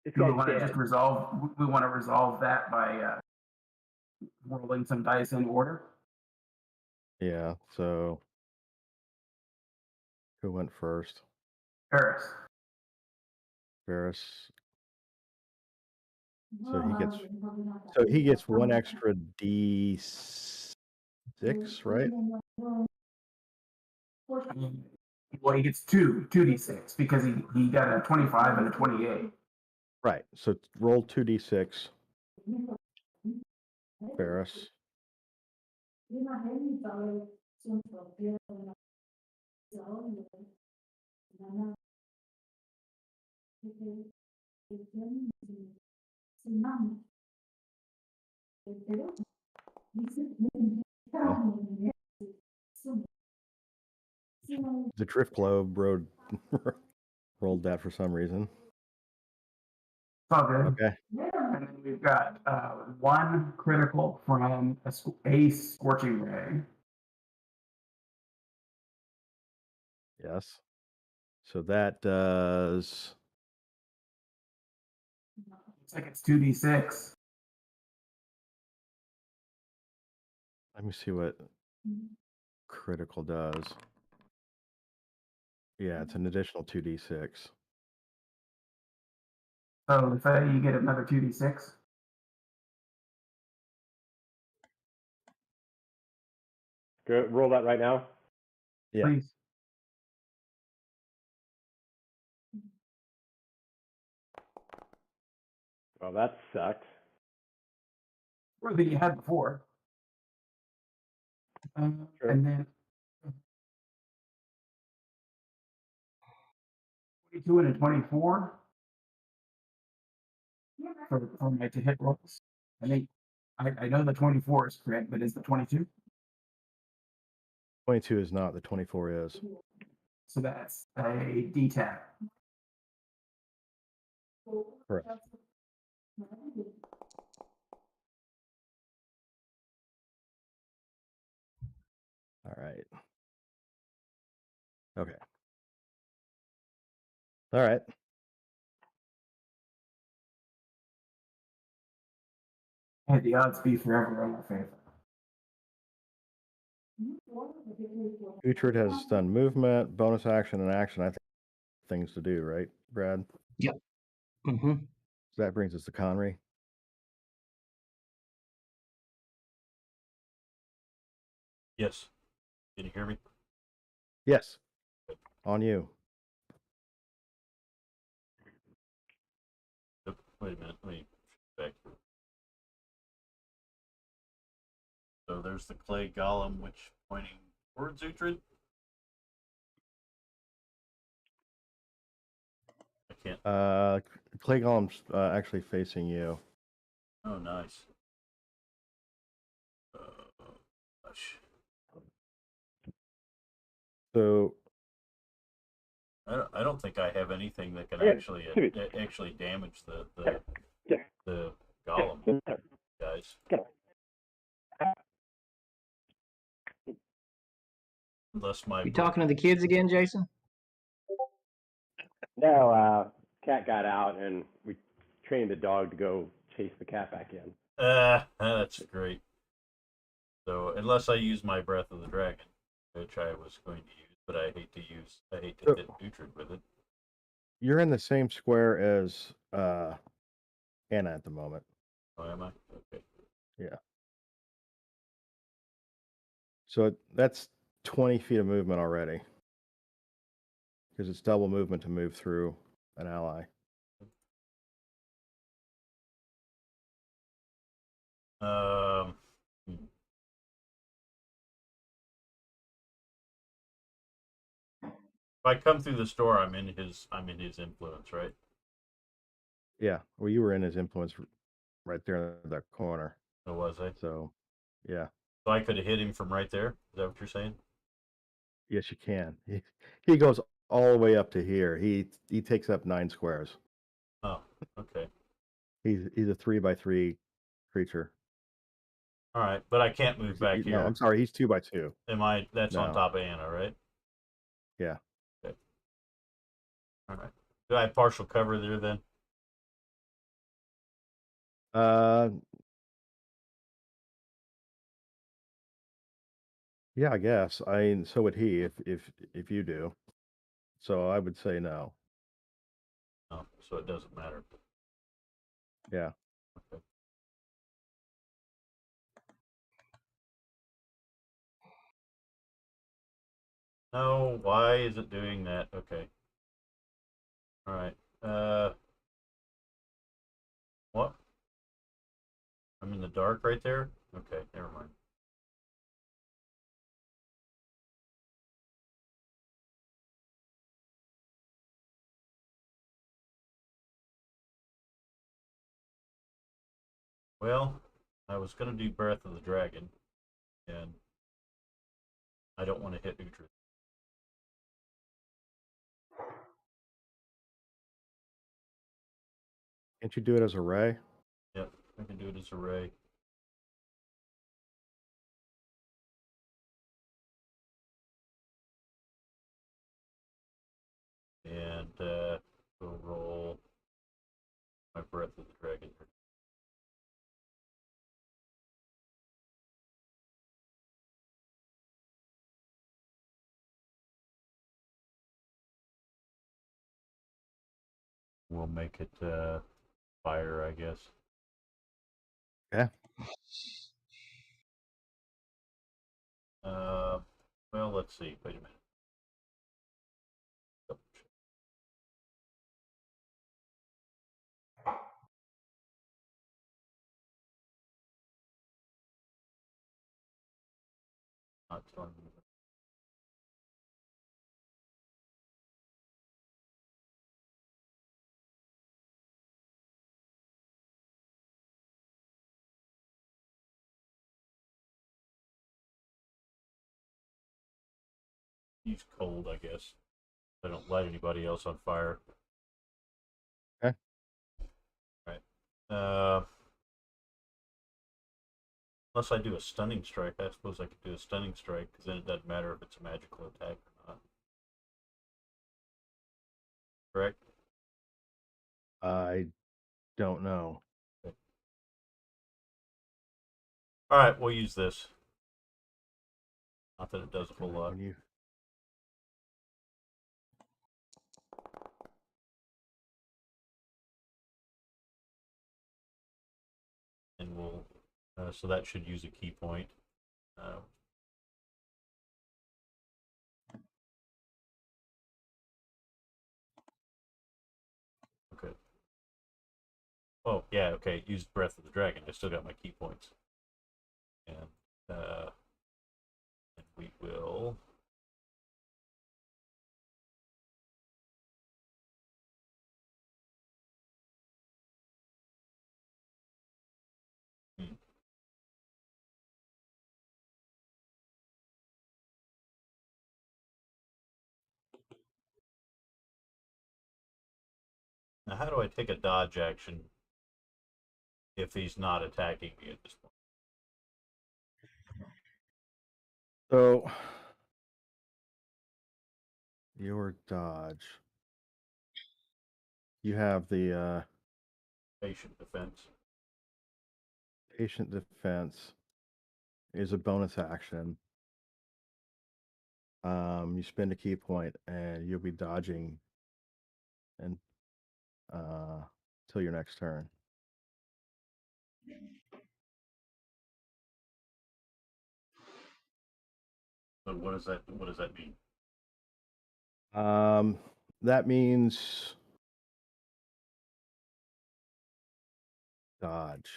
This do we guy's want to dead. just resolve? We want to resolve that by rolling some dice in order. Yeah. So who went first? Ferris. Ferris. So he gets one extra D6, right? Well, he gets 2d6 because he got a 25 and a 28. Right. So roll 2d6. Ferris. The Drift Globe rolled that for some reason. It's all good. Okay. And then we've got one critical from a Scorching Ray. Yes. So that does. Looks like it's 2d6. Let me see what critical does. Yeah, it's an additional 2d6. So if you get another 2d6. Go, roll that right now. Yeah. Please. Well, that sucked. Or that you had before. Sure. And then 22 and a 24 for my to hit rolls. I think I know the 24 is correct, but is the 22? 22 is not. The 24 is. So that's a D10. Correct. All right. Okay. All right. And the odds be forever in my favor. Uhtred has done movement, bonus action, and action. I think things to do, right, Brad? Yep. Mm-hmm. So that brings us to Conry. Yes. Can you hear me? Yes. On you. Oop, wait a minute. Let me back. So there's the clay golem, which pointing towards Uhtred. I can't. Clay Golem's actually facing you. Oh, nice. Gosh. So I don't think I have anything that can Yeah, actually actually damage the golem, guys. Unless my You talking to the kids again, Jason? No, cat got out, and we trained the dog to go chase the cat back in. That's great. So unless I use my breath of the dragon, which I was going to use, but I hate to hit Uhtred with it. you're in the same square as Anna at the moment. Oh, am I? Okay. Yeah. So that's 20 feet of movement already. Because it's double movement to move through an ally. Hmm. If I come through the store, I'm in his influence, right? Yeah. Well, you were in his influence right there in that corner. Or was I? So, yeah. So I could have hit him from right there. Is that what you're saying? Yes, you can. He goes all the way up to here. He takes up 9 squares. Oh, okay. He's a 3x3 creature. All right, but I can't move back No, here. I'm sorry. He's 2x2. Am I? That's on No. top of Anna, right? Yeah. Okay. All right. Do I have partial cover there then? Uh, yeah, I guess. So would he if you do. So I would say no. No, so it doesn't matter. Yeah. Okay. No, why is it doing that? Okay. All right. What? I'm in the dark right there? Okay, never mind. Well, I was going to do Breath of the Dragon, and I don't want to hit Uhtred. Can't you do it as a ray? Yep, I can do it as a ray. And we'll roll my Breath of the Dragon. We'll make it fire, I guess. Yeah. Well, let's see. Wait a minute. Oh, not telling me. He's cold, I guess. I don't light anybody else on fire. Okay. Right. Unless I do a stunning strike, I suppose I could do a stunning strike because then it doesn't matter if it's a magical attack or not. Correct? I don't know. Okay. All right, we'll use this. Not that it does a whole lot. When you And we'll, so that should use a key point. Okay. Oh, yeah, okay. Use Breath of the Dragon. I still got my key points. And we will. Now, how do I take a dodge action if he's not attacking me at this point? So your dodge. You have the Patient defense. patient defense is a bonus action. You spend a key point and you'll be dodging and till your next turn. So what does that mean? That means dodge.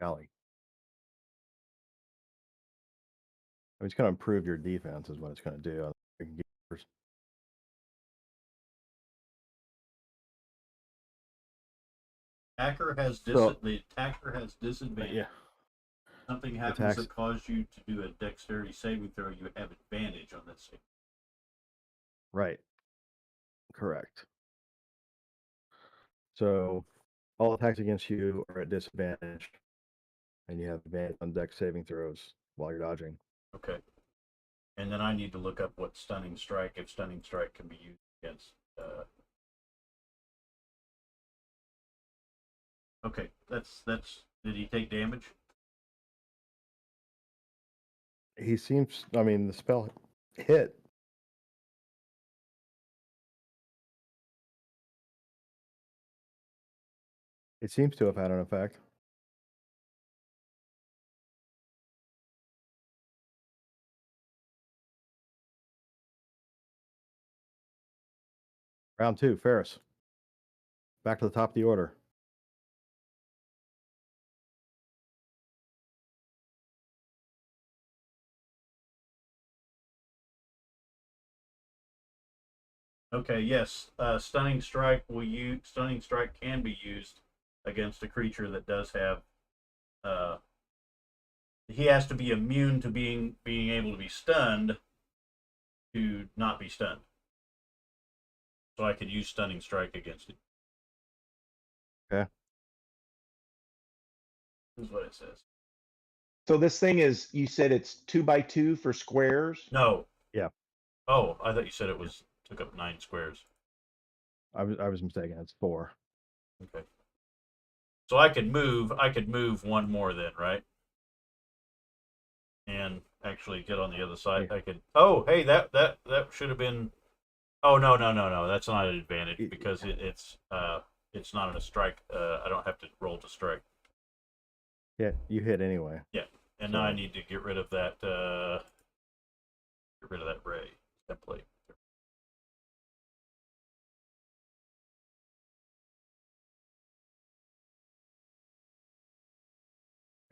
Golly. I mean, it's going to improve your defense, is what it's going to do. Attacker has So- the attacker has disadvantage. Yeah. Something happens Attacks. that caused you to do a dexterity saving throw. You have advantage on that save. Right. Correct. So all attacks against you are at disadvantage, and you have advantage on dex saving throws while you're dodging. Okay. And then I need to look up what stunning strike, if stunning strike can be used against. Okay, that's. Did he take damage? He seems. I mean, the spell hit. It seems to have had an effect. Round 2, Ferris. Back to the top of the order. Okay, yes. Stunning strike Stunning strike can be used against a creature that does have. He has to be immune to being able to be stunned to not be stunned. So I could use stunning strike against it. Okay. This is what it says. So this thing is, you said it's 2x2 for squares? No. Yeah. Oh, I thought you said it was took up 9 squares. I was mistaken. It's 4. Okay. So I could move one more then, right? And actually get on the other side. Yeah. I could. Oh, hey, that should have been. Oh no. That's not an advantage because it's not a strike. I don't have to roll to strike. Yeah, you hit anyway. Yeah, and now I need to get rid of that. Get rid of that ray template.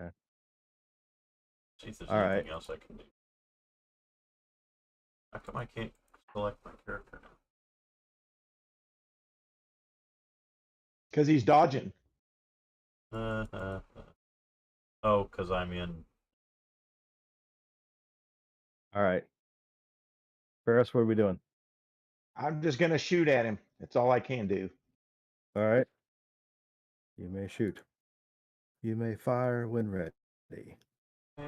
Okay. See if there's All anything right. else I can do. How come I can't select my character now? Because he's dodging. Oh, because I'm in. All right. Ferris, what are we doing? I'm just gonna shoot at him. That's all I can do. All right. You may shoot. You may fire when ready.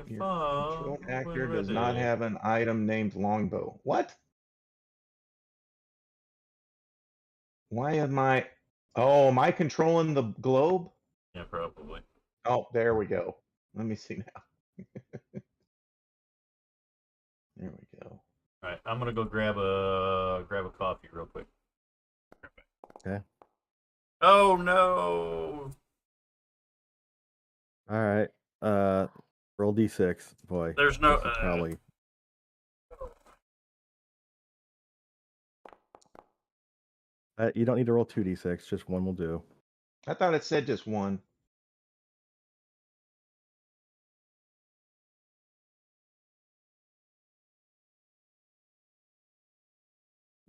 Your control actor does not have an item named longbow. What? Why am I? Oh, am I controlling the globe? Yeah, probably. Oh, there we go. Let me see now. There we go. All right, I'm gonna go grab a coffee real quick. Okay. Oh no! All right. Roll d6, boy. There's no. This is probably. You don't need to roll 2d6. Just one will do. I thought it said just one.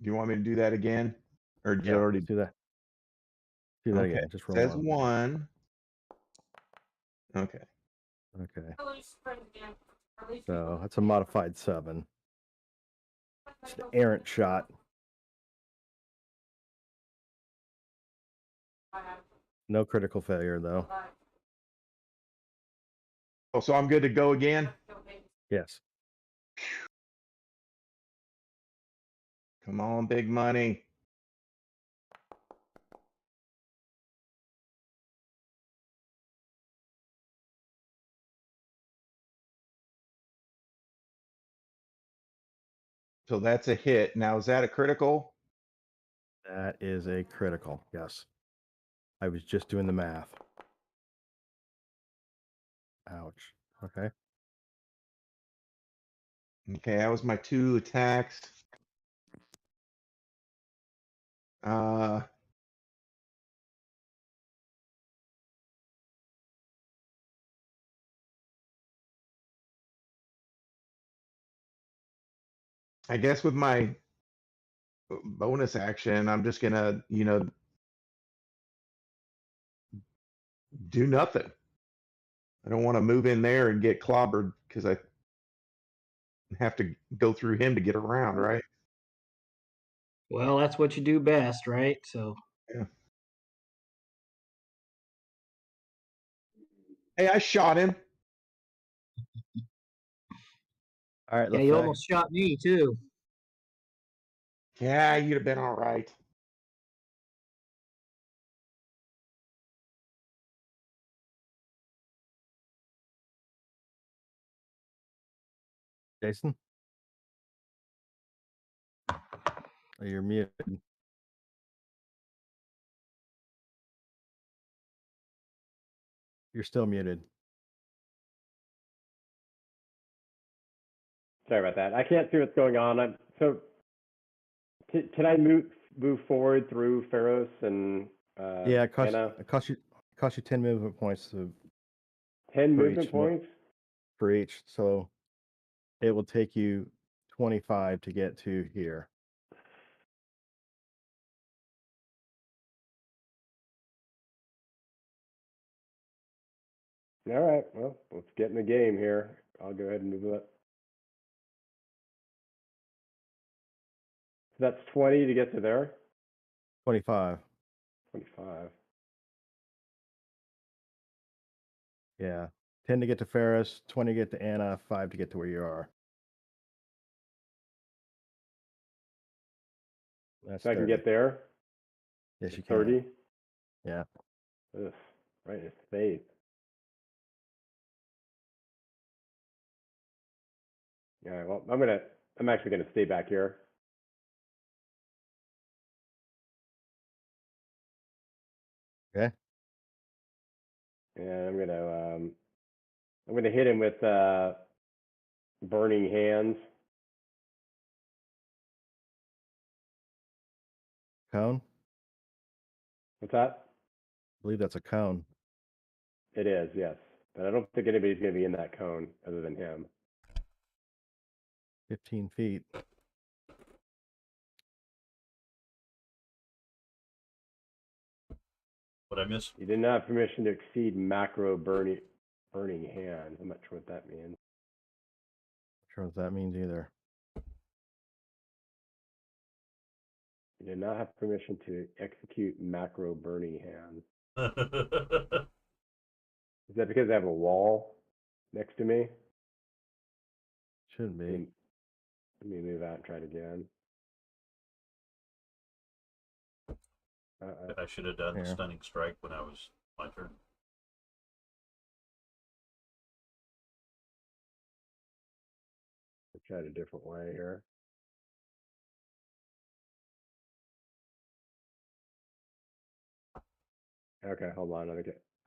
Do you want me to do that again, or did you Yeah, already? let's do that. Do that Okay. again. Just roll Says one. one. Okay. Okay. Release friend again. Release So people. that's a modified 7. It's an errant shot. No critical failure though. Oh, so I'm good to go again? Yes. Come on, big money. So that's a hit. Now, is that a critical? That is a critical. Yes. I was just doing the math. Ouch. Okay. Okay, that was my 2 attacks. I guess with my bonus action, I'm just gonna, do nothing. I don't want to move in there and get clobbered because I have to go through him to get around, right? Well, that's what you do best, right? So Yeah. Hey, I shot him. All right. yeah, you Lefay. almost shot me too. Yeah, you'd have been all right. Jason. Oh, you're muted. You're still muted. Sorry about that. I can't see what's going on. Can I move forward through Pharos and Yeah, it Anna? costs you 10 movement points 10 for movement each points? for each. So it will take you 25 to get to here. All right. Well, let's get in the game here. I'll go ahead and move it. So that's 20 to get to there? 25. 25. Yeah. 10 to get to Ferris, 20 to get to Anna, 5 to get to where you are. That's So I can 30. get there? Yes, you can. 30? Yeah. Ugh, right in his face. All right, well, I'm actually gonna stay back here. Okay. And I'm gonna hit him with burning hands. Cone. What's that? I believe that's a cone. It is, yes. But I don't think anybody's gonna be in that cone other than him. 15 feet. What I miss? You did not have permission to exceed macro burning hand. I'm not sure what that means. Not sure what that means either. You did not have permission to execute macro burning hand. Is that because I have a wall next to me? Shouldn't be. Let me move out and try it again. I should have done the Here. stunning strike when I was my turn. I'll try it a different way here. Okay, hold on. I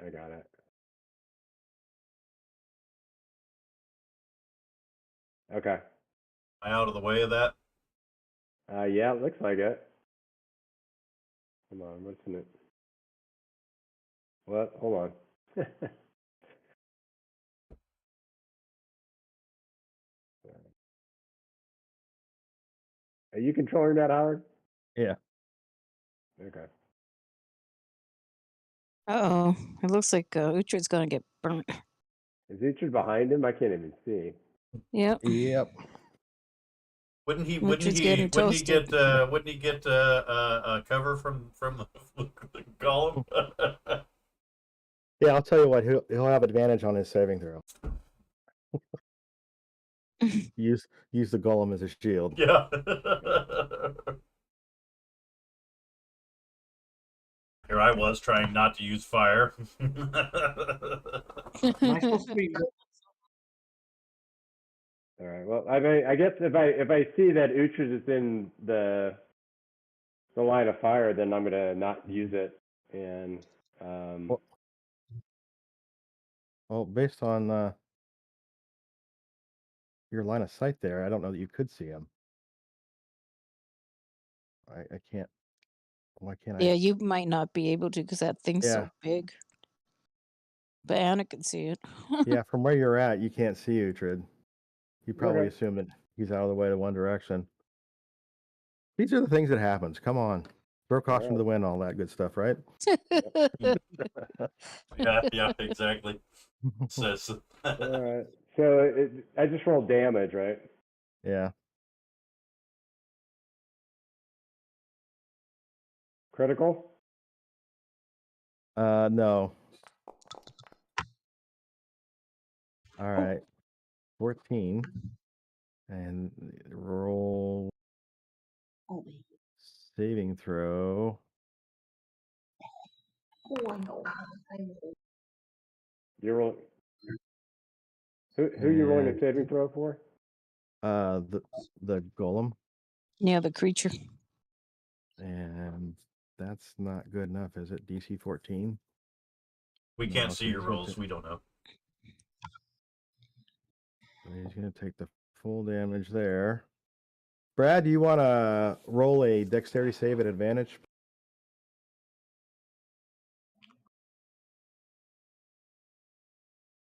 got it. Okay. Am I out of the way of that? Yeah, it looks like it. Come on, what's in it? What? Hold on. Are you controlling that, Howard? Yeah. Okay. Uh-oh. It looks like Uhtred's gonna get burnt. Is Uhtred behind him? I can't even see. Yep. Yep. Wouldn't he Uhtred's getting toasted. get cover from the golem? Yeah, I'll tell you what. He'll have advantage on his saving throw. use the golem as a shield. Yeah. Here I was trying not to use fire. Am I supposed to be? All right. Well, I guess if I see that Uhtred is in the line of fire, then I'm gonna not use it. And Well, based on your line of sight there, I don't know that you could see him. I can't. Why can't I? Yeah, you might not be able to because that thing's Yeah. so big. But Anna can see it. Yeah, from where you're at, you can't see Uhtred. You probably Okay. assume that he's out of the way to one direction. These are the things that happens. Come on. Throw caution to the wind, all that good stuff, right? Yeah, exactly. Says. All right. So I just rolled damage, right? Yeah. Critical? No. All right. 14. And roll saving throw. You're rolling. Who are you rolling a saving throw for? The golem. Yeah, the creature. And that's not good enough, is it? DC 14. We No, can't it's see a your DC rolls. 15. We don't know. So he's going to take the full damage there. Brad, do you want to roll a dexterity save at advantage?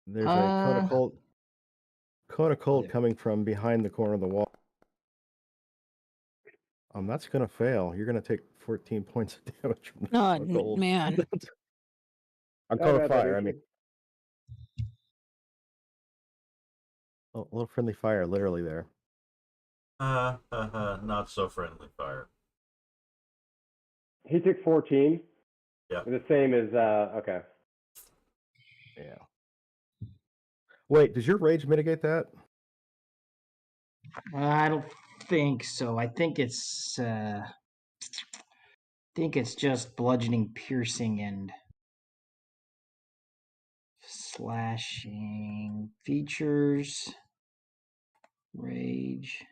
There's a cone of cold coming from behind the corner of the wall. That's going to fail. You're going to take 14 points of damage from the Oh, cone of cold. man. I'm cone of fire. I mean, a little friendly fire, literally there. Not so friendly fire. He took 14. Yeah. The same as okay. Yeah. Wait, does your rage mitigate that? I don't think so. I think it's just bludgeoning, piercing, and slashing features. Rage.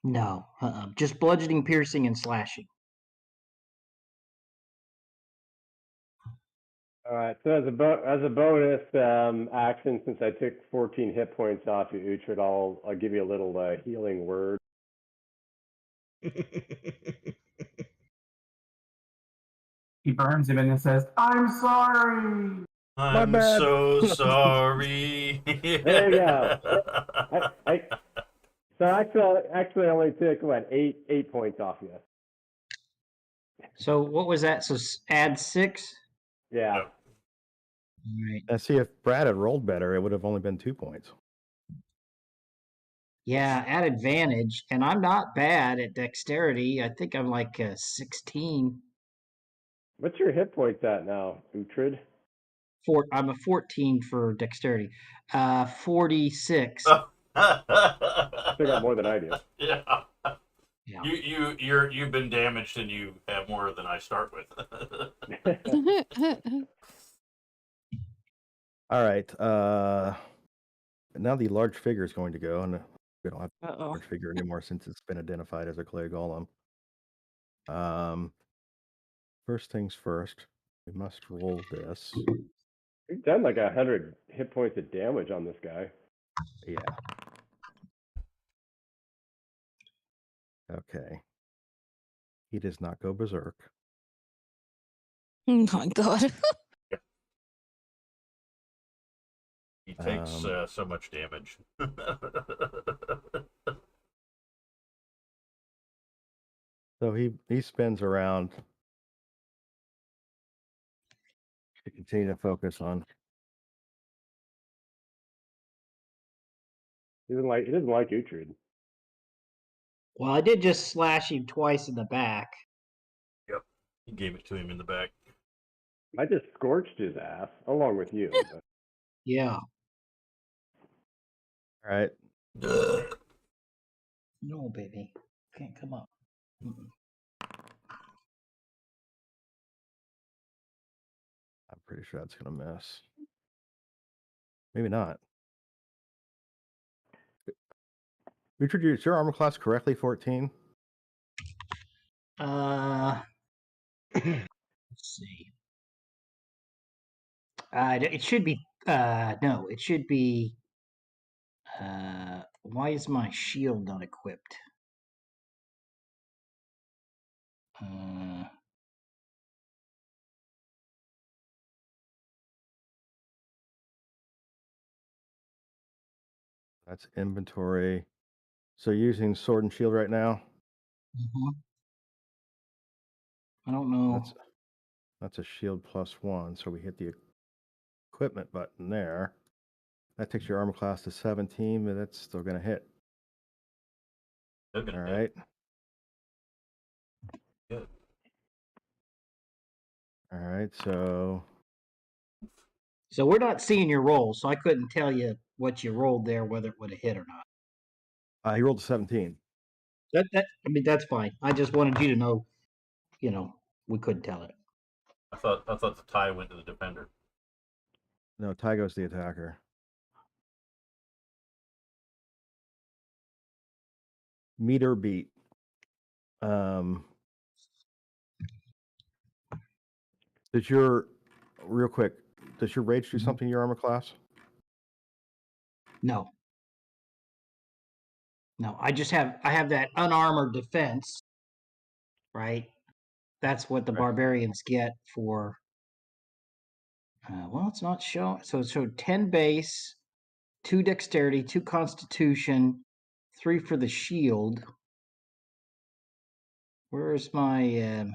No, just bludgeoning, piercing, and slashing. All right. So as a bonus action, since I took 14 hit points off you, Uhtred, I'll give you a little healing word. He burns him and then says, "I'm sorry." I'm bad. so sorry. There you go. So actually, I only took what 8 points off you. So what was that? So add 6. Yeah. Yep. All right. And see, if Brad had rolled better, it would have only been 2 points. Yeah, at advantage, and I'm not bad at dexterity. I think I'm like 16. What's your hit points at now, Uhtred? I'm a 14 for dexterity. 46. Still got more than I do. Yeah. Yeah. You've been damaged and you have more than I start with. All right. Now the large figure is going to go, and we don't have a Uh-oh. large figure anymore since it's been identified as a clay golem. First things first, we must roll this. We've done like 100 hit points of damage on this guy. Yeah. Okay. He does not go berserk. Oh my God. He takes Um, so much damage. So he spins around to continue to focus on. He doesn't like Uhtred. Well, I did just slash him twice in the back. Yep. He gave it to him in the back. I just scorched his ass along with you. But Yeah. All right. No, baby. Can't come up. Mm-mm. I'm pretty sure that's going to miss. Maybe not. Richard, is your armor class correctly 14? Let's see. It should be. No, it should be. Why is my shield not equipped? That's inventory. So you're using sword and shield right now? I don't know. That's a shield +1. So we hit the equipment button there. That takes your armor class to 17, but that's still going to hit. They're gonna All hit. right. Good. All right. So So we're not seeing your roll, so I couldn't tell you what you rolled there, whether it would have hit or not. he rolled a 17. I mean, that's fine. I just wanted you to know. We couldn't tell it. I thought the tie went to the defender. No, Tygo's the attacker. Meter beat. Does your real quick? Does your rage do something to your armor class? No. No, I have that unarmored defense, right? That's what the Right. barbarians get for. Well, it's not showing. So 10 base, 2 dexterity, 2 constitution, 3 for the shield. Where's my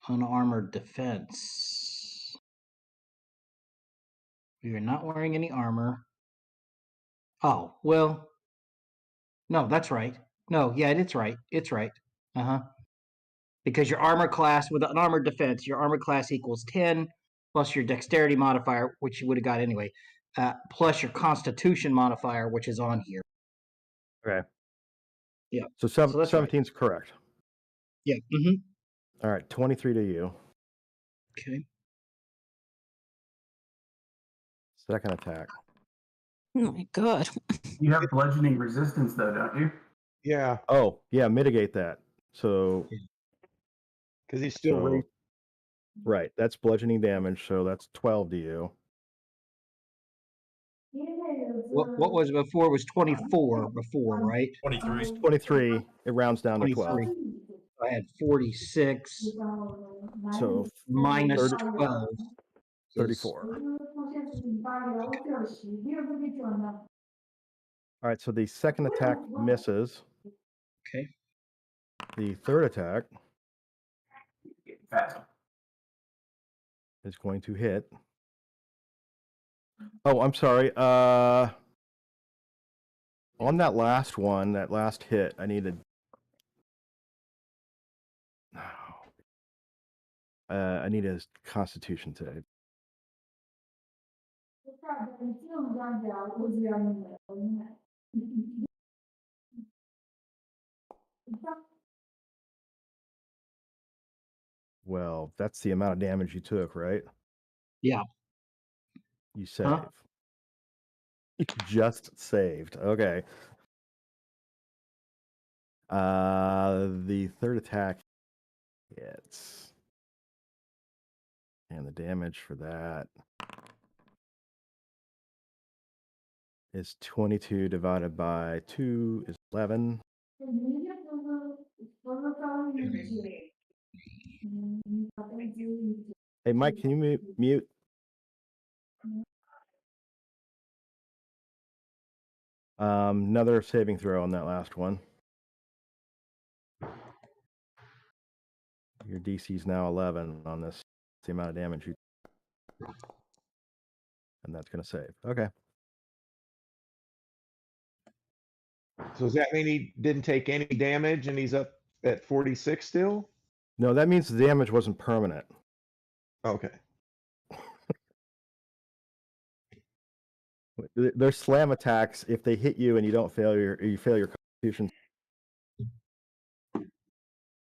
unarmored defense? You're not wearing any armor. Oh, well. No, that's right. No, yeah, it's right. It's right. Because your armor class with an armored defense, your armor class equals 10 plus your dexterity modifier, which you would have got anyway, plus your constitution modifier, which is on here. Okay. Yeah. So So that's right. 17's correct. Yeah. All right, 23 to you. Okay. Second attack. Oh my God. You have bludgeoning resistance, though, don't you? Yeah, Oh, yeah, mitigate that. So because he's still right, that's bludgeoning damage, so that's 12 to you. What was before was 24 before, right? 23. 23, it rounds down to 12. 23. I had 46 So minus 30 12. is 34. All right, so the second attack misses. Okay. The third attack Getting faster. is going to hit. Oh, I'm sorry. On that last one, that last hit, I needed. I need a Constitution save. Well, that's the amount of damage you took, right? Yeah. You save. Huh? Just saved. Okay. The third attack hits. And the damage for that is 22 divided by 2 is 11. Hey, Mike, can you mute? Another saving throw on that last one. Your DC is now 11 on this. It's the amount of damage you. And that's going to save. Okay. So does that mean he didn't take any damage and he's up at 46 still? No, that means the damage wasn't permanent. Okay. There's slam attacks. If they hit you and you don't fail you fail your Constitution.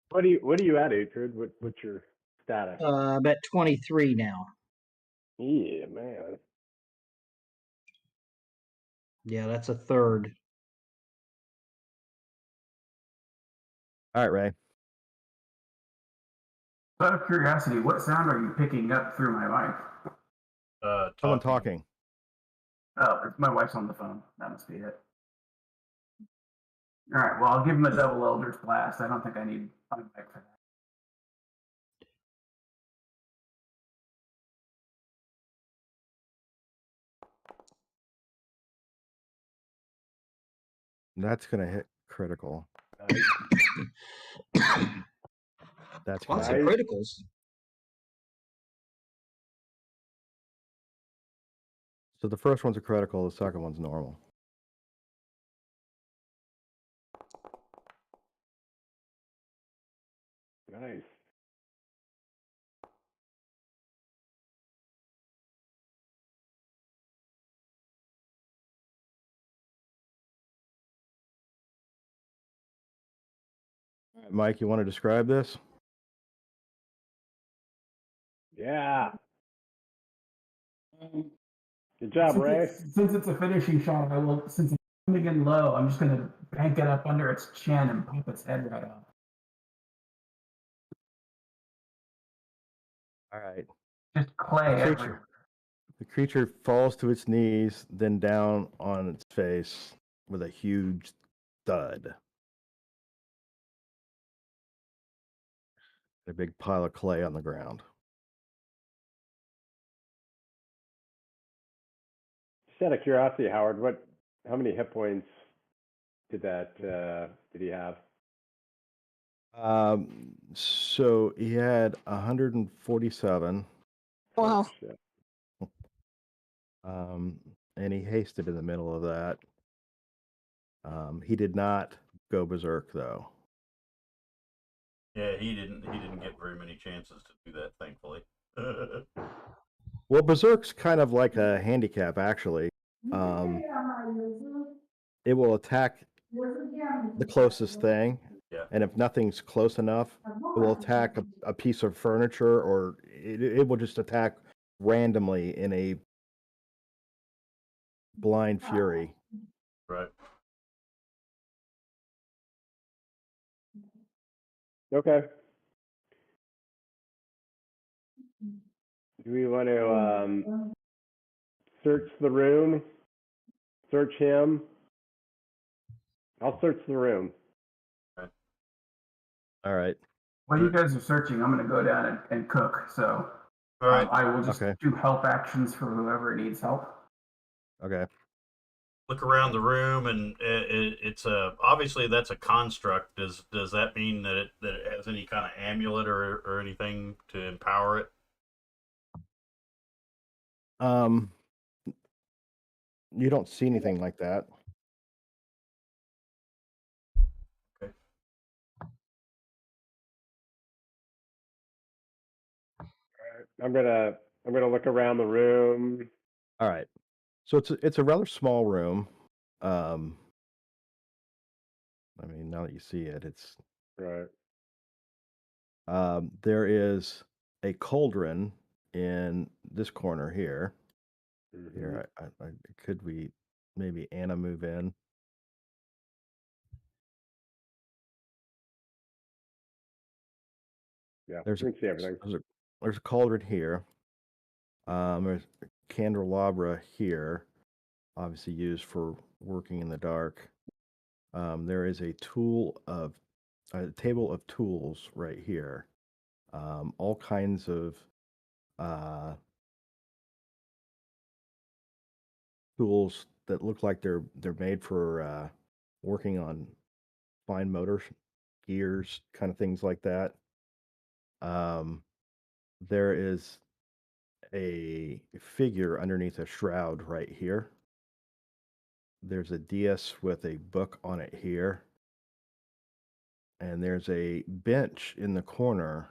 What are you at, Uhtred? What's your status? I'm at 23 now. Yeah, man. Yeah, that's a third. All right, Ray. Out of curiosity, what sound are you picking up through my mic? Someone talking. Oh, my wife's on the phone. That must be it. All right. Well, I'll give him a double Eldritch Blast. I don't think I need a mic for that. That's going to hit critical. That's Lots gonna of hit. criticals. So the first one's a critical, the second one's normal. Nice. All right, Mike, you want to describe this? Yeah. Good job, Ray. Since it's a finishing shot, since it's coming in low, I'm just going to bank it up under its chin and pop its head right off. All right. Just clay everywhere. The creature falls to its knees, then down on its face with a huge thud. A big pile of clay on the ground. Just out of curiosity, Howard, how many hit points did he have? So he had 147. Wow. Shit. And he hasted in the middle of that. He did not go berserk though. Yeah, he didn't get very many chances to do that, thankfully. Well, berserk's kind of like a handicap, actually. It will attack the closest thing, Yeah. and if nothing's close enough, it will attack a piece of furniture, or it will just attack randomly in a blind fury. Right. Okay. Do we want to search the room? Search him? I'll search the room. All right. While you guys are searching, I'm going to go down and cook. So All right. I will just Okay. do help actions for whoever needs help. Okay. Look around the room, and it's a obviously that's a construct. Does that mean that it has any kind of amulet or anything to empower it? You don't see anything like that. Okay. I'm gonna look around the room. All right. So it's a rather small room. I mean, now that you see it, it's Right. there is a cauldron in this corner here. Mhm. Here, could we maybe Anna move in? Yeah, There's we can see everything. there's a cauldron here. There's a candelabra here, obviously used for working in the dark. There is a table of tools right here. All kinds of tools that look like they're made for working on fine motor gears, kind of things like that. There is a figure underneath a shroud right here. There's a dais with a book on it here. And there's a bench in the corner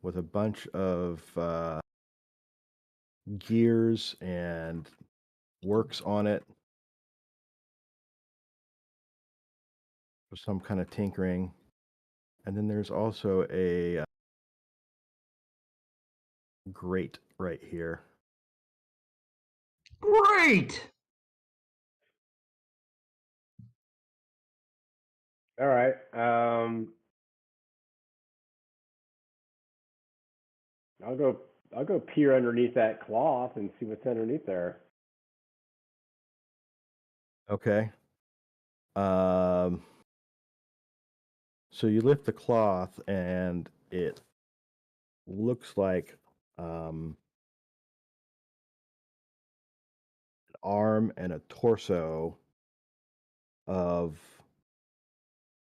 with a bunch of gears and works on it for some kind of tinkering. And then there's also a grate right here. Great. All right. I'll go peer underneath that cloth and see what's underneath there. Okay. So you lift the cloth and it looks like an arm and a torso of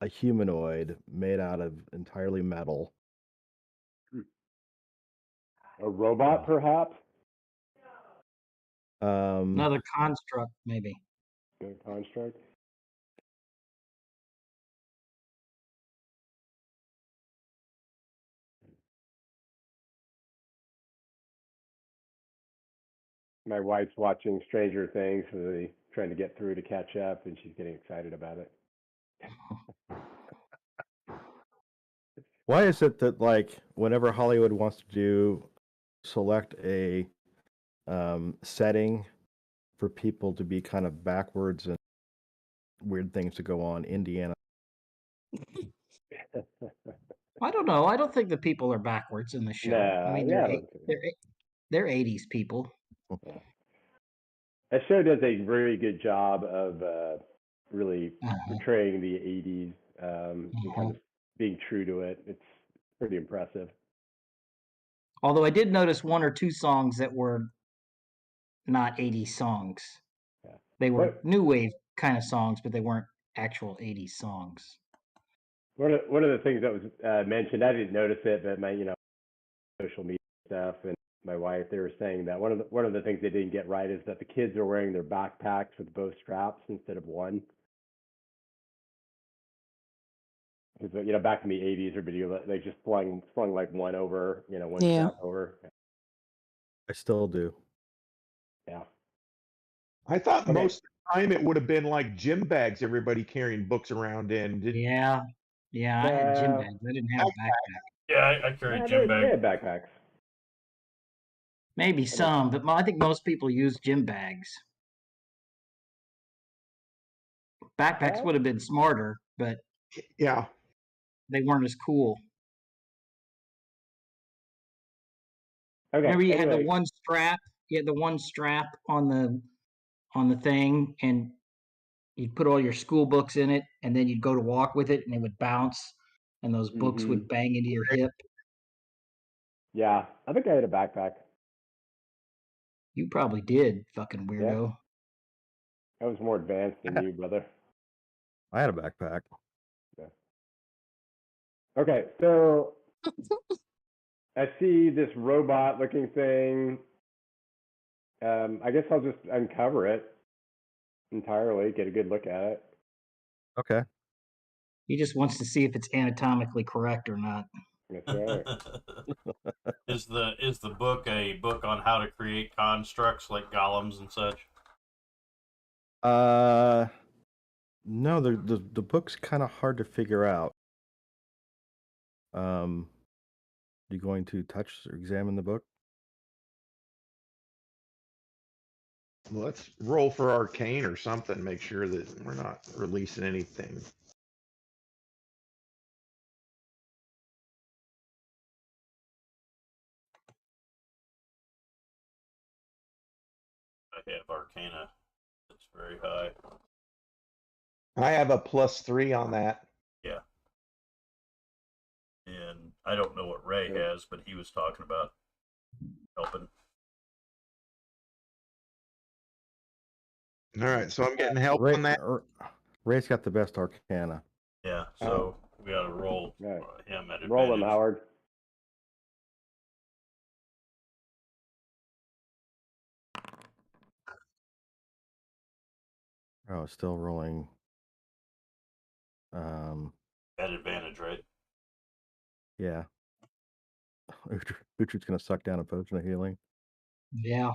a humanoid made out of entirely metal. A robot, perhaps? Another construct, maybe. A construct. My wife's watching Stranger Things, so trying to get through to catch up, and she's getting excited about it. Why is it that like whenever Hollywood wants to select a setting for people to be kind of backwards and weird things to go on, Indiana? I don't know. I don't think the people are backwards in the show. I Nah, mean, yeah, I don't think they're 80s people. yeah. That show does a very good job of really portraying the 80s and kind of being true to it. It's pretty impressive. Although I did notice one or two songs that were not 80s songs. Yeah. They were What new wave kind of songs, but they weren't actual 80s songs. one of the things that was mentioned, I didn't notice it, but my social media stuff and my wife, they were saying that one of the things they didn't get right is that the kids are wearing their backpacks with both straps instead of one. Because back in the 80s, everybody they just flung like one over, one Yeah. strap over. I still do. Yeah. I thought Okay. most of the time it would have been like gym bags, everybody carrying books around in. Yeah. I had gym bags. I didn't have a backpack. Yeah, I carry Yeah, gym they bag. had backpacks. Maybe some, but I think most people use gym bags. Backpacks Yeah. would have been smarter, but Yeah. they weren't as cool. Okay. Remember, you had the anyway, one strap. You had the one strap on the thing, and you'd put all your school books in it, and then you'd go to walk with it, and it would bounce. and those books Mhm. would bang into your hip. Yeah, I think I had a backpack. You probably did, fucking Yeah, weirdo. I was more advanced than you, brother. I had a backpack. Yeah. Okay, so I see this robot-looking thing. I guess I'll just uncover it entirely, get a good look at it. Okay. He just wants to see if it's anatomically correct or not. That's right. Is the book a book on how to create constructs like golems and such? No, the book's kind of hard to figure out. You going to touch or examine the book? Let's roll for arcane or something. Make sure that we're not releasing anything. I have Arcana. It's very high. I have a +3 on that. Yeah. And I don't know what Ray Good. has, but he was talking about helping. All right, so I'm getting help on that. Ray's got the best arcana. Yeah, so we got to roll Right. him at Roll him, advantage. Howard. Oh, still rolling. At advantage, right? Yeah. Uhtred's gonna suck down a potion of healing. Yeah,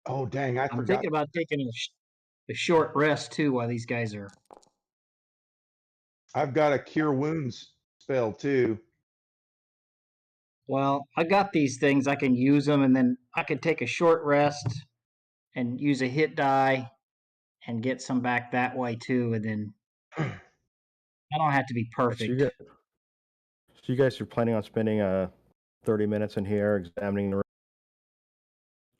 Oh, dang, I I'm forgot. thinking about taking a short rest too while these guys are. I've got a cure wounds spell too. Well, I got these things. I can use them, and then I can take a short rest and use a hit die and get some back that way too. And then I don't have to be So perfect. you guys are planning on spending 30 minutes in here examining the room,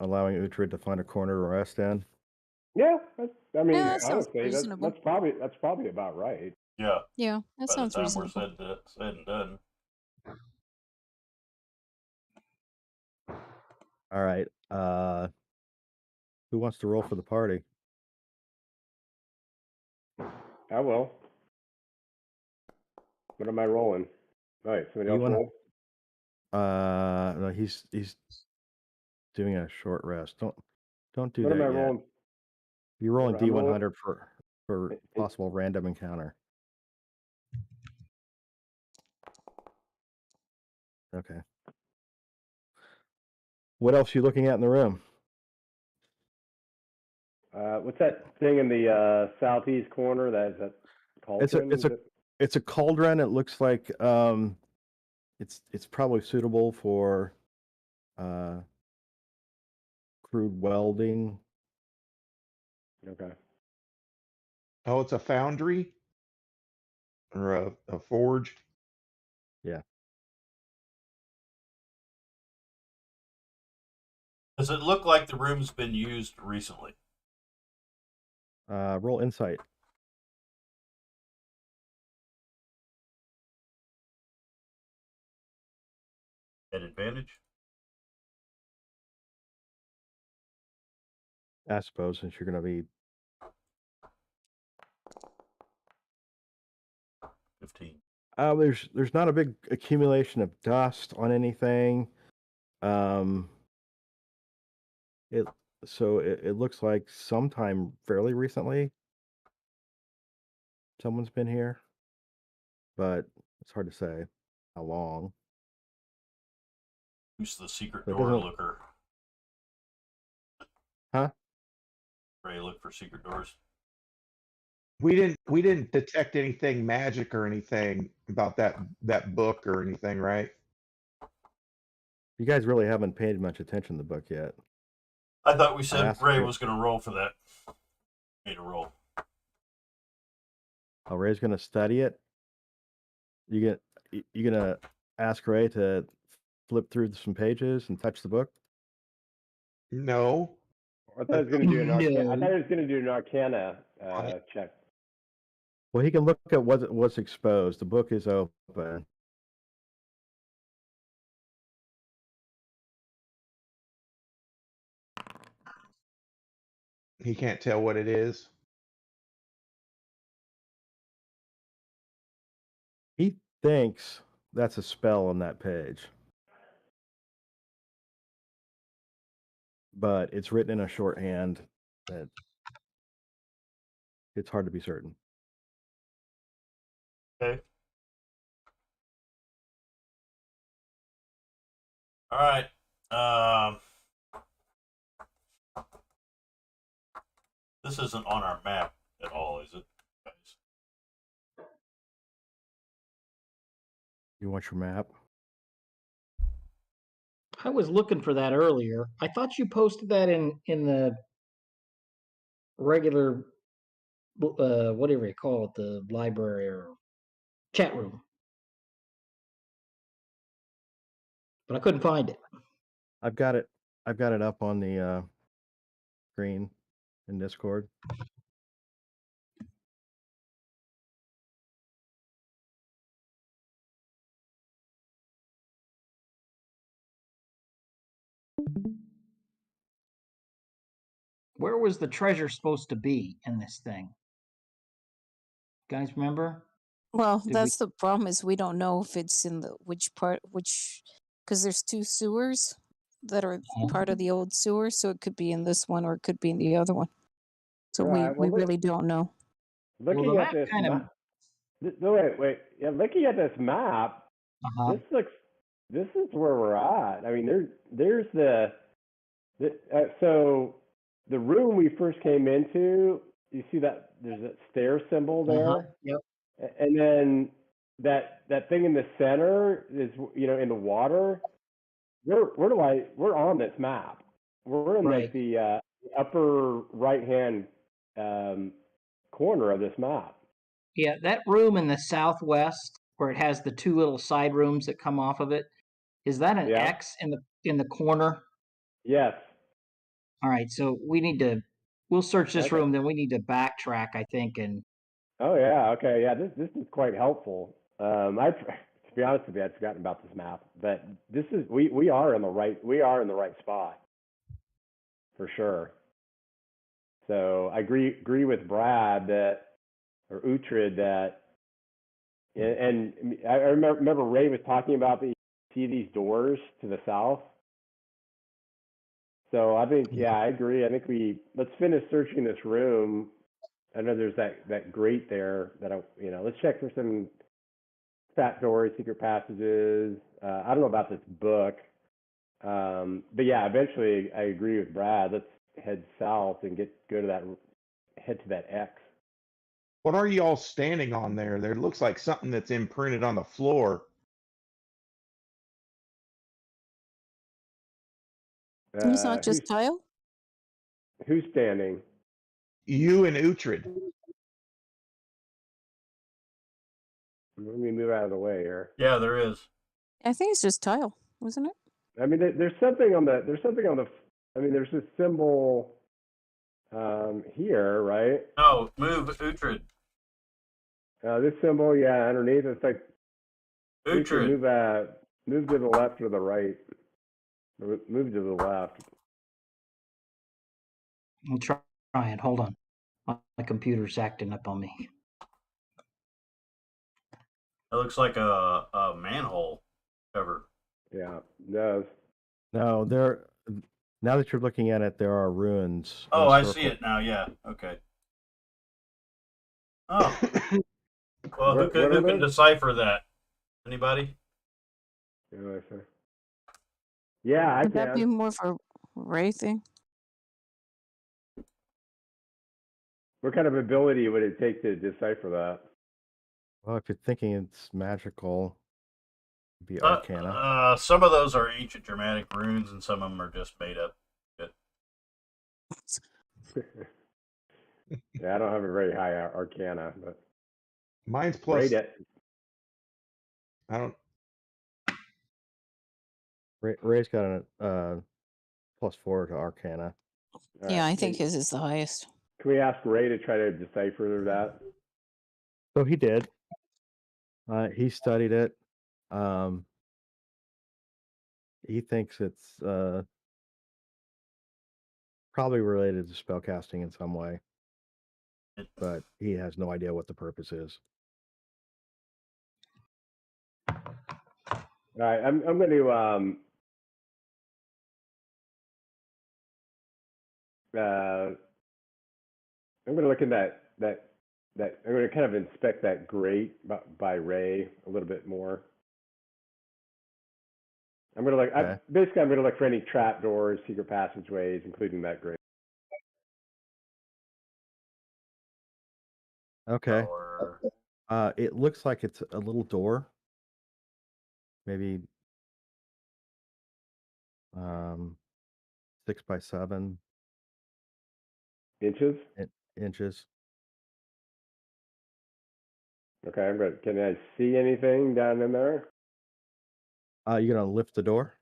allowing Uhtred to find a corner to rest in. Yeah, I mean, Yeah, that sounds honestly, reasonable. that's probably about right. Yeah. Yeah, that By the sounds time reasonable. we're said and done. All right. Who wants to roll for the party? I will. What am I rolling? All right, somebody You else wanna- roll. No, he's doing a short rest. Don't do What that am I yet. rolling? You're rolling I'm rolling- D100 for possible random encounter. Okay. What else are you looking at in the room? What's that thing in the southeast corner? That cauldron? It's a cauldron. It looks like it's probably suitable for crude welding. Okay. Oh, it's a foundry or a forge. Yeah. Does it look like the room's been used recently? Roll insight. At advantage? I suppose, since you're going to be 15. There's not a big accumulation of dust on anything. It looks like sometime fairly recently someone's been here, but it's hard to say how long. Who's the secret It door doesn't- looker? Huh? Ray, look for secret doors. We didn't detect anything magic or anything about that book or anything, right? You guys really haven't paid much attention to the book yet. I thought we said asked Ray you. was going to roll for that. Made a roll. Oh, Ray's going to study it. You gonna ask Ray to flip through some pages and touch the book? No. I thought he was going to do an arcana. I No. thought he was going to do an arcana check. Well, he can look at what's exposed. The book is open. He can't tell what it is. He thinks that's a spell on that page, but it's written in a shorthand that it's hard to be certain. Okay. All right. This isn't on our map at all, is it, guys? You want your map? I was looking for that earlier. I thought you posted that in the regular, whatever you call it, the library or chat room, but I couldn't find it. I've got it. I've got it up on the screen in Discord. Where was the treasure supposed to be in this thing? Guys, remember? Well, Did we- that's the problem is we don't know if it's in the which part, because there's two sewers that are part of the old sewer, so it could be in this one or it could be in the other one. So Right, we well, really don't know. Looking the at map this kind of. map, no, wait. Yeah, looking at this map, Uh-huh. this is where we're at. I mean, there's so the room we first came into. You see that there's that stair symbol there, Uh-huh. Yep. and then that thing in the center is in the water. We're on this map. We're in Right. like the upper right hand corner of this map. Yeah, that room in the southwest where it has the two little side rooms that come off of it, is that an Yeah. X in the corner? Yes. All right, so we'll search this Okay. room, then we need to backtrack, I think, and Oh yeah. Okay. Yeah. This is quite helpful. To be honest with you, I'd forgotten about this map, but this is we are in the right spot for sure. So I agree with Brad or Uhtred that, and I remember Ray was talking about that you see these doors to the south. So I think, yeah, I agree. I think let's finish searching this room. I know there's that grate there that let's check for some trap doors, secret passages. I don't know about this book, but yeah, eventually I agree with Brad. Let's head south and head to that X. What are you all standing on there? There looks like something that's imprinted on the floor. It's not just tile? Who's standing? You and Uhtred. Let me move out of the way here. Yeah, there is. I think it's just tile, wasn't it? I mean, there's something on the. I mean, there's this symbol here, right? No, move Uhtred. This symbol, yeah, underneath it's like we can Uhtred. move to the left or the right. Move to the left. I'm trying. Hold on. My computer's acting up on me. It looks like a manhole cover. Yeah, it does. No, now that you're looking at it, there are ruins. Oh, I see it now. Yeah. Okay. Oh. Well, who can decipher that? Anybody? Yeah, I Would that be can. more for Ray thing? What kind of ability would it take to decipher that? Well, if you're thinking it's magical, it'd be Arcana. Some of those are ancient Germanic runes, and some of them are just made up. Yeah, I don't have a very high Arcana, but Mine's plus. rate it. I don't. Ray's got a +4 to Arcana. Yeah, I think his is the highest. Can we ask Ray to try to decipher that? So he did. He studied it. He thinks it's Probably related to spellcasting in some way, It, but he has no idea what the purpose is. All right, I'm going to I'm going to look in that I'm going to kind of inspect that grate by Ray a little bit more. I'm going to look. Okay. Basically, I'm going to look for any trap doors, secret passageways, including that grate. Okay. or It looks like it's a little door, maybe 6 by 7 Inches. inches. Okay, I'm going. Can I see anything down in there? You gonna lift the door?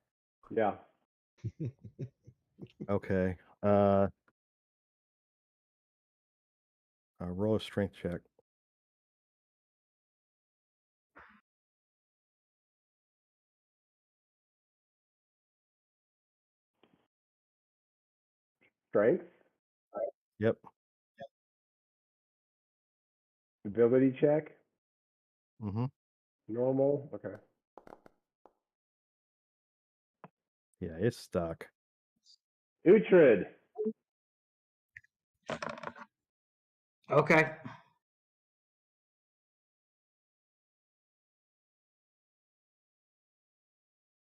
Yeah. Okay. Roll a strength check. Strength. Yep. Ability check. Mm-hmm. Normal. Okay. Yeah, it's stuck. Uhtred. Okay.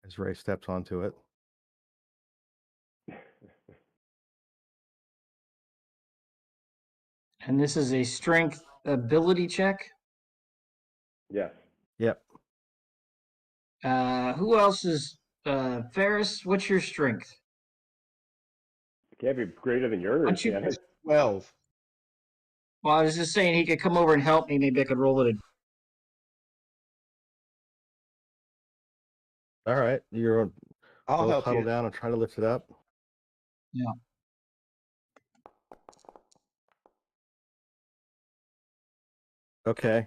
As Ray steps onto it. And this is a strength ability check. Yes. Yep. Who else is Ferris? What's your strength? It can't be greater than yours, Once you- can it? 12. Well, I was just saying he could come over and help me. Maybe I could roll it. All right. You're I'll both help huddle you. down and try to lift it up. Yeah. Okay.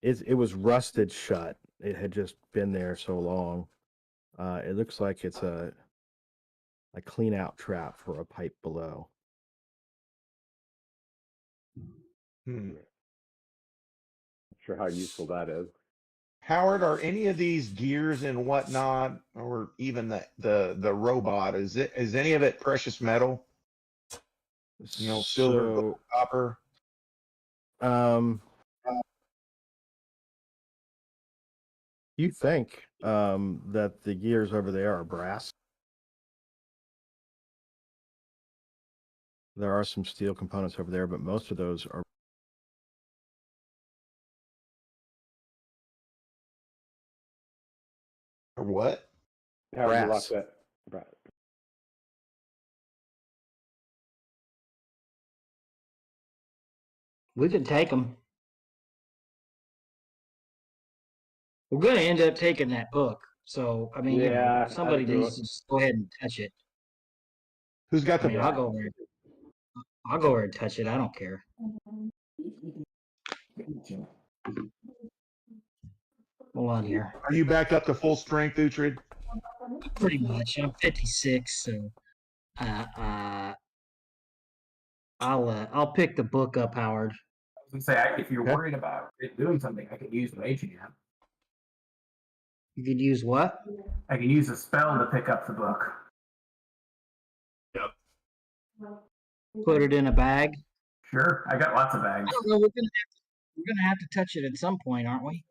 It was rusted shut. It had just been there so long. It looks like it's a clean out trap for a pipe below. Hmm. Not sure how useful that is. Howard, are any of these gears and whatnot, or even the robot, is any of it precious metal? You know, silver, gold, copper. You think that the gears over there are brass? There are some steel components over there, but most of those are. Or what? How would you lock Brass. that? Right. We could take them. We're going to end up taking that book. So, I mean, Yeah, somebody that's true. needs to just go ahead and touch it. Who's got I the mean, book? I'll go over and touch it. I don't care. Hold on here. Are you back up to full strength, Uhtred? Pretty much. I'm 56, so I'll pick the book up, Howard. I was gonna say, if you're Okay. worried about it doing something, I could use the mage hand. You could use what? I can use a spell to pick up the book. yep. Put it in a bag. Sure, I got lots of bags. I don't know. We're gonna have to touch it at some point, aren't we?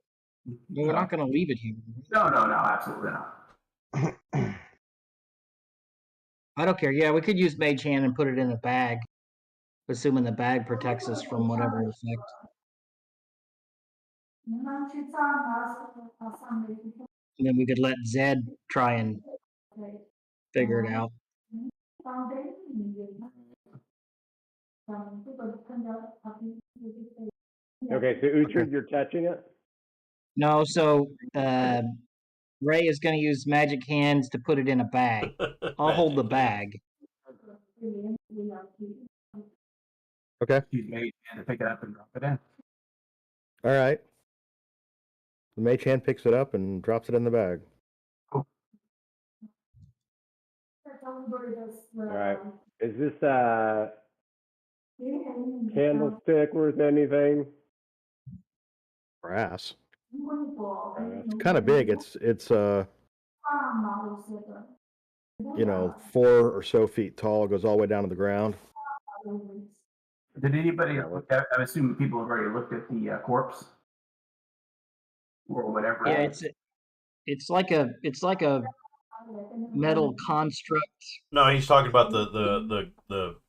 We're not gonna leave it here. No, absolutely not. I don't care. Yeah, we could use mage hand and put it in a bag, assuming the bag protects us from whatever effect. And then we could let Zed try and figure it out. Okay, so Uhtred, you're touching it? No, so Ray is going to use magic hands to put it in a bag. I'll hold the bag. Okay. Use mage hand to pick it up and drop it in. All right. The mage hand picks it up and drops it in the bag. Cool. All right. Is this candlestick worth anything? Brass. Brass. It's kind of big. It's 4 or so feet tall. It goes all the way down to the ground. Did anybody Yeah, look at, I'm assuming people have already looked at the corpse or whatever. Yeah, it's like a metal construct. No, he's talking about the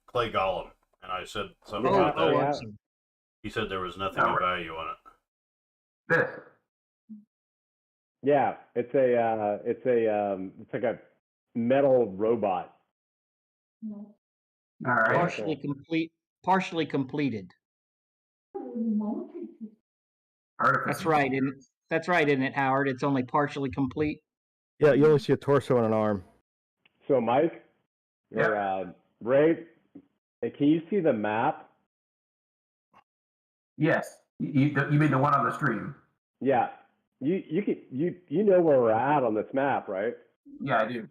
clay golem, and I said something Yeah, about that. I'm yeah. sorry. He said there was nothing of value on it. This. Yeah, it's like a metal robot. All right. Partially completed. Artificer. That's right, isn't it, Howard? It's only partially complete. Yeah, you only see a torso and an arm. So Mike, or Ray, can you see the map? Yes. You mean the one on the stream? Yeah, you know where we're at on this map, right? Yeah, I do.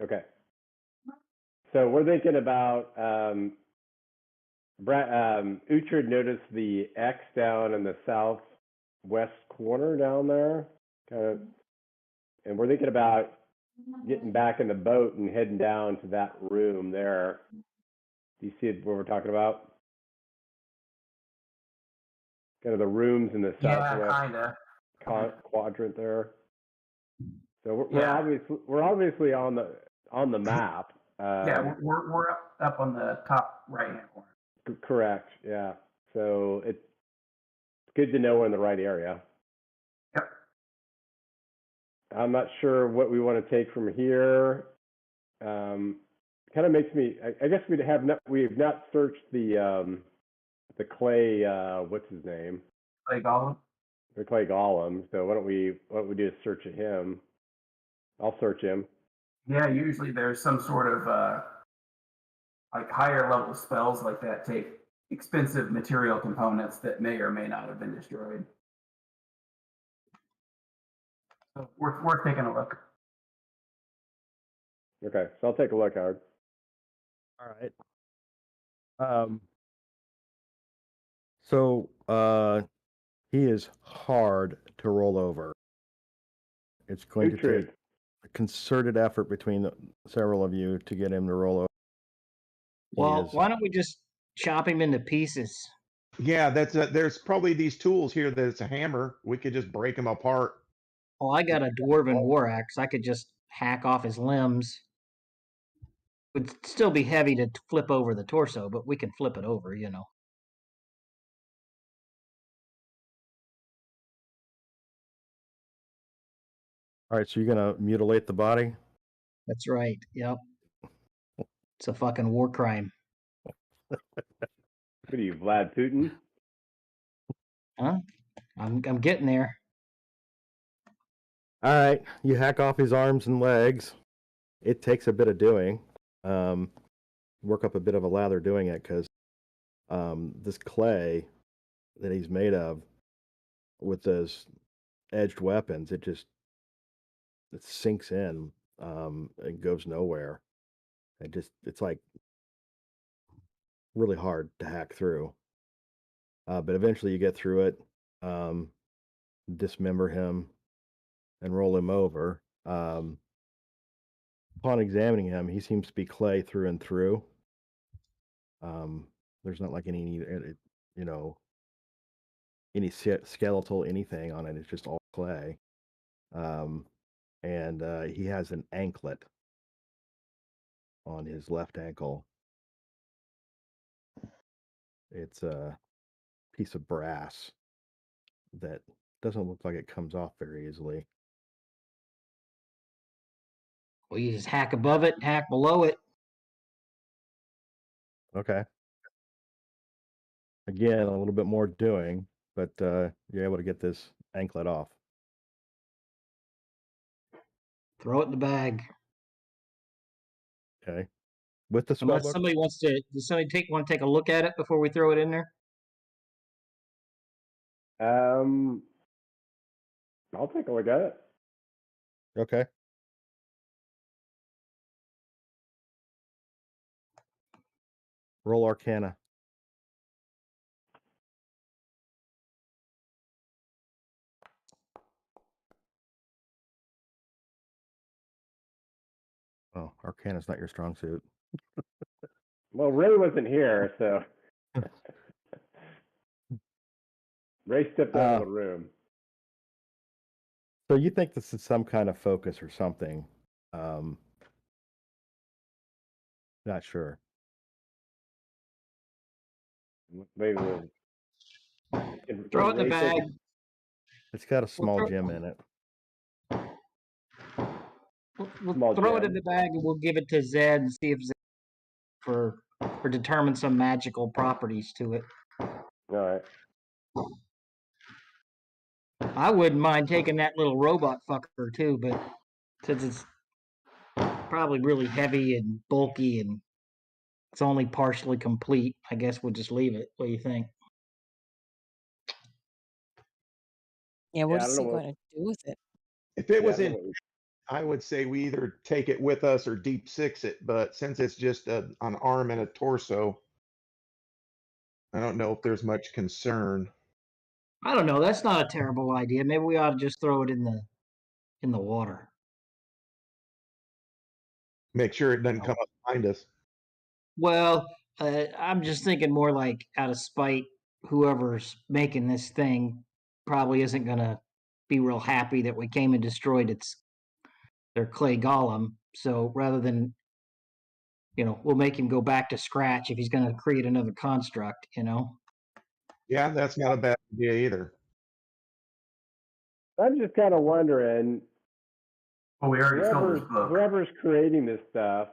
Okay. So we're thinking about Uhtred noticed the X down in the southwest corner down there, kind of, and we're thinking about getting back in the boat and heading down to that room there. Do you see what we're talking about? Kind of the rooms in the southwest quadrant there. So we're obviously on the map. Yeah, we're up on the top right hand corner. Correct. Yeah. So it's good to know we're in the right area. Yep. I'm not sure what we want to take from here. Kind of makes me. I guess we have not searched the clay. What's his name? Clay golem. The clay golem. So what don't we do is search at him. I'll search him. Yeah, usually there's some sort of like higher level spells like that take expensive material components that may or may not have been destroyed. So worth taking a look. Okay, so I'll take a look, Howard. All right. So he is hard to roll over. It's going to take a concerted effort between several of you to get him to roll over. Well, why don't we just chop him into pieces? Yeah, there's probably these tools here that it's a hammer. We could just break them apart. Oh, I got a dwarven war axe. I could just hack off his limbs. Would still be heavy to flip over the torso, but we can flip it over, All right, so you're gonna mutilate the body? That's right. Yep. It's a fucking war crime. What are you, Vlad Putin? Huh? I'm getting there. All right, you hack off his arms and legs. It takes a bit of doing. Work up a bit of a lather doing it because this clay that he's made of with those edged weapons, it sinks in and goes nowhere. It's like really hard to hack through. But eventually you get through it, dismember him, and roll him over. Upon examining him, he seems to be clay through and through. There's not like any skeletal anything on it. It's just all clay. And he has an anklet on his left ankle. It's a piece of brass that doesn't look like it comes off very easily. Well, you just hack above it, hack below it. Okay. Again, a little bit more doing, but you're able to get this anklet off. Throw it in the bag. Okay. With the Unless spellbook? somebody wants to, does somebody want to take a look at it before we throw it in there? I'll take a look at it. Okay. Roll Arcana. Oh, Arcana's not your strong suit. Well, Ray wasn't here, so Ray stepped out of the room. So you think this is some kind of focus or something? Not sure. Maybe the Throw it in the Ray bag. take It's got a small throw- gem in it. We'll Small throw it gem. in the bag and we'll give it to Zed and see if Zed for determine some magical properties to it. All right. I wouldn't mind taking that little robot fucker too, but since it's probably really heavy and bulky and it's only partially complete, I guess we'll just leave it. What do you think? Yeah, what I is don't he know what. going to do with it? If it Yeah, I was don't in, know what I would say we either take it with us or deep six it. But since it's just an arm and a torso, I don't know if there's much concern. I don't know. That's not a terrible idea. Maybe we ought to just throw it in the water. Make sure it doesn't come up behind us. Well, I'm just thinking more like out of spite, whoever's making this thing probably isn't going to be real happy that we came and destroyed their clay golem. So rather than, we'll make him go back to scratch if he's going to create another construct, Yeah, that's not a bad idea either. I'm just kind of wondering. Oh, we already stole this book. Whoever's creating this stuff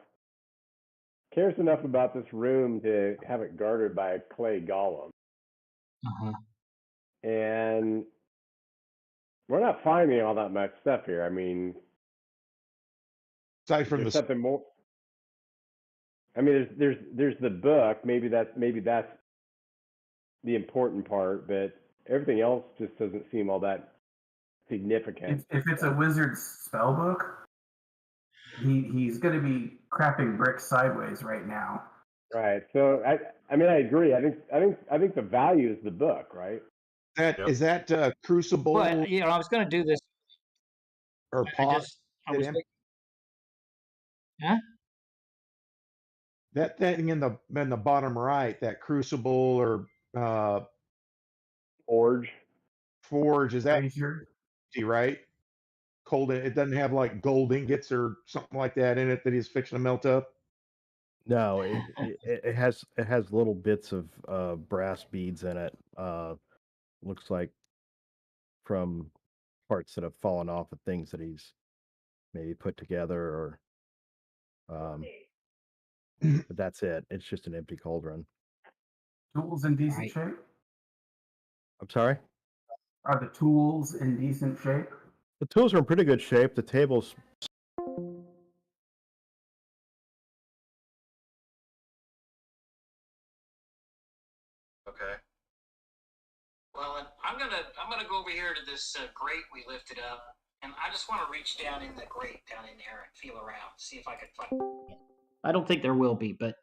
cares enough about this room to have it guarded by a clay golem. Uh-huh. And we're not finding all that much stuff here. I mean, Aside from there's the something more. I mean, there's the book. Maybe that's the important part, but everything else just doesn't seem all that significant. If it's a wizard's spell book, he's going to be crapping bricks sideways right now. Right. So I mean I agree. I think the value is the book, right? is that Crucible But I was going to do this. or I Pot? was thinking, huh? That thing in the bottom right, that Crucible or Forge. is that Brazier. right? Cold. It doesn't have like gold ingots or something like that in it that he's fixing to melt up. No, it has little bits of brass beads in it. Looks like from parts that have fallen off of things that he's maybe put together, or but that's it. It's just an empty cauldron. Tools in decent Right. shape? I'm sorry? Are the tools in decent shape? The tools are in pretty good shape. The table's Okay. Well, and I'm gonna go over here to this grate we lifted up, and I just want to reach down in the grate down in there and feel around, see if I can find. I don't think there will be, but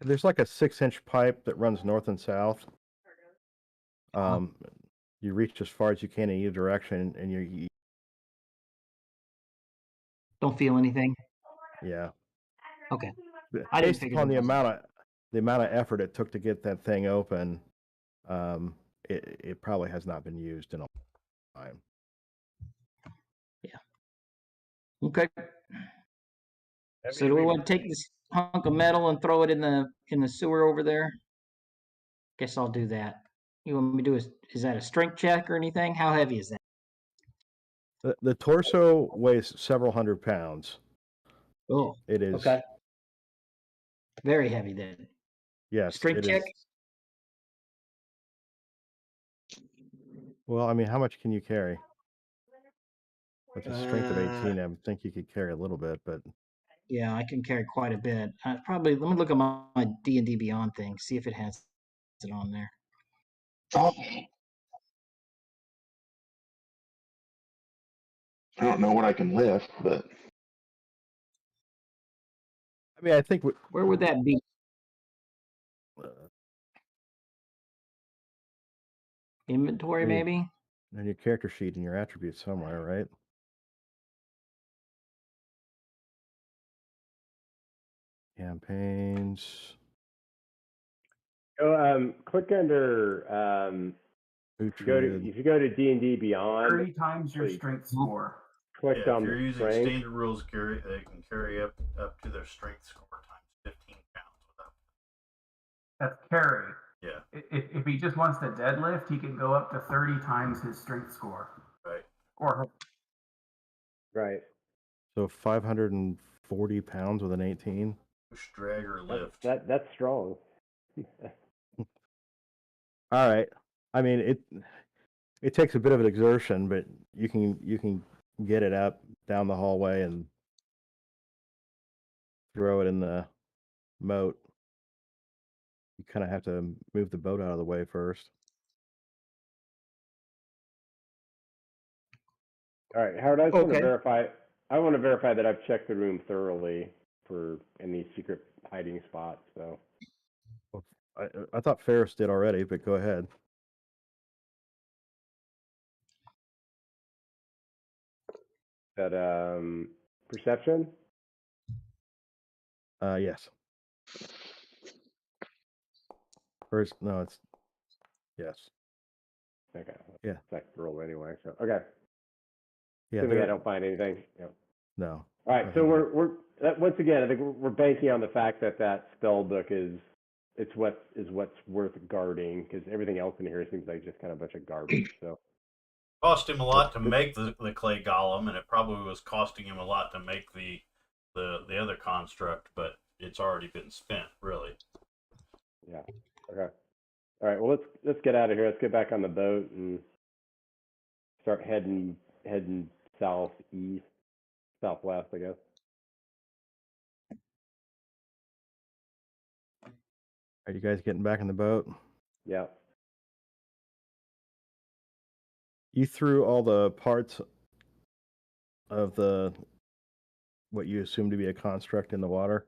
there's like a 6-inch pipe that runs north and south. You reach as far as you can in either direction, and you don't feel anything. yeah. Okay. I didn't Based figure upon there the amount of effort it took to get that thing open, it probably has not been used in a long time. Okay. So do we want to take this hunk of metal and throw it in the sewer over there? Guess I'll do that. You want me to do is that a strength check or anything? How heavy is that? The torso weighs several hundred pounds. Oh, It is okay. Very heavy then. yes. Strength it check? Is. Well, I mean, how much can you carry? With a strength of 18, I think you could carry a little bit, but Yeah, I can carry quite a bit. Probably. Let me look at my D&D Beyond thing, see if it has it on there. I don't know what I can lift, but I mean, I think Where would that be? Inventory, Yeah. maybe? And your character sheet and your attributes somewhere, right? Campaigns. So click under Uhtred. if you go to D&D Beyond, 30 times your please. strength score. click Yeah, on if you're the using strength. standard rules, they can carry up to their strength score times 15 pounds without. That's carry. Yeah, If he just wants to deadlift, he can go up to 30 times his strength score. right. Or Right. So 540 pounds with an 18. Push, drag, or lift. That's strong. All right. I mean, it takes a bit of an exertion, but you can get it up down the hallway and throw it in the moat. You kind of have to move the boat out of the way first. All right, Howard, I just want to Okay. verify. I want to verify that I've checked the room thoroughly for any secret hiding spots. So Well, I thought Ferris did already, but go ahead. that perception. Yes. First, no, it's yes. Okay. Yeah. It's like roll anyway. So okay. Yeah. Assuming I don't find anything. Yeah. No. All right. So we're once again, I think we're banking on the fact that that spell book is what's worth guarding, because everything else in here seems like just kind of a bunch of garbage. So Cost him a lot to make the clay golem, and it probably was costing him a lot to make the other construct, but it's already been spent, really. yeah. Okay. All right. Well, let's get out of here. Let's get back on the boat and start heading southeast, southwest, I guess. Are you guys getting back in the boat? Yeah. You threw all the parts of what you assume to be a construct in the water.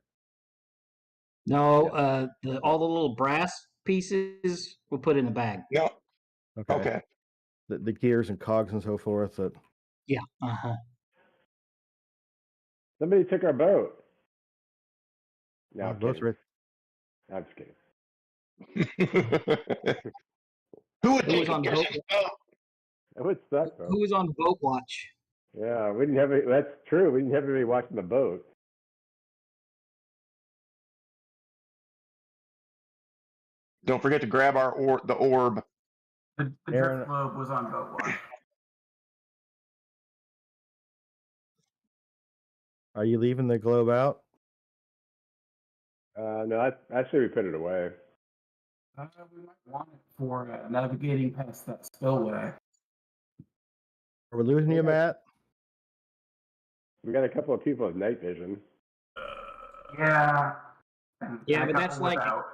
No, all the little brass pieces we'll put in the bag. No. Okay. Okay. The gears and cogs and so forth. That Yeah. Uh-huh. Somebody took our boat. No, oh, I'm both kidding. right. I'm just kidding. Who would Who take was a on the boat? person's boat? That would suck, though. Who was on boat watch? Yeah, we didn't have any, that's true. We didn't have anybody watching the boat. Don't forget to grab the orb. the Aaron- drift globe was on boat watch. Are you leaving the globe out? No, actually we put it away. We might want it for navigating past that spillway. Are we losing you, Matt? We got a couple of people with night vision. Yeah. And Yeah, a but that's couple like- without.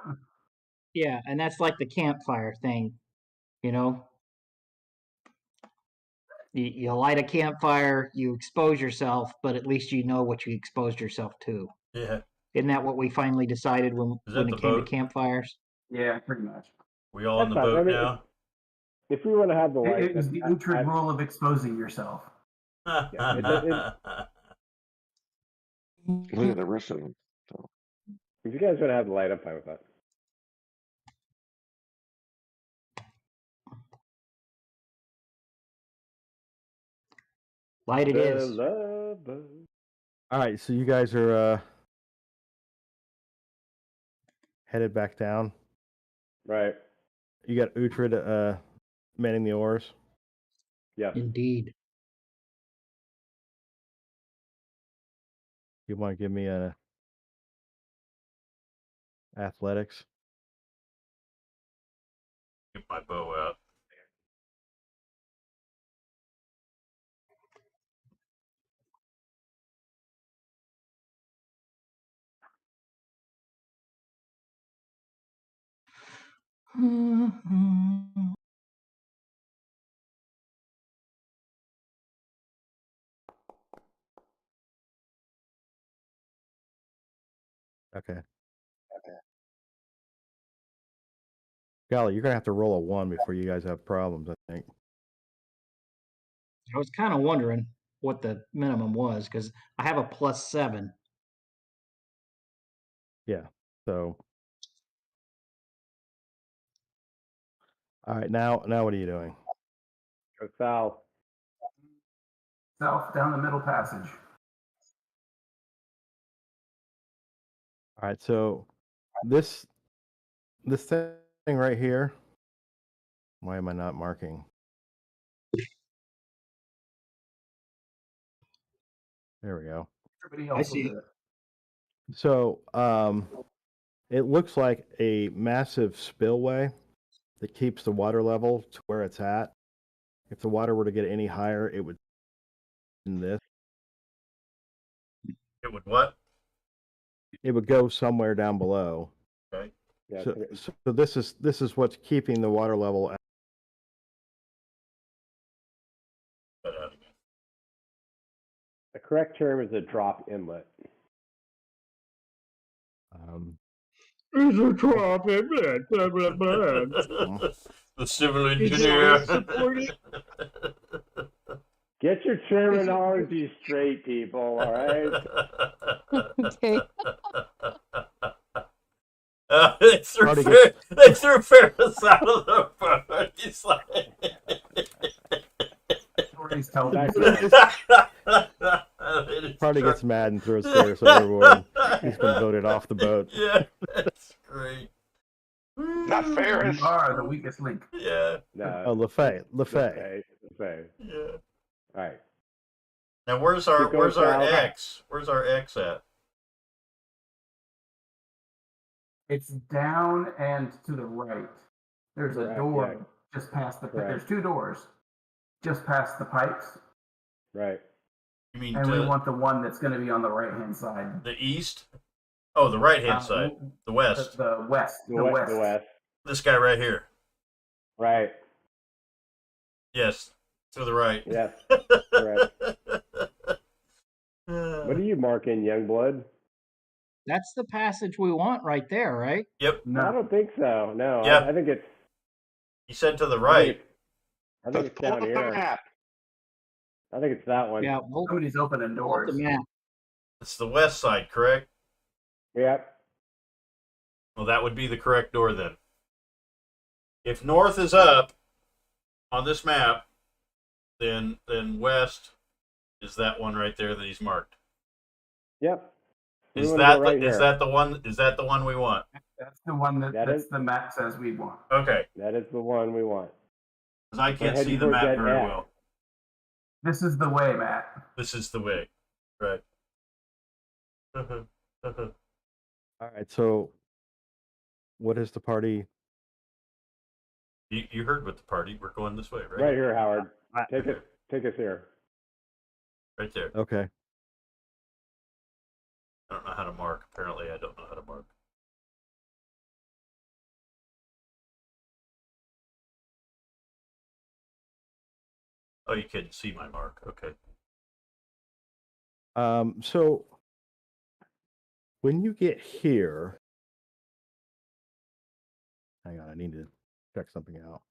Yeah, and that's like the campfire thing, you know? You light a campfire, you expose yourself, but at least you know what you exposed yourself to. Yeah. Isn't that what we finally decided when Is that the it came boat? to campfires? Yeah, pretty much. We all in the That's fine. boat I mean, now? If we want to have the light, It was the Uhtred rule of exposing yourself. yeah, Look at the rest of them. if you guys want to have the light, I'm fine with that. Light it The is. love boat. All right, so you guys are headed back down. Right. You got Uhtred manning the oars. Yes. Indeed. You want to give me a athletics? Get my bow out. Okay. Golly, you're gonna have to roll a 1 before you guys have problems, I think. I was kind of wondering what the minimum was because I have a +7. Yeah. So, all right, now what are you doing? Go south. South down the middle passage. All right, so this thing right here. Why am I not marking? There we go. Everybody I else will see. do it. So, it looks like a massive spillway that keeps the water level to where it's at. If the water were to get any higher, it would in this. It would what? It would go somewhere down below. Okay. Yeah. So this is what's keeping the water level at. Cut out again. The correct term is a drop inlet. There's a drop in it. Blah, blah, blah. The civil Is engineer. it supported? Get your terminology straight, people. All right. Okay. They threw Ferris out of the boat. He's like. Stories tell me. Party gets mad and throws Ferris overboard. He's been voted off the boat. Yeah, that's great. Not Ferris. You are the weakest link. Yeah. No. Oh, LaFay. Okay. Yeah. All right. Now where's Keep our going south. X? Where's our X at? It's down and to the right. There's a Correct, door yeah. just past the. Correct. There's 2 doors, just past the pipes, Right. You mean and we to want the one that's going to be on the right hand side. the east? Oh, the right hand side. The west. The west. The west. The west. This guy right here. Right. Yes. To the right. Yes. Correct. What are you marking, Youngblood? That's the passage we want right there, right? Yep. I No, don't think so. No. Yeah. I think it's. He said to the I right. think I think it's Pull down up the here. map. I think it's that one. Yeah, we'll somebody's opening pull up the doors. map. It's the west side, correct? Yep. Well, that would be the correct door then. If north is up on this map, then west is that one right there that he's marked. Yep. We Is wanna that go right is here. that the one? Is that the one we want? That's the one That that's is- the map says we want. Okay, That is the one we want. because I can't heading see the towards map that very map. well. This is the way, Matt. This is the way, right? All right, so what is the party? You heard what the party? We're going this way, right? Right here, Howard. Take us here. Right there. Okay. I don't know how to mark. Apparently, I don't know how to mark. Oh, you can see my mark. Okay. So when you get here, hang on, I need to check something out.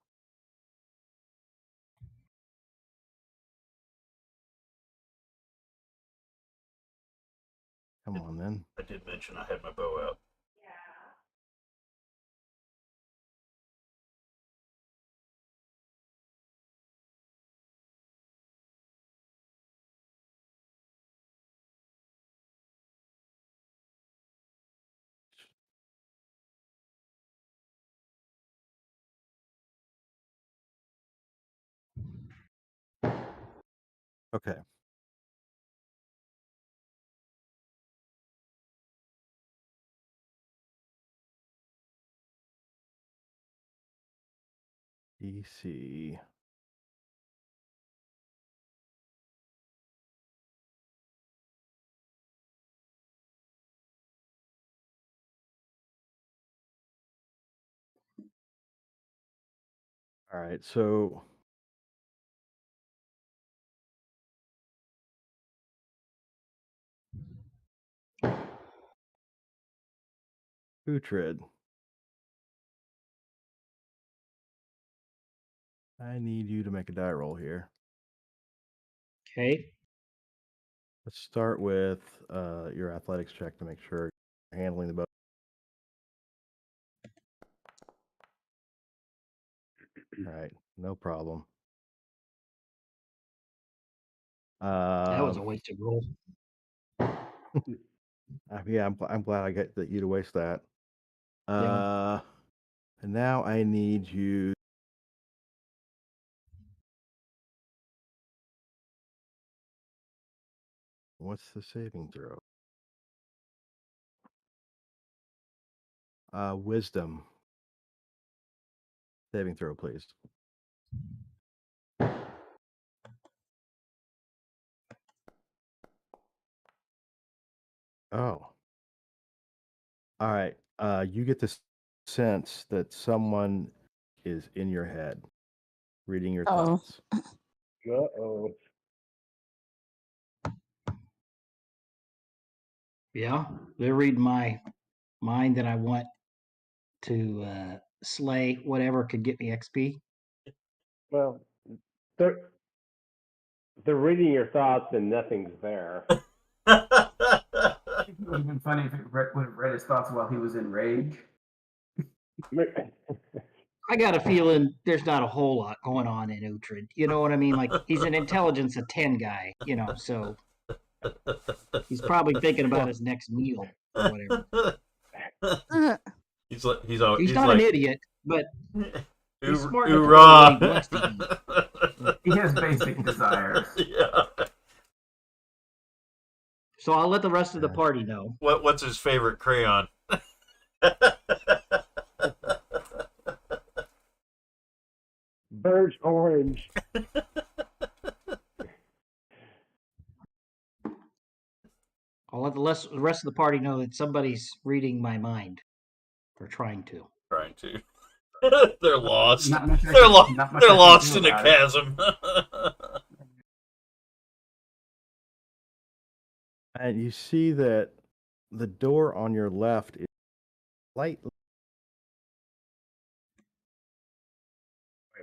Come on, then. I did mention I had my bow out. Okay. DC. All right, so Putrid. I need you to make a die roll here. Okay. Let's start with your athletics check to make sure you're handling the boat. All right, no problem. That was a wasted roll. Yeah, I'm glad I get that you to waste that. Yeah. And now I need you. What's the saving throw? Wisdom. Saving throw, please. Oh. All right. You get this sense that someone is in your head, reading your Oh. thoughts. Uh-oh. Yeah. They're reading my mind that I want to slay whatever could get me XP. Well, they're reading your thoughts and nothing's there. It would have been funny if it would have read his thoughts while he was in rage. I got a feeling there's not a whole lot going on in Uhtred. You know what I mean? Like he's an intelligence of 10 guy, so he's probably thinking about his next meal or whatever. He's He's not like, an idiot, but he's smart enough to know Hoorah! what he wants to eat. He has basic desires. Yeah. So I'll let the rest of the party know. What's his favorite crayon? Birch orange. I'll let the rest of the party know that somebody's reading my mind, or trying to. Trying to. They're lost. Not much I They're can- not much I they're can lost do in a about it. chasm. And you see that the door on your left is slightly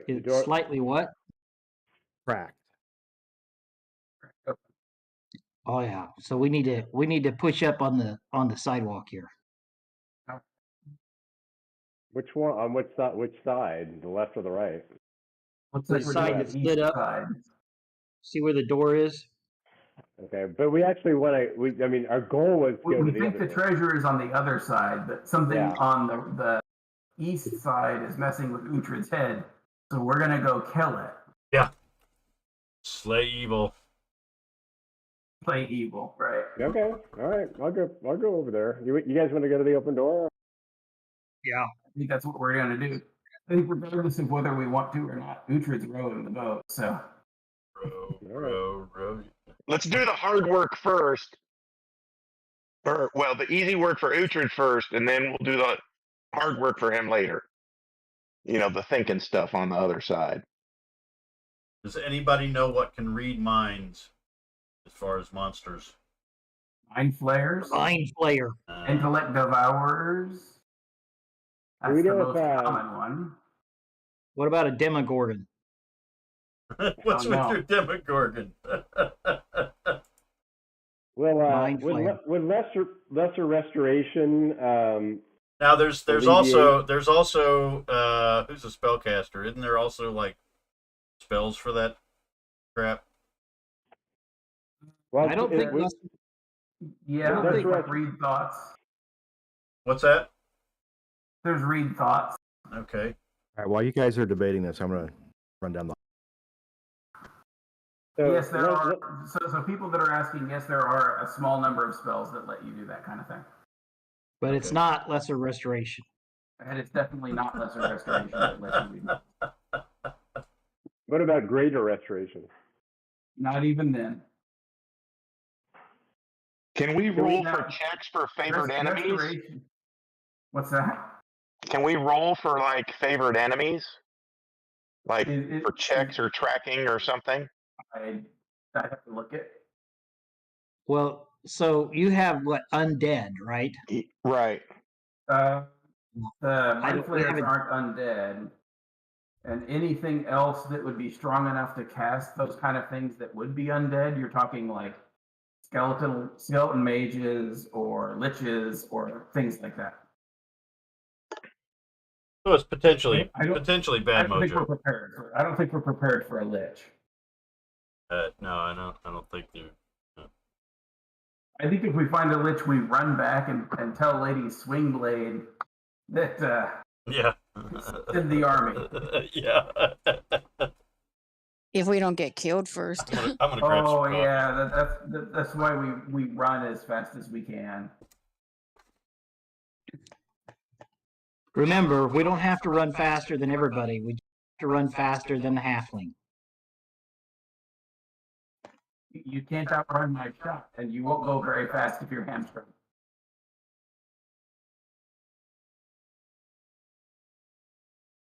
It's door- slightly what? cracked. Oh yeah. So we need to push up on the sidewalk here. Which one? On which side? Which side? The left or the right? Looks The like we're side doing that's the lit east up. side. See where the door is? Okay, but we actually want to. I mean, our goal was to We, go we to the think other the side. treasure is on the other side, but something Yeah. on the east side is messing with Uhtred's head. So we're gonna go kill it. Yeah. Slay evil. Play evil, right? Okay, all right. I'll go over there. You guys want to go to the open door? Yeah. I think that's what we're gonna do. I think regardless of whether we want to or not, Uhtred's rowing the boat. So Row. Let's do the hard work first. Or, well, the easy work for Uhtred first, and then we'll do the hard work for him later. The thinking stuff on the other side. Does anybody know what can read minds as far as monsters? mind flayers, Mind flayer. intellect devourers. That's We the know most if, common one. What about a demogorgon? What's Oh, with no. your Demogorgon? Well, Mind flayer. with lesser restoration. Now there's Alleviate. also who's a spellcaster? Isn't there also like spells for that crap? Well, I don't think we- that's- Yeah, don't there's think- like read thoughts. What's that? There's read thoughts. Okay. All right, while you guys are debating this, I'm going to run down the. so Yes, there let- are. let- So people that are asking, yes, there are a small number of spells that let you do that kind of thing. But it's Okay. not lesser restoration. And it's definitely not lesser restoration that lets you read. What about greater restoration? Not even then. Can we Can we roll have- for checks for favored enemies? Restoration. What's that? Can we roll for like favored enemies? Like It- for checks or tracking or something? I have to look at. Well, so you have what, undead, right? Right. The I mind don't- we flayers haven't- aren't undead. And anything else that would be strong enough to cast those kind of things that would be undead, you're talking like skeleton mages or liches or things like that. So it's potentially I don't bad think we're mojo. prepared. I don't think we're prepared for a lich. No, I don't think you. I think if we find a lich, we run back and tell Lady Swingblade that Yeah. in the army. Yeah. If we don't get killed first. I'm gonna grab some Oh coffee. yeah, that's why we run as fast as we can. Remember, we don't have to run faster than everybody. We just have to run faster than the halfling. You can't outrun my shot, and you won't go very fast if you're hamstrung.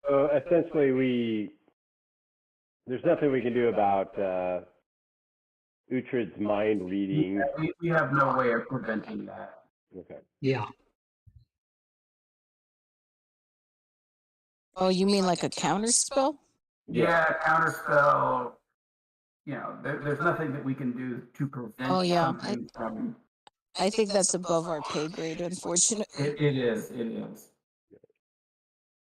So essentially, there's nothing we can do about Uhtred's mind reading. We have no way of preventing that. Okay. Yeah. Oh, you mean like a counter spell? Yeah, counterspell. You know, there's nothing that we can do to prevent. Oh, yeah. something from. I think that's above our pay grade, unfortunately. It is.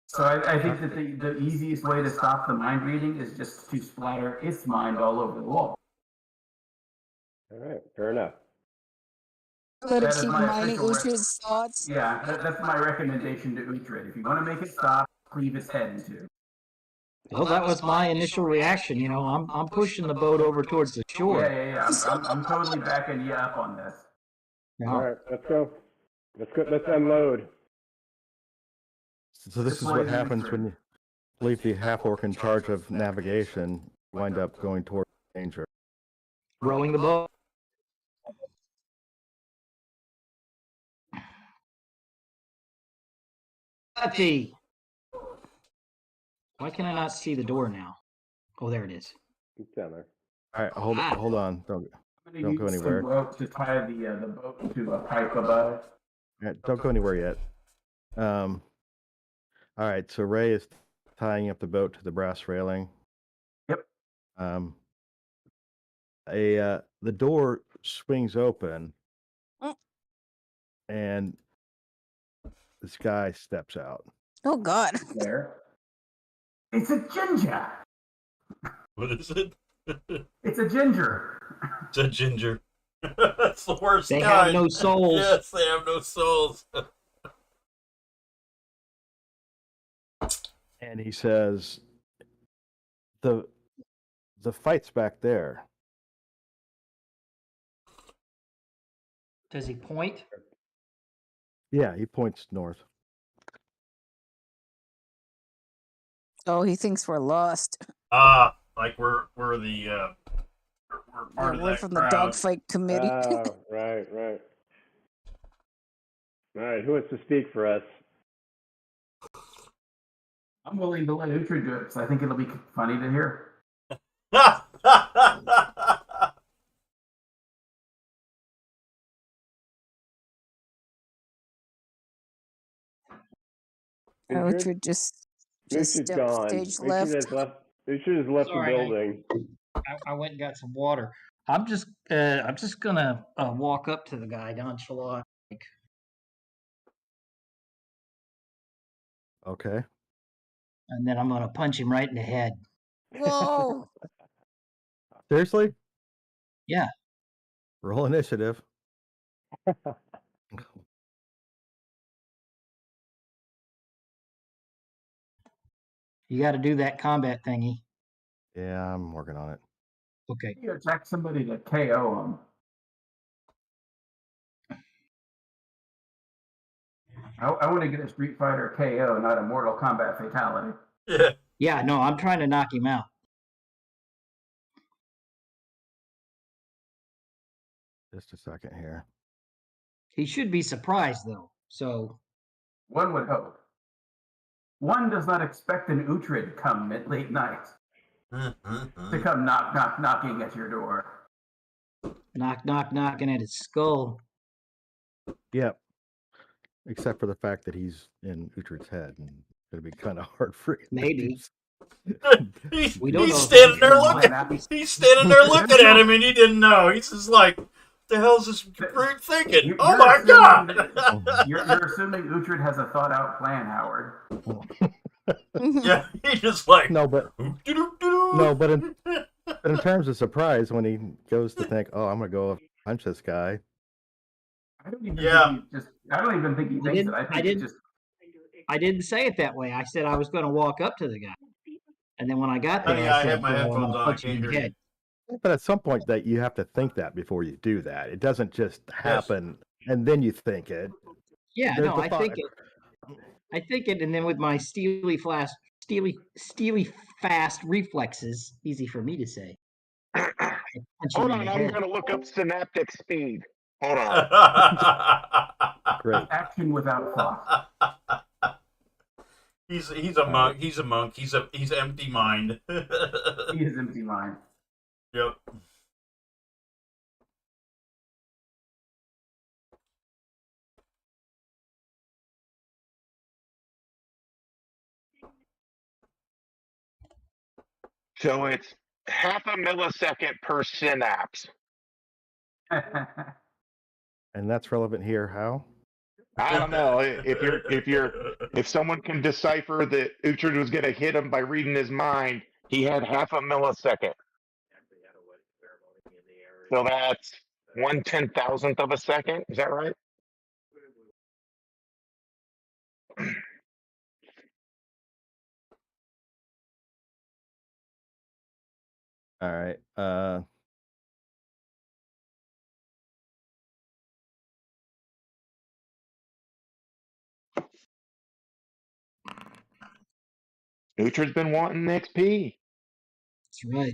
So I think that the easiest way to stop the mind reading is just to splatter its mind all over the wall. All right. Fair enough. Let That it is keep my mining official Uhtred's thoughts. Yeah, that's my recommendation to Uhtred. If you want to make it stop, cleave its head in two. Well, that was my initial reaction. You know, I'm pushing the boat over towards the shore. Yeah. I'm totally backing you up on this. Yeah. All right. Let's go. Let's unload. So this is what happens when you leave the half-orc in charge of navigation, wind up going toward danger. Rowing the boat. Letty. Why can I not see the door now? Oh, there it is. It's down there. All right, hold on. I'm Don't gonna go use anywhere. some rope to tie the boat to a pipe above it. All right, don't go anywhere yet. All right, so Ray is tying up the boat to the brass railing. Yep. The door swings open, Mm. and this guy steps out. Oh, God. There. It's a ginger. What is it? It's a ginger. It's a ginger. That's the worst They kind. have no souls. Yes, they have no souls. And he says, the fight's back there. Does he point? Yeah, he points north. Oh, he thinks we're lost. Like we're the we're part of We're that from crowd. the dogfight committee. Oh, right. All right. Who wants to speak for us? I'm willing to let Uhtred do it because I think it'll be funny to hear. Uhtred just Uhtred's stepped gone. stage left. Uhtred has left Sorry, the building. I went and got some water. I'm just gonna walk up to the guy nonchalant. Okay. And then I'm gonna punch him right in the head. Whoa! Seriously? Yeah. Roll initiative. You got to do that combat thingy. Yeah, I'm working on it. Okay. You attack somebody to KO them. I want to get a Street Fighter KO, not a Mortal Kombat fatality. Yeah. Yeah, no, I'm trying to knock him out. Just a second here. He should be surprised though. So One would hope. One does not expect an Uhtred to come at late night. To come knocking at your door. knocking at his skull. Yep. Except for the fact that he's in Uhtred's head, and it'll be kind of hard for him. Maybe. We don't He's know if standing there Adrian looking. might be- He's standing there looking at him, and he didn't know. He's just like, "What the hell's this brute thinking? Oh You're my assuming god!" You're assuming Uhtred has a thought out plan, Howard. Yeah, he's just like, No, but no, but in terms of surprise, when he goes to think, "Oh, I'm gonna go punch this guy," I don't even Yeah. think he just. I don't even think he thinks it. I think he just. I didn't say it that way. I said I was going to walk up to the guy, and then when I got there, Honey, I I said, have my "I'm headphones gonna on. I punch him can't in the hear you. head." but at some point that you have to think that before you do that. It doesn't just happen and then you think it. Yeah, There's no, the I thought- think it. I think it, and then with my steely fast reflexes, easy for me to say. I punch him Hold in on, the I'm head. gonna look up synaptic speed. Hold on. Great. Action without thought. He's a monk. He's a monk. He's empty mind. He is empty mind. Yep. So it's half a millisecond per synapse. And that's relevant here. How? I don't know if someone can decipher that Uhtred was going to hit him by reading his mind. He had half a millisecond. So that's 1/10,000th of a second. Is that right? All right. Uhtred's been wanting XP. That's right.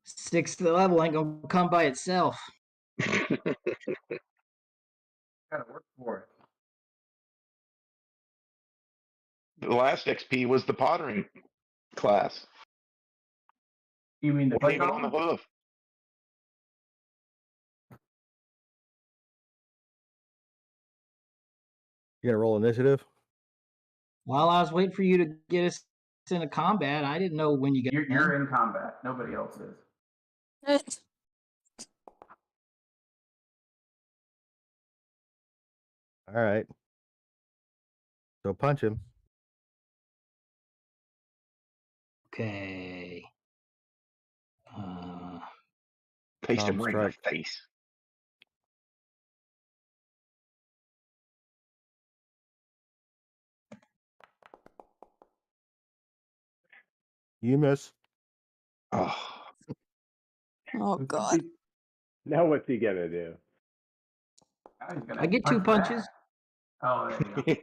6th level ain't gonna come by itself. Gotta work for it. The last XP was the pottering class. You mean the Wasn't even on the golem? hoof. You gonna roll initiative? While I was waiting for you to get us into combat, I didn't know when you got You're in combat. Nobody else is. All right. So punch him. Okay. Paste him right in the Strike. face. You miss. Oh. Oh God. Now what's he gonna do? Now he's gonna I get 2 punch punches. back. Oh, there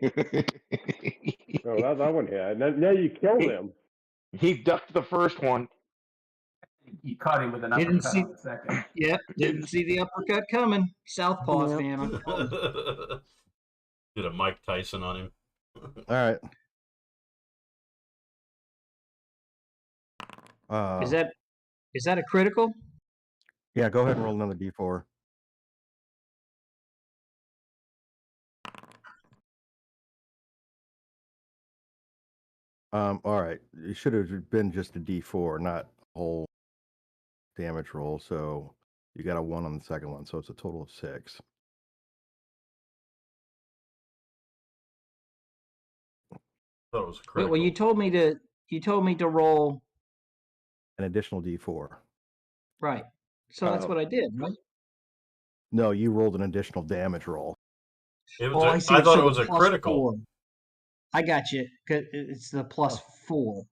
you go. Oh, that one hit. Now you killed him. He ducked the first one. You caught him with an Didn't uppercut see- on the second. Yep, didn't see the uppercut coming. Southpaws, Yep. man. I'm telling you. Did a Mike Tyson on him. All right. Is that a critical? Yeah, go ahead and roll another d4. All right. It should have been just a d4, not a whole damage roll. So you got a 1 on the second one, so it's a total of 6. Thought it was a Wait, critical. well, you told me to roll. An additional d4. Right. So that's Oh. what I did, right? No, you rolled an additional damage roll. It Oh, was I see. I thought So it was the a plus critical. 4. I got you. 'Cause it's the plus 4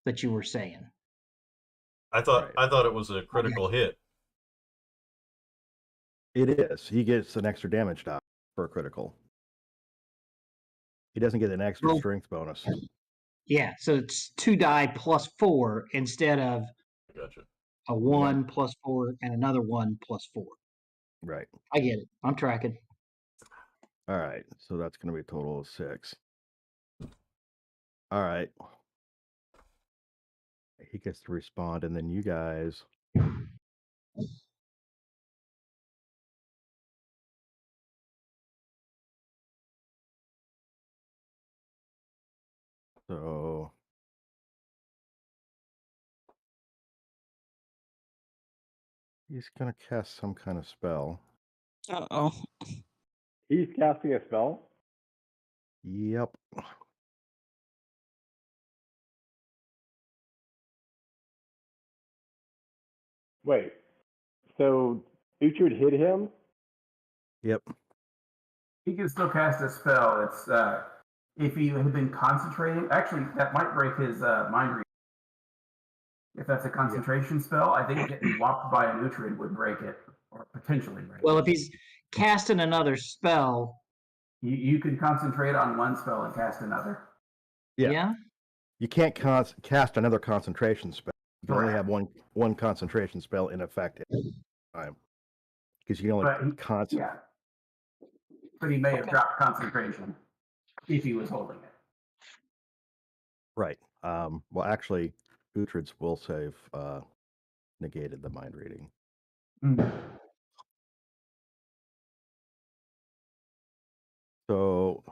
that you were saying. I thought Right. it was a critical hit. It is. He gets an extra damage die for a critical. He doesn't get an extra Roll- strength bonus. Yeah, so it's 2 die plus 4 instead of Gotcha. a 1 plus 4 and another 1 plus 4. Right. I get it. I'm tracking. All right. So that's going to be a total of 6. All right. He gets to respond, and then you guys. So he's gonna cast some kind of spell. Uh-oh. He's casting a spell. Yep. Wait, so Uhtred hit him? Yep. He can still cast a spell. It's if he had been concentrating. Actually, that might break his mind reading. If that's a concentration spell, I think getting whopped by an Uhtred would break it, or potentially break Well, it. if he's casting another spell, You can concentrate on one spell and cast another. Yeah. You can't cast another concentration spell. You can only Correct. have one concentration spell in effect at a time. Because you can But only concentrate. yeah. But he may have Okay. dropped concentration if he was holding it. Right. Well, actually, Uhtred's will save negated the mind reading. So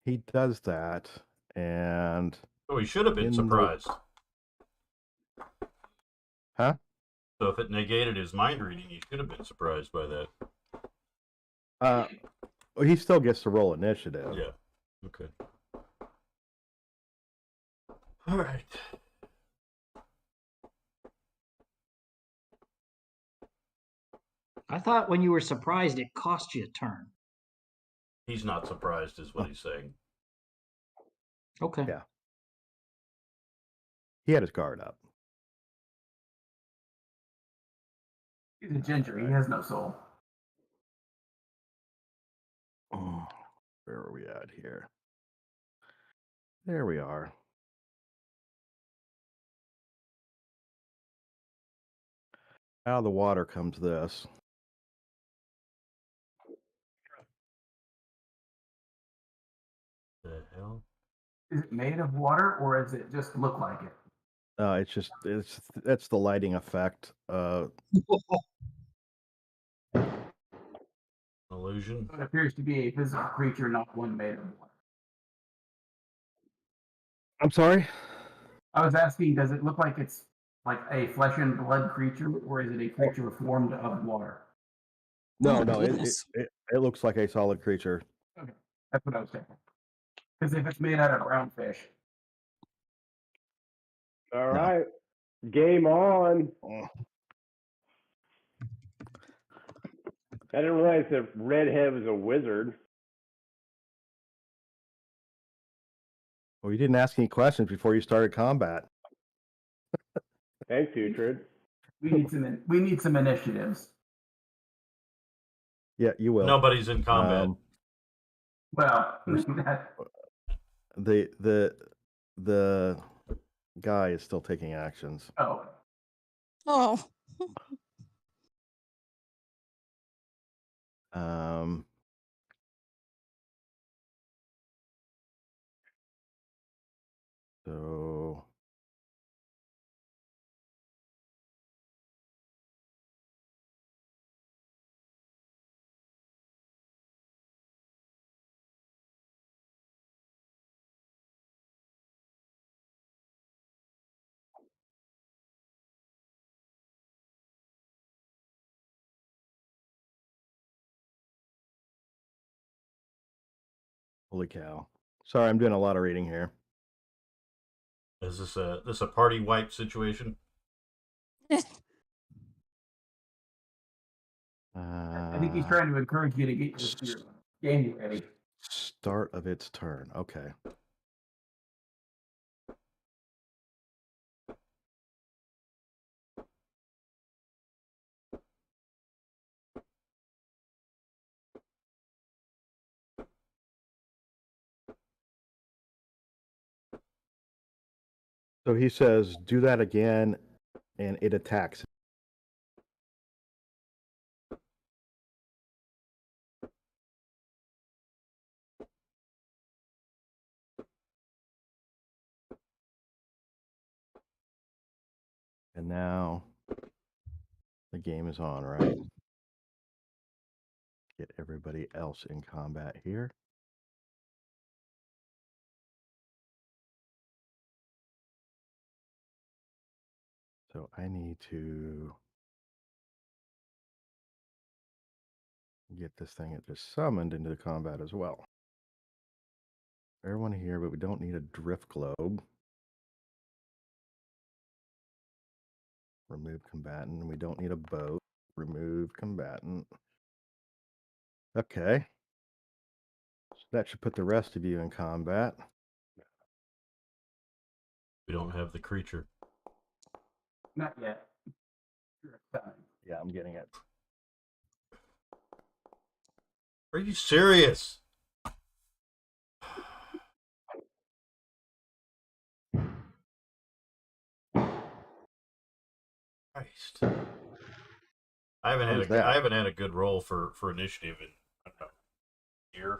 he does that, and So he should have been in the- surprised. Huh? So if it negated his mind reading, he should have been surprised by that. Well, he still gets to roll initiative. Yeah. Okay. All right. I thought when you were surprised, it cost you a turn. He's not surprised, is what he's saying. Okay. Yeah. He had his guard up. He's a ginger. He has no soul. Oh, where are we at here? There we are. Out of the water comes this. The hell? Is it made of water or does it just look like it? It's the lighting effect. Illusion. It appears to be a physical creature, not one made of water. I'm sorry. I was asking, does it look like it's like a flesh and blood creature, or is it a creature formed of water? No, Oh, no, it goodness. looks like a solid creature. Okay, that's what I was thinking. Because if it's made out of brown fish, All No. right, game on. Oh. I didn't realize that Redhead was a wizard. Well, you didn't ask any questions before you started combat. Thanks, Uhtred. we need some initiatives. Yeah, you will. Nobody's in combat. Well, The guy is still taking actions. oh, Oh. So holy cow. Sorry, I'm doing a lot of reading here. Is this a party wipe situation? I think he's trying to encourage you to get your game ready. Start of its turn. Okay. So he says, do that again, and it attacks. And now the game is on, right? Get everybody else in combat here. So I need to get this thing it just summoned into the combat as well. Everyone here, but we don't need a drift globe. Remove combatant. We don't need a boat. Remove combatant. Okay. So that should put the rest of you in combat. We don't have the creature. Not yet. Yeah, I'm getting it. Are you serious? Christ. I haven't had a good roll for initiative in I don't know, a year.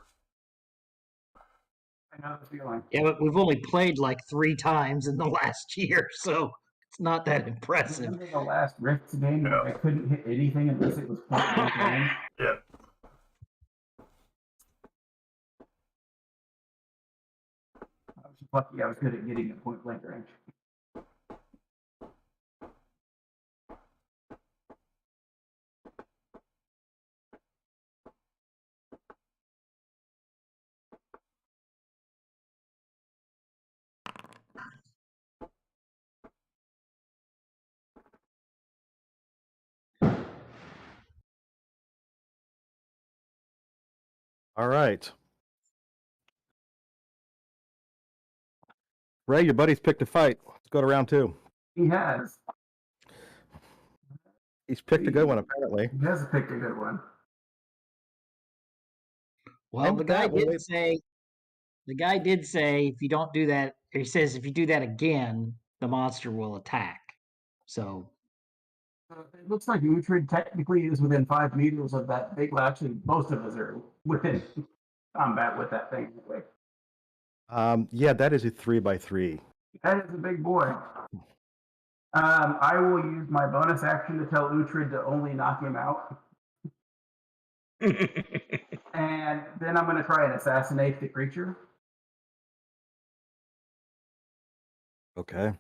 I know the feeling. Yeah, but we've only played like 3 times in the last year, so it's not that impressive. Remember the last Rifts game where I couldn't hit anything unless it was point blank range? Yeah. I was just lucky I was good at getting at point blank range. All right. Ray, your buddy's picked a fight. Let's go to round 2. He has. He's picked a good one, apparently. He has picked a good one. Well, And the with guy that, we'll did wait- say, if you don't do that, or he says if you do that again, the monster will attack. So It looks like Uhtred technically is within 5 meters of that big. Well, actually, most of us are within combat with that thing. Anyway. Yeah, that is a 3x3. That is a big boy. I will use my bonus action to tell Uhtred to only knock him out. And then I'm going to try and assassinate the creature. Okay.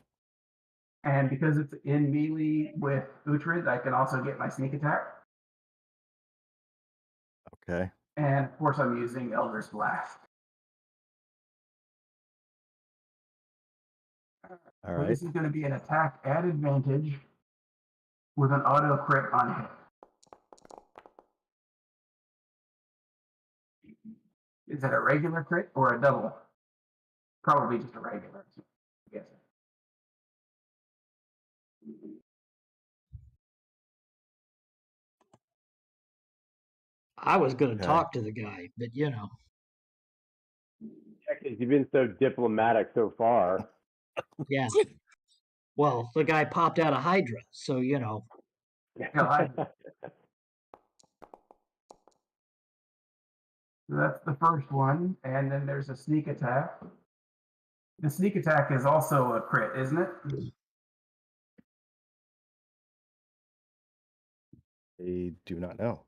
And because it's in melee with Uhtred, I can also get my sneak attack. Okay. And of course, I'm using Elder's Blast. All So right. this is going to be an attack at advantage with an auto crit on hit. Is it a regular crit or a double? Probably just a regular. I guess. I was going to Okay. talk to the guy, but you know. Yeah, 'cause you've been so diplomatic so far. Yeah. Well, the guy popped out a Hydra, so you know. So that's the first one, and then there's a sneak attack. The sneak attack is also a crit, isn't it? I do not know.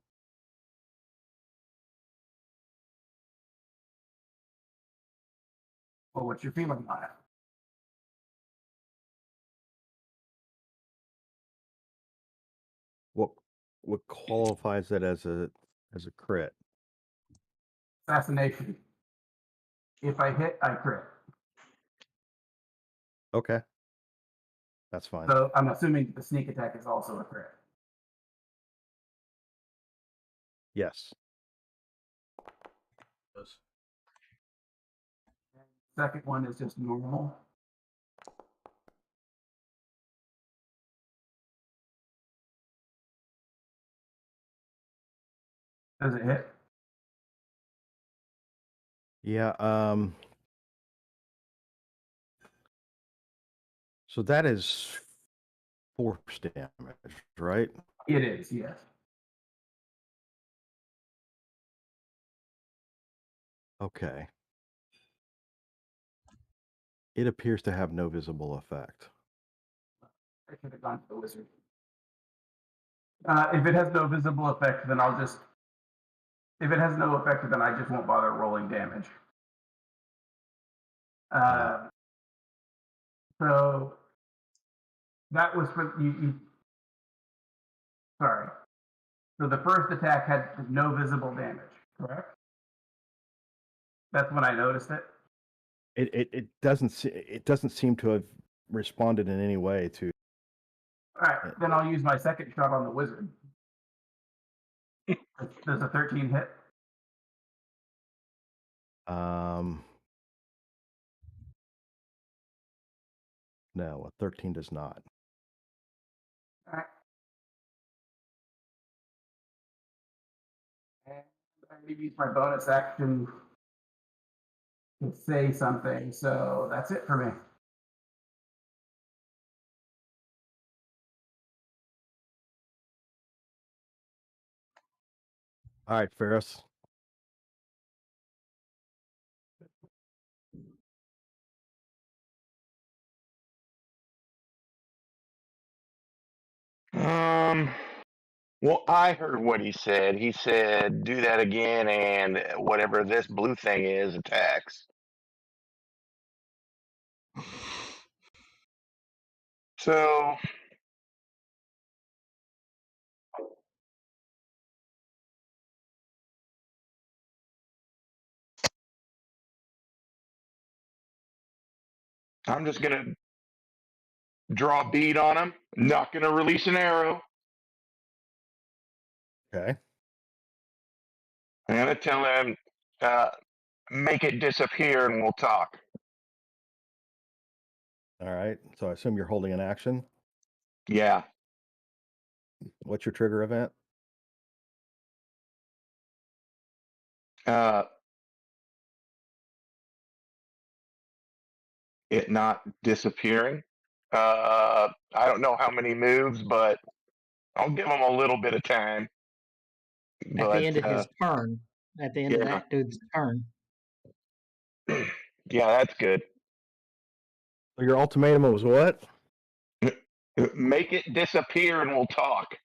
Well, what's your feeling on it? What qualifies it as a crit? Assassination. If I hit, I crit. Okay. That's fine. So I'm assuming the sneak attack is also a crit. Yes. Yes. Second one is just normal. Does it hit? Yeah. So that is force damage, right? It is, yes. Okay. It appears to have no visible effect. I should have gone to the wizard. If it has no visible effect, then I'll just. If it has no effect, then I just won't bother rolling damage. So That was for you. Sorry. So the first attack had no visible damage, correct? That's when I noticed it. It doesn't seem to have responded in any way to. All right, then I'll use my second shot on the wizard. Does a 13 hit? No, a 13 does not. All right. And I'm going to use my bonus action to say something, so that's it for me. All right, Ferris. Well, I heard what he said. He said, do that again, and whatever this blue thing is attacks. So, I'm just going to draw a bead on him. Not going to release an arrow. Okay. I'm going to tell him, make it disappear and we'll talk. All right. So I assume you're holding an action. Yeah. What's your trigger event? It not disappearing. I don't know how many moves, but I'll give him a little bit of time. At the end of his turn. At the end of yeah. that dude's turn. Yeah, that's good. So your ultimatum was what? Make it disappear and we'll talk.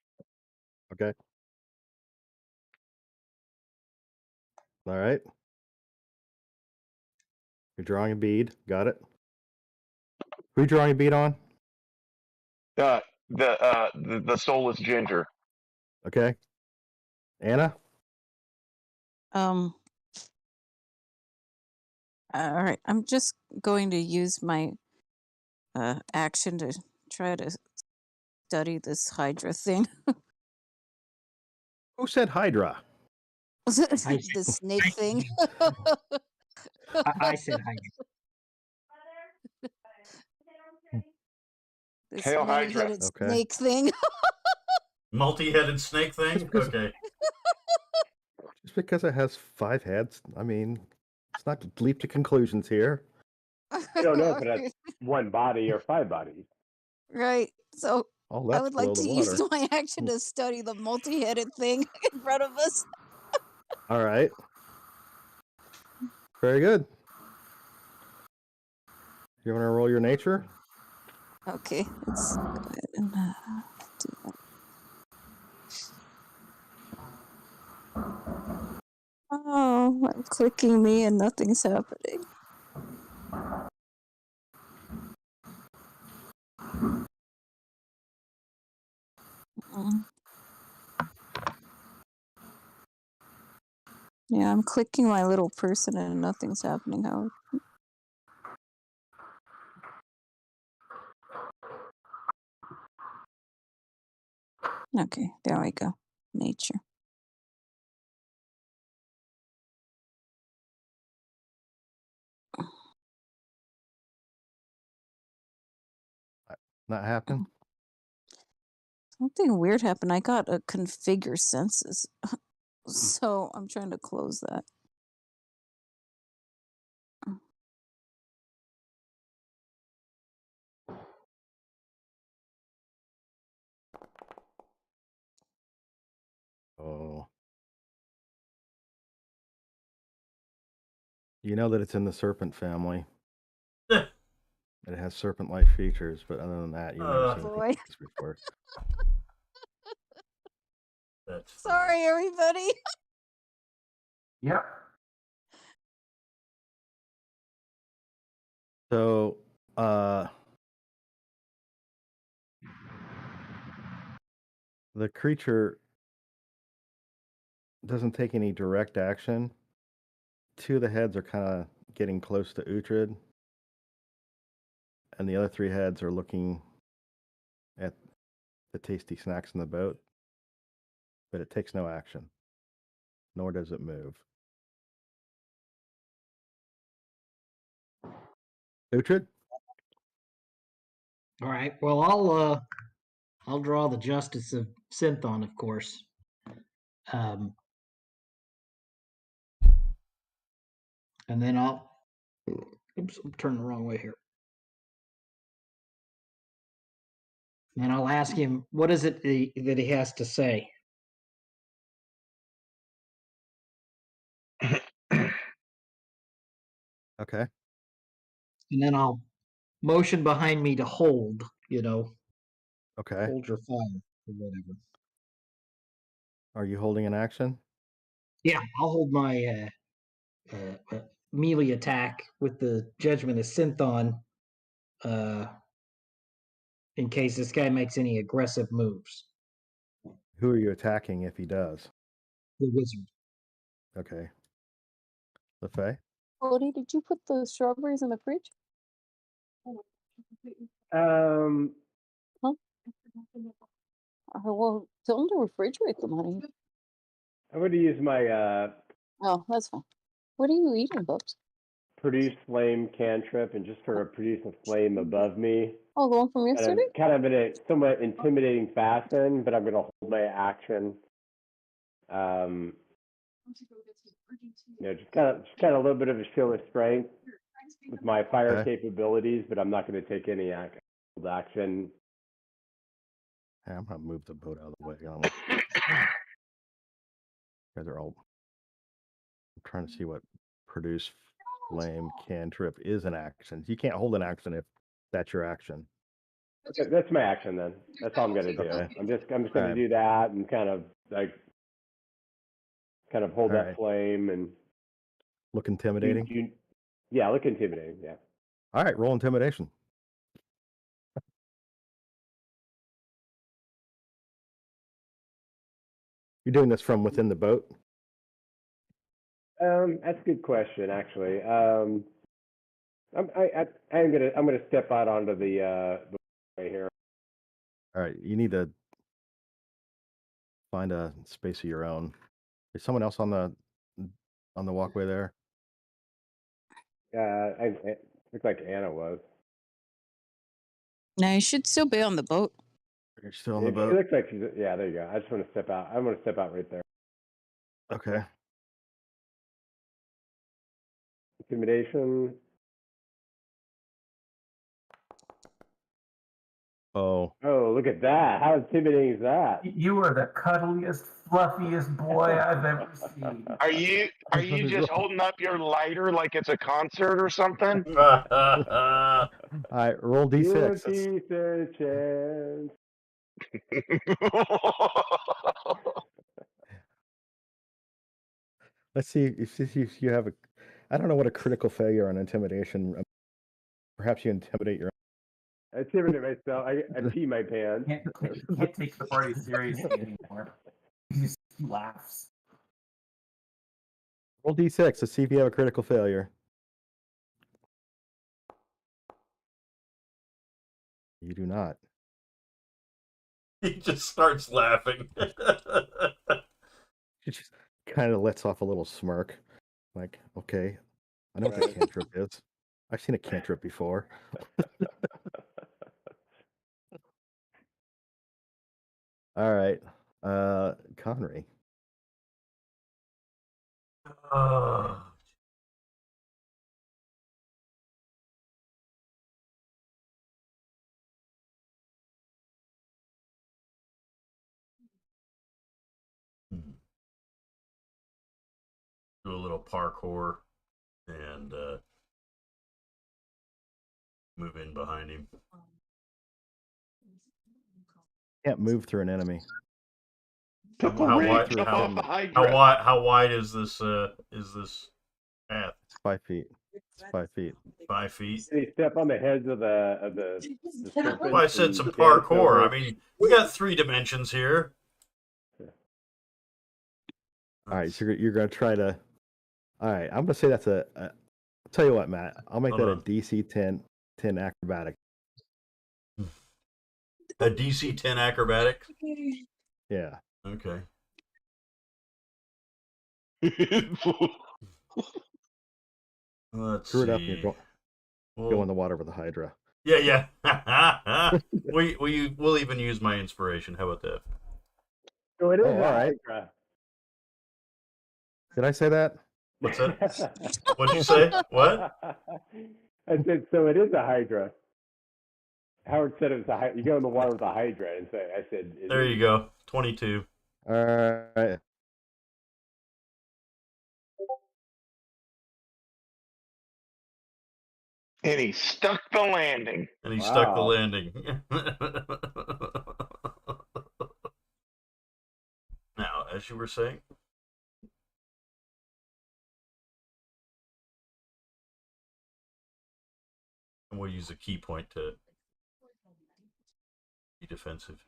Okay. All right. You're drawing a bead. Got it. Who are you drawing a bead on? The soulless ginger. Okay. Anna? All right. I'm just going to use my action to try to study this Hydra thing. Who said Hydra? The snake thing. I said Hydra. This Hail Hydra. many-headed Okay. snake thing. Multi-headed snake thing? Okay. Just because it has 5 heads, I mean, it's not to leap to conclusions here. You don't know if it has one body or 5 bodies. Right. So All I that's would like below to the use water. my action to study the multi-headed thing in front of us. All right. Very good. You want to roll your nature? Okay, let's go ahead and do that. Oh, I'm clicking me and nothing's happening. Yeah, I'm clicking my little person and nothing's happening, Howard. Okay, there we go. Nature. Not happening? Something weird happened. I got a configure senses. So I'm trying to close that. Oh. You know that it's in the serpent family. It has serpent-like features, but other than that, you've never seen anything Boy. like this before. That's Sorry, everybody. Yep. So, the creature doesn't take any direct action. Two of the heads are kind of getting close to Uhtred, and the other three heads are looking at the tasty snacks in the boat, but it takes no action, nor does it move. Uhtred? All right. Well, I'll draw the Justice of Synthon, of course. And then oops, I'm turning the wrong way here. And I'll ask him, what is it that he has to say? Okay. And then I'll motion behind me to hold, Okay. hold your fire or whatever. Are you holding an action? Yeah, I'll hold my melee attack with the Judgment of Synthon in case this guy makes any aggressive moves. Who are you attacking if he does? The wizard. Okay. LeFay? Cody, did you put the strawberries in the fridge? Well, tell them to refrigerate them, honey. I'm going to use my Oh, that's fine. What are you eating, Bubs? produce flame cantrip and just sort of produce a flame above me. Oh, the one from yesterday? Kind of in a somewhat intimidating fashion, but I'm going to hold my action. Just kind of a little bit of a show of strength with my fire capabilities, but I'm not going to take any action. Hey, I'm gonna move the boat out of the way. You guys are all. I'm trying to see what produce flame cantrip is an action. You can't hold an action if that's your action. Okay, that's my action then. That's all I'm going to do. Okay. I'm just going to do that and kind of hold that flame and look intimidating. Yeah, look intimidating. Yeah. All right, roll intimidation. You're doing this from within the boat? That's a good question, actually. I'm gonna step out onto the right here. All right, you need to find a space of your own. Is someone else on the walkway there? It looks like Anna was. No, you should still be on the boat. You're still on the boat. It looks like she's. Yeah, there you go. I just want to step out. I'm going to step out right there. Okay. Intimidation. Oh. Oh, look at that! How intimidating is that? You are the cuddliest, fluffiest boy I've ever seen. Are you just holding up your lighter like it's a concert or something? All right, roll d6. Chance. Let's see if you have a. I don't know what a critical failure on intimidation. Perhaps you intimidate your. I intimidate myself. I pee my pants. Can't take the party seriously anymore. He just laughs. Roll d6. Let's see if you have a critical failure. You do not. He just starts laughing. He just kind of lets off a little smirk. Like, okay, I know what a cantrip is. I've seen a cantrip before. All right. Connery. Do a little parkour and move in behind him. Can't move through an enemy. How wide is this path? It's 5 feet. It's 5 feet. 5 feet. Did he step on the heads of the Well, I said some parkour. I mean, we got 3 dimensions here. All right, so you're gonna try to. All right, I'm gonna say that's a. I'll tell you what, Matt. I'll make Hold that on. a DC 10 acrobatic. A DC 10 acrobatic. Yeah. Okay. Let's Screw it up, and see. you're go Well, in the water with the Hydra. yeah. We'll even use my inspiration. How about that? So it is Oh, a all right. Hydra. Did I say that? What's that? What'd you say? What? I said, so it is a Hydra. Howard said it was a Hydra. You go in the water with a Hydra, and so I said, There you go. 22. All right. And he stuck the landing. And he stuck the Wow. landing. Now, as you were saying. And we'll use a key point to be defensive.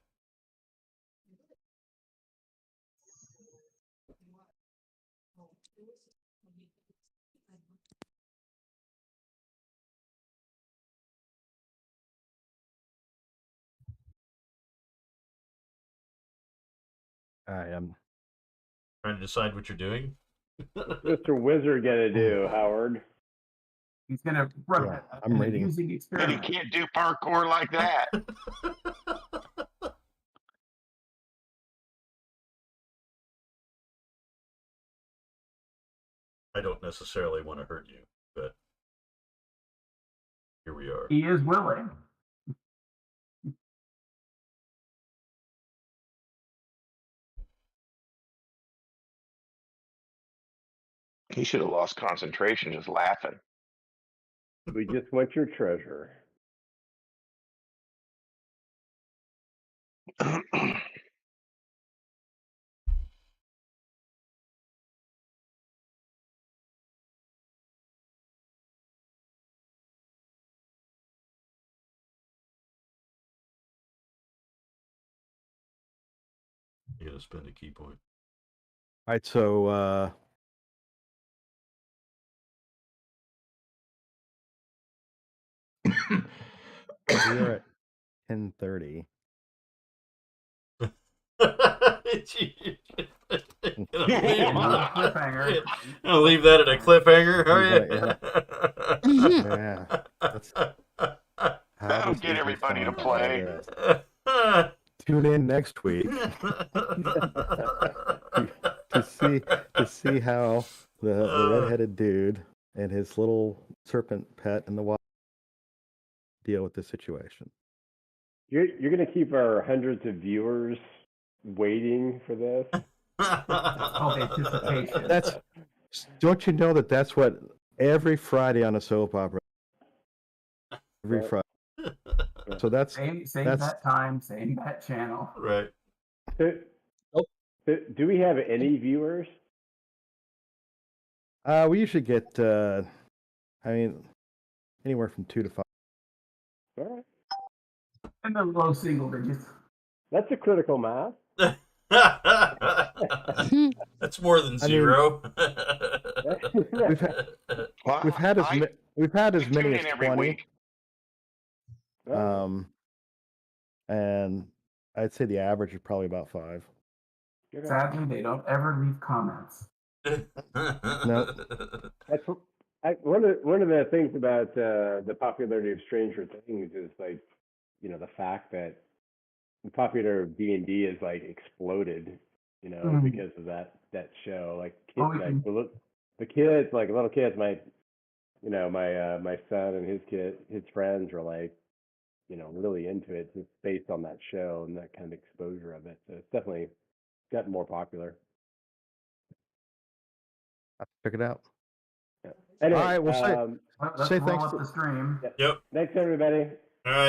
All right. I'm Trying to decide what you're doing. What's Mr. Wizard gonna do, Howard? He's gonna run Yeah, I'm an reading. amusing And he experiment. can't do parkour like that. I don't necessarily want to hurt you, but here we are. He is willing. He should have lost concentration just laughing. We just want your treasure. You gotta spend a key point. All right. So we are at 10:30. Cliffhanger. I'll leave that at a cliffhanger. Are you? Yeah. That'll get everybody to play. Tune in next week to see how the redheaded dude and his little serpent pet in the water deal with the situation. You're gonna keep our hundreds of viewers waiting for this. Called anticipation. Don't you know that's what every Friday on a soap opera. Every Right. Friday. So that's Same that's bet time, same bet channel. Right. So, do we have any viewers? we usually get anywhere from 2 to 5. All right. In the low single digits. That's a critical mass. That's more than zero. Well, We've had as tune many in as every 20. week. And I'd say the average is probably about 5. Sadly, they don't ever leave comments. No. That's one of the things about the popularity of Stranger Things is like, the fact that the popular D&D is like exploded, because of that show. Like kids, the kids, like little kids, my son and his friends were like, really into it just based on that show and that kind of exposure of it. So it's definitely gotten more popular. Check it out. Yeah. Anyway, all right, we'll say Let's say roll thanks up to- the stream. Yep. Thanks everybody. All right.